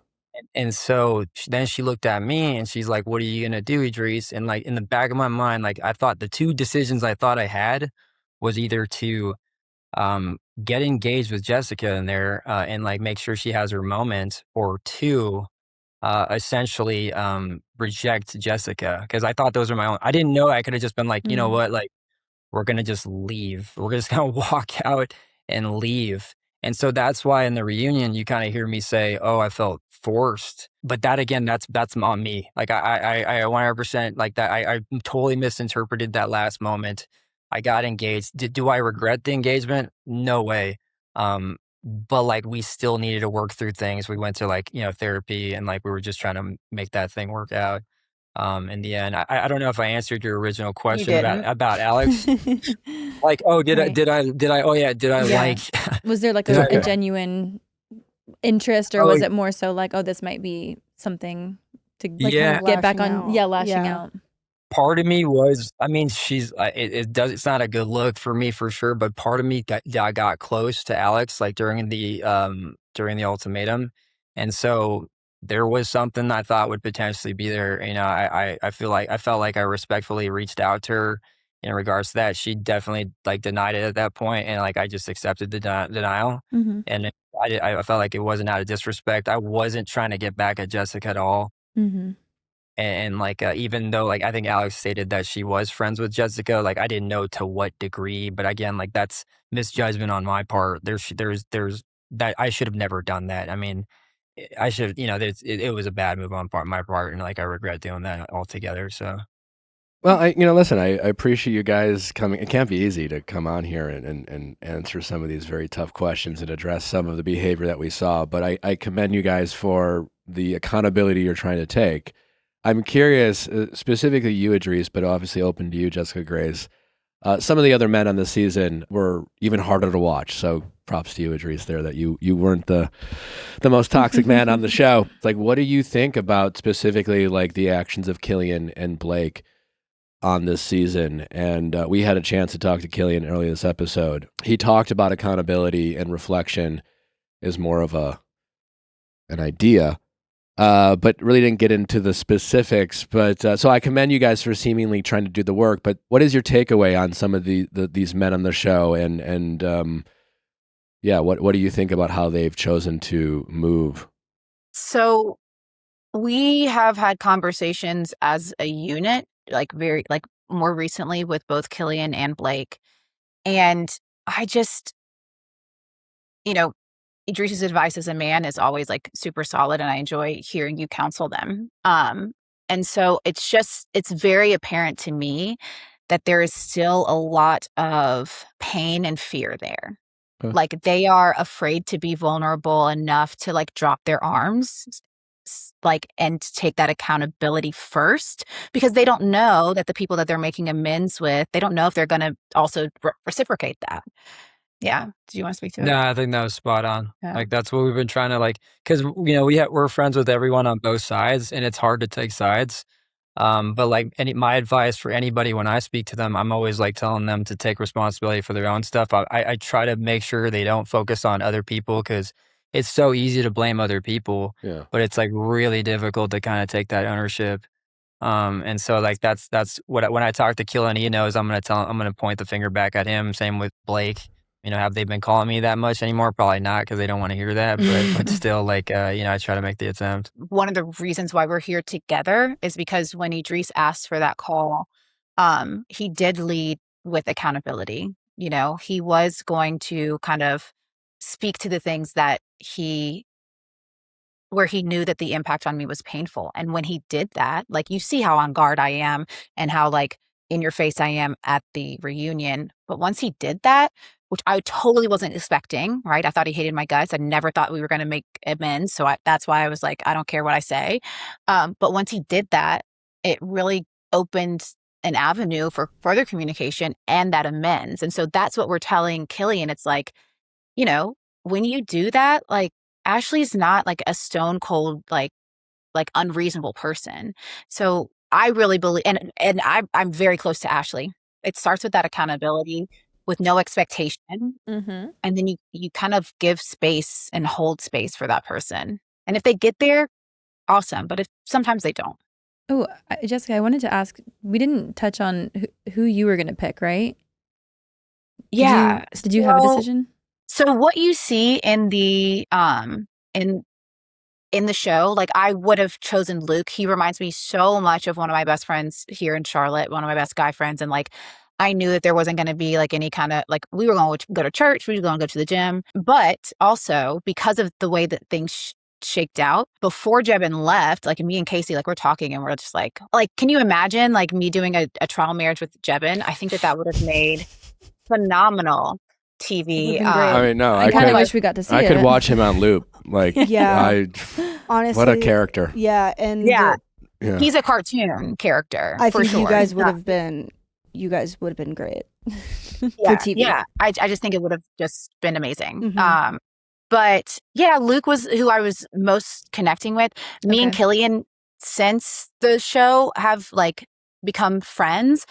And so then she looked at me and she's like, what are you going to do, Idris? And like, in the back of my mind, like, I thought the two decisions I thought I had was either to get engaged with Jessica in there and like make sure she has her moment, or two, essentially reject Jessica. Because I thought those were my own. I didn't know I could have just been like, you know what, like, we're going to just leave. We're just going to walk out and leave. And so that's why in the reunion, you kind of hear me say, oh, I felt forced. But that, again, that's on me. Like I 100% like that. I totally misinterpreted that last moment. I got engaged. Do I regret the engagement? No way. But like, we still needed to work through things. We went to like, therapy, and like, we were just trying to make that thing work out. In the end, I don't know if I answered your original question about Alex. Like, oh, did I? Oh yeah, did I like? Was there like a genuine interest, or was it more so like, oh, this might be something to like kind of get back on? Lashing out. Part of me was, I mean, it's not a good look for me for sure, but part of me got close to Alex like during the ultimatum, and so there was something I thought would potentially be there. I felt like I respectfully reached out to her in regards to that. She definitely like denied it at that point, and like I just accepted the denial. Mm-hmm. And I felt like it wasn't out of disrespect. I wasn't trying to get back at Jessica at all. Mm-hmm. And like even though like I think Alex stated that she was friends with Jessica, like I didn't know to what degree. But again, like that's misjudgment on my part. There's that I should have never done that. I mean, I should, it was a bad move on my part, and like I regret doing that altogether. So. Well, listen, I appreciate you guys coming. It can't be easy to come on here and answer some of these very tough questions and address some of the behavior that we saw. But I commend you guys for the accountability you're trying to take. I'm curious, specifically you, Edris, but obviously open to you, Jessica, Grace. Some of the other men on the season were even harder to watch. So props to you, Edris, there that you weren't the most toxic man on the show. It's like, what do you think about specifically like the actions of Killian and Blake on this season? And we had a chance to talk to Killian earlier this episode. He talked about accountability and reflection as more of an idea, but really didn't get into the specifics. But so I commend you guys for seemingly trying to do the work. But what is your takeaway on some of these men on the show? And what do you think about how they've chosen to move? So we have had conversations as a unit, like very like more recently with both Killian and Blake. And I just, Idris's advice as a man is always like super solid, and I enjoy hearing you counsel them. And so it's very apparent to me that there is still a lot of pain and fear there. Okay. Like they are afraid to be vulnerable enough to like drop their arms, like, and take that accountability first, because they don't know that the people that they're making amends with, they don't know if they're going to also reciprocate that. Yeah. Do you want to speak to it? No, I think that was spot on. Yeah. Like that's what we've been trying to like, because we're friends with everyone on both sides, and it's hard to take sides. But like my advice for anybody when I speak to them, I'm always like telling them to take responsibility for their own stuff. I try to make sure they don't focus on other people, because it's so easy to blame other people, but it's like really difficult to kind of take that ownership. And so like that's what when I talk to Killian, he knows I'm gonna point the finger back at him. Same with Blake. Have they been calling me that much anymore? Probably not, because they don't want to hear that. But still, like, I try to make the attempt. One of the reasons why we're here together is because when Edris asked for that call, he did lead with accountability. He was going to kind of speak to the things that where he knew that the impact on me was painful. And when he did that, like, you see how on guard I am and how like in your face I am at the reunion. But once he did that, which I totally wasn't expecting, right? I thought he hated my guts. I never thought we were going to make amends. So that's why I was like, I don't care what I say. But once he did that, it really opened an avenue for further communication and that amends. And so that's what we're telling Killian. It's like, when you do that, like Ashley's not like a stone cold, like unreasonable person. So I really believe, and I'm very close to Ashley. It starts with that accountability, with no expectation. Mm-hmm. And then you kind of give space and hold space for that person. And if they get there, awesome. But sometimes they don't. Oh, Jessica, I wanted to ask, we didn't touch on who you were going to pick, right? Yeah. Did you have a decision? So what you see in the in the show, like I would have chosen Luke. He reminds me so much of one of my best friends here in Charlotte, one of my best guy friends. And like, I knew that there wasn't going to be like any kind of like, we were going to go to church, we were going to go to the gym. But also because of the way that things shaked out before Jebin left, like me and Casey, like we're talking and we're just like, can you imagine like me doing a trial marriage with Jebin? I think that would have made phenomenal TV. I mean, no, I kind of wish we got to see it. I could watch him on loop. Like, honestly, what a character. Yeah. And he's a cartoon character. I think sure. you guys would have been great for TV. Yeah, I just think it would have just been amazing. Mm-hmm. But yeah, Luke was who I was most connecting with. Me and Killian, since the show, have like become friends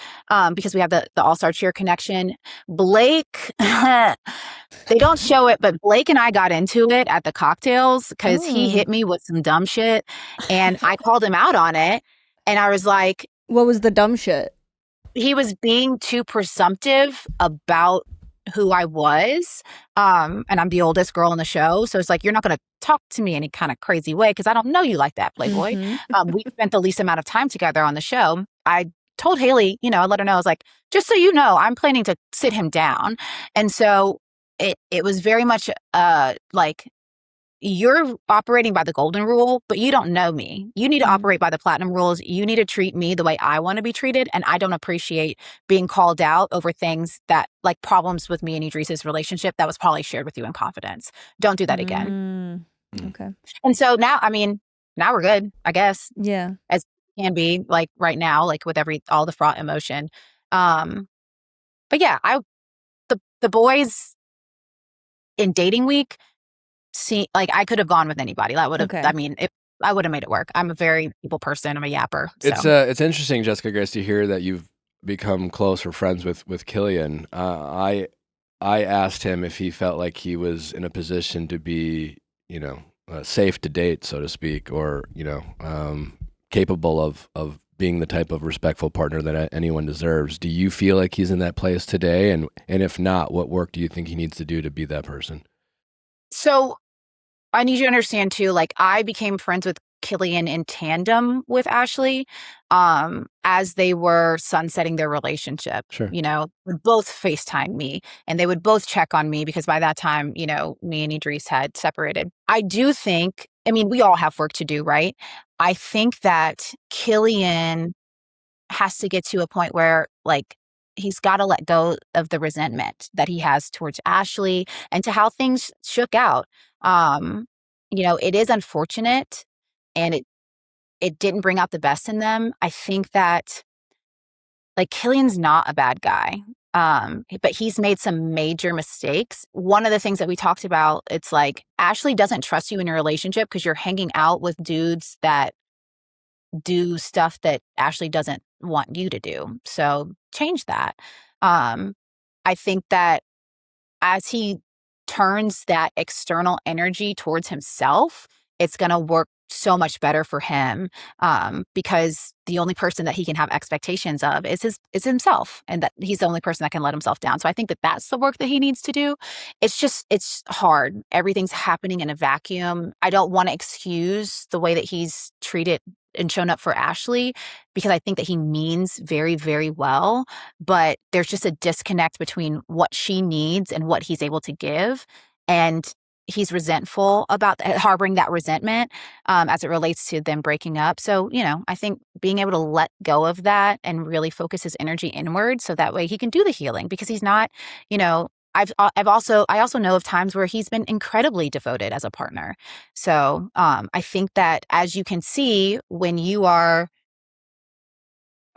because we have the All-Star Cheer connection. Blake, they don't show it, but Blake and I got into it at the cocktails because he hit me with some dumb shit, and I called him out on it, and I was like, "What was the dumb shit?" he was being too presumptive about who I was. And I'm the oldest girl in the show. So it's like, you're not going to talk to me any kind of crazy way because I don't know you like that, Playboy. We spent the least amount of time together on the show. I told Haley, I let her know, I was like, just so you know, I'm planning to sit him down. And so it was very much like, you're operating by the golden rule, but you don't know me. You need to operate by the platinum rules. You need to treat me the way I want to be treated. And I don't appreciate being called out over things that, like, problems with me and Idris's relationship that was probably shared with you in confidence. Don't do that again. Okay. And so now we're good, I guess. Yeah. As can be, like, right now, like with all the fraught emotion. But yeah, the boys in dating week, like, I could have gone with anybody. That would have, I would have made it work. I'm a very people person. I'm a yapper. So. It's interesting, Jessica Grace, to hear that you've become closer friends with Killian. I asked him if he felt like he was in a position to be, safe to date, so to speak, or, capable of being the type of respectful partner that anyone deserves. Do you feel like he's in that place today? And if not, what work do you think he needs to do to be that person? So I need you to understand too, like, I became friends with Killian in tandem with Ashley as they were sunsetting their relationship. Sure. Would both FaceTime me and they would both check on me because by that time, me and Idris had separated. I do think, we all have work to do, right? I think that Killian has to get to a point where, like, he's got to let go of the resentment that he has towards Ashley and to how things shook out. It is unfortunate and it didn't bring out the best in them. I think that, like, Killian's not a bad guy, but he's made some major mistakes. One of the things that we talked about, it's like, Ashley doesn't trust you in your relationship because you're hanging out with dudes that do stuff that Ashley doesn't want you to do. So change that. I think that as he turns that external energy towards himself, it's going to work so much better for him because the only person that he can have expectations of is himself, and that he's the only person that can let himself down. So I think that that's the work that he needs to do. It's hard. Everything's happening in a vacuum. I don't want to excuse the way that he's treated and shown up for Ashley because I think that he means very, very well, but there's just a disconnect between what she needs and what he's able to give. And he's resentful about harboring that resentment as it relates to them breaking up. So, I think being able to let go of that and really focus his energy inward so that way he can do the healing, because he's not, I also know of times where he's been incredibly devoted as a partner. So I think that, as you can see, when you are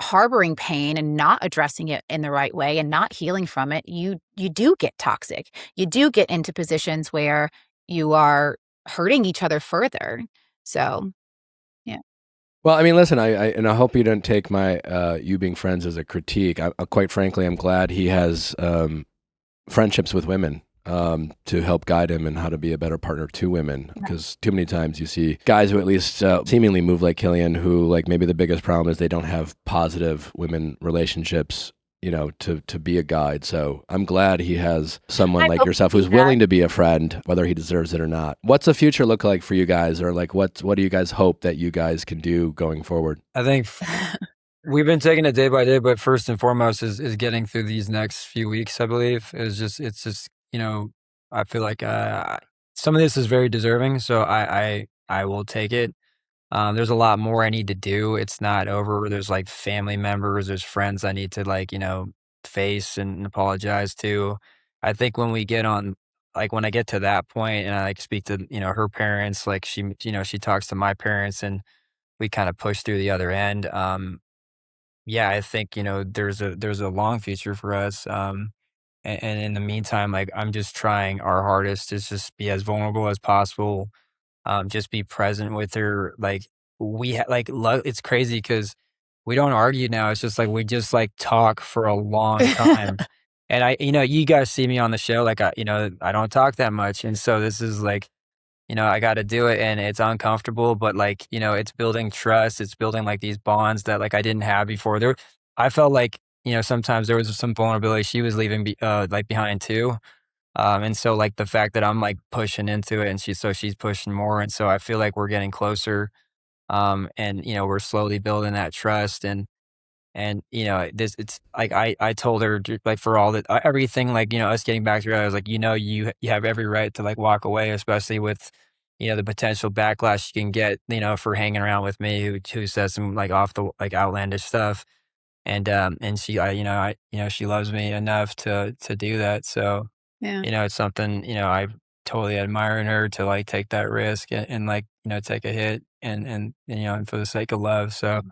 harboring pain and not addressing it in the right way and not healing from it, you do get toxic. You do get into positions where you are hurting each other further. So, yeah. Well, listen, I hope you don't take my you being friends as a critique. Quite frankly, I'm glad he has friendships with women to help guide him in how to be a better partner to women, because too many times you see guys who at least seemingly move like Killian, who, like, maybe the biggest problem is they don't have positive women relationships, to be a guide. So I'm glad he has someone like yourself who's willing to be a friend, whether he deserves it or not. What's the future look like for you guys, or like what do you guys hope that you guys can do going forward? I think we've been taking it day by day, but first and foremost is getting through these next few weeks. I believe it's just I feel like some of this is very deserving, so I will take it. There's a lot more I need to do. It's not over. There's, like, family members, there's friends I need to, face and apologize to. I think when we get on, like, when I get to that point and I, like, speak to, her parents, like, she talks to my parents and we kind of push through the other end. Yeah, I think, there's a long future for us. And in the meantime, like, I'm just trying our hardest to just be as vulnerable as possible. Just be present with her. Like, it's crazy because we don't argue now. It's just like, we just, like, talk for a long time. And you guys see me on the show, like, I don't talk that much. And so this is like, I got to do it, and it's uncomfortable, but, like, it's building trust. It's building, like, these bonds that, like, I didn't have before. I felt like sometimes there was some vulnerability she was leaving like behind too. And so like the fact that I'm like pushing into it and she's pushing more. And so I feel like we're getting closer. And we're slowly building that trust and it's like I told her like for all that everything like us getting back together, I was like you have every right to like walk away, especially with the potential backlash you can get for hanging around with me who says some like off the like outlandish stuff and she she loves me enough to do that, so Yeah. it's something I totally admire in her to like take that risk and like take a hit and and for the sake of love, so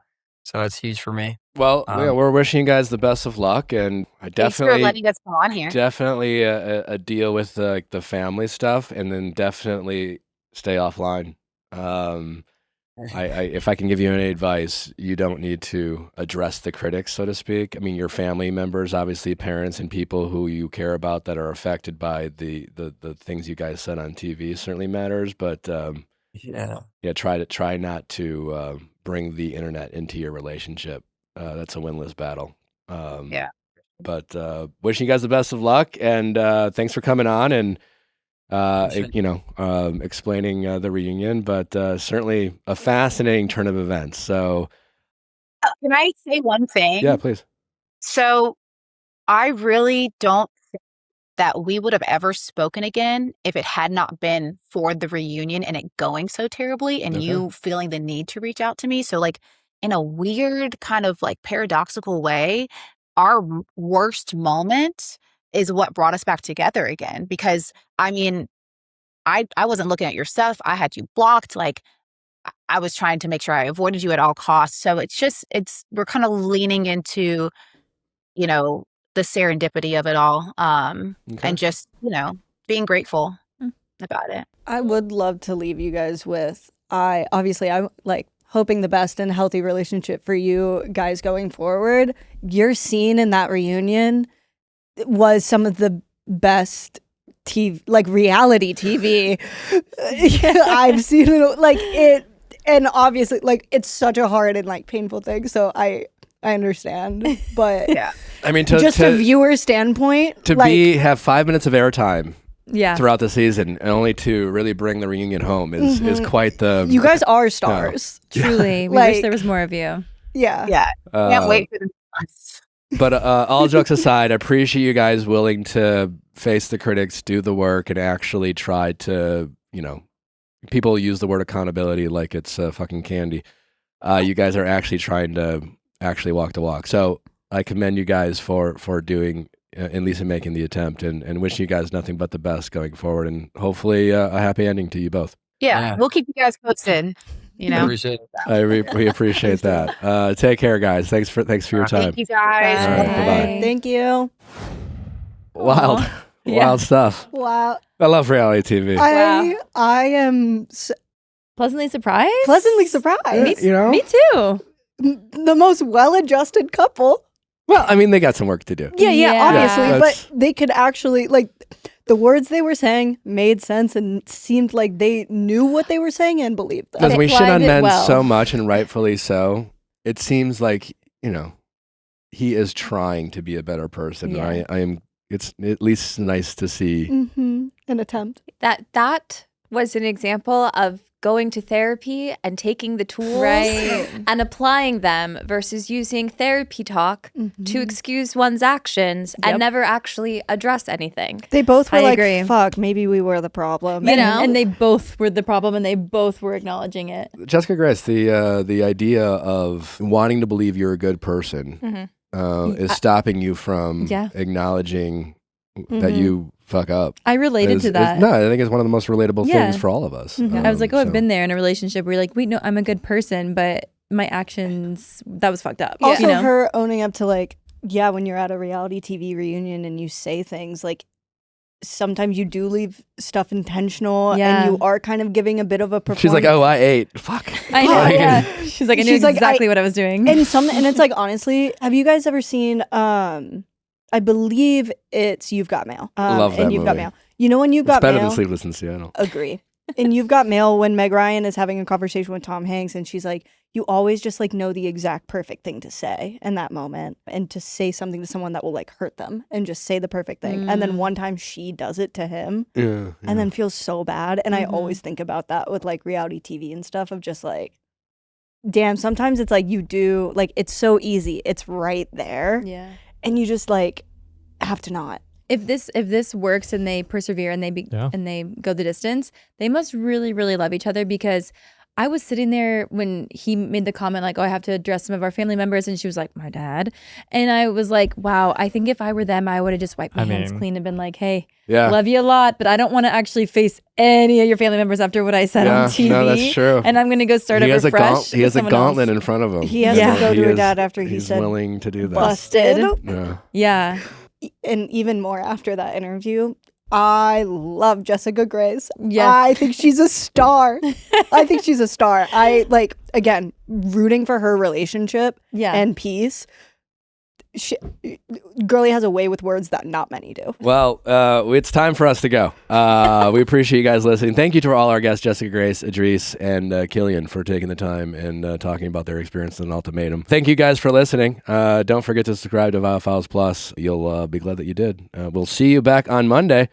it's huge for me. Well, we're wishing you guys the best of luck, and I Thanks for letting us come on here. definitely a deal with the family stuff, and then definitely stay offline. If I can give you any advice, you don't need to address the critics, so to speak. I mean, your family members, obviously parents and people who you care about that are affected by the things you guys said on TV certainly matters, but try not to bring the internet into your relationship. That's a winless battle. Yeah. But wishing you guys the best of luck, and thanks for coming on and explaining the reunion. But certainly a fascinating turn of events. So, can I say one thing? Yeah, please. So, I really don't think that we would have ever spoken again if it had not been for the reunion and it going so terribly and you feeling the need to reach out to me. So, like, in a weird kind of like paradoxical way, our worst moment is what brought us back together again. Because I mean, I wasn't looking at your stuff. I had you blocked. Like, I was trying to make sure I avoided you at all costs. So we're kind of leaning into, the serendipity of it all. And just, being grateful about it. I would love to leave you guys with, I'm like hoping the best and healthy relationship for you guys going forward. Your scene in that reunion was some of the best TV, like reality TV I've seen it, like it, and obviously like it's such a hard and like painful thing, so I understand, but yeah, I mean, just a viewer standpoint, to have 5 minutes of airtime yeah, throughout the season, and only to really bring the reunion home is quite the. You guys are stars, truly. We wish there was more of you. Yeah. Can't wait for the months. But all jokes aside, I appreciate you guys willing to face the critics, do the work, and actually try to, people use the word accountability like it's fucking candy. You guys are actually trying to actually walk the walk. So I commend you guys for doing, at least making the attempt, and wishing you guys nothing but the best going forward, and hopefully a happy ending to you both. Yeah, we'll keep you guys posted. I appreciate that. We appreciate that. Take care, guys. Thanks for your time. Thank you, guys. All right, bye-bye. Thank you. Wild stuff. Wow. I love reality TV. I am pleasantly surprised. Me too. The most well-adjusted couple. Well, I mean, they got some work to do. Yeah, obviously, but they could actually, like, the words they were saying made sense and seemed like they knew what they were saying and believed them. Because we shit on men so much, and rightfully so. It seems like, he is trying to be a better person. Yeah. It's at least nice to see an attempt. That was an example of going to therapy and taking the tools and applying them versus using therapy talk to excuse one's actions and never actually address anything. They both were agree. Fuck, maybe we were the problem. And they both were the problem, and they both were acknowledging it. Jessica Grace, the idea of wanting to believe you're a good person is stopping you from acknowledging that you fuck up. I related to that. No, I think it's one of the most relatable things for all of us. I was like, I've been there in a relationship where you're like, wait, no, I'm a good person, but my actions, that was fucked up. Also, her owning up to like, when you're at a reality TV reunion and you say things like, sometimes you do leave stuff intentional and you are kind of giving a bit of a performance. She's like, oh, I ate. Fuck. I know. She's like, I knew exactly what I was doing. And it's like, honestly, have you guys ever seen, I believe it's You've Got Mail. Love that and You've Got movie. Mail. You know when You've Got Mail? It's better than Sleepless in Seattle. Agree. And You've Got Mail, when Meg Ryan is having a conversation with Tom Hanks and she's like, you always just like know the exact perfect thing to say in that moment, and to say something to someone that will like hurt them and just say the perfect thing. And then one time she does it to him and then feels so bad. And I always think about that with like reality TV and stuff, of just like, damn, sometimes it's like you do, like it's so easy. It's right there. Yeah. And you just like have to not. If this works and they persevere and and they go the distance, they must really, really love each other, because I was sitting there when he made the comment like, oh, I have to address some of our family members. And she was like, my dad. And I was like, wow, I think if I were them, I would have just wiped my hands clean and been like, hey, love you a lot, but I don't want to actually face any of your family members after what I said on TV. No, that's true. And I'm going to go start over fresh. He has a gauntlet in front of him. He has to go to her dad after he's said willing to do that. Busted. Yeah. And even more after that interview, I love Jessica Grace. Yes. I think she's a star. I like, again, rooting for her relationship and peace. Girlie has a way with words that not many do. Well, it's time for us to go. We appreciate you guys listening. Thank you to all our guests, Jessica Grace, Edris, and Killian, for taking the time and talking about their experience in Ultimatum. Thank you guys for listening. Don't forget to subscribe to Viall Files Plus. You'll be glad that you did. We'll see you back on Monday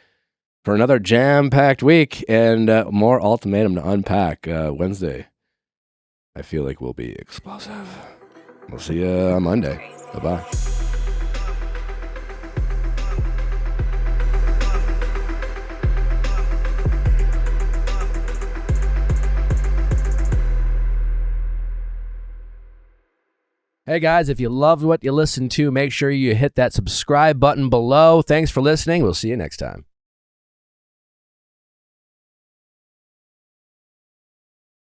for another jam-packed week and more Ultimatum to unpack. Wednesday, I feel like we'll be explosive. We'll see you on Monday. Bye-bye. Hey guys, if you loved what you listened to, make sure you hit that subscribe button below. Thanks for listening. We'll see you next time.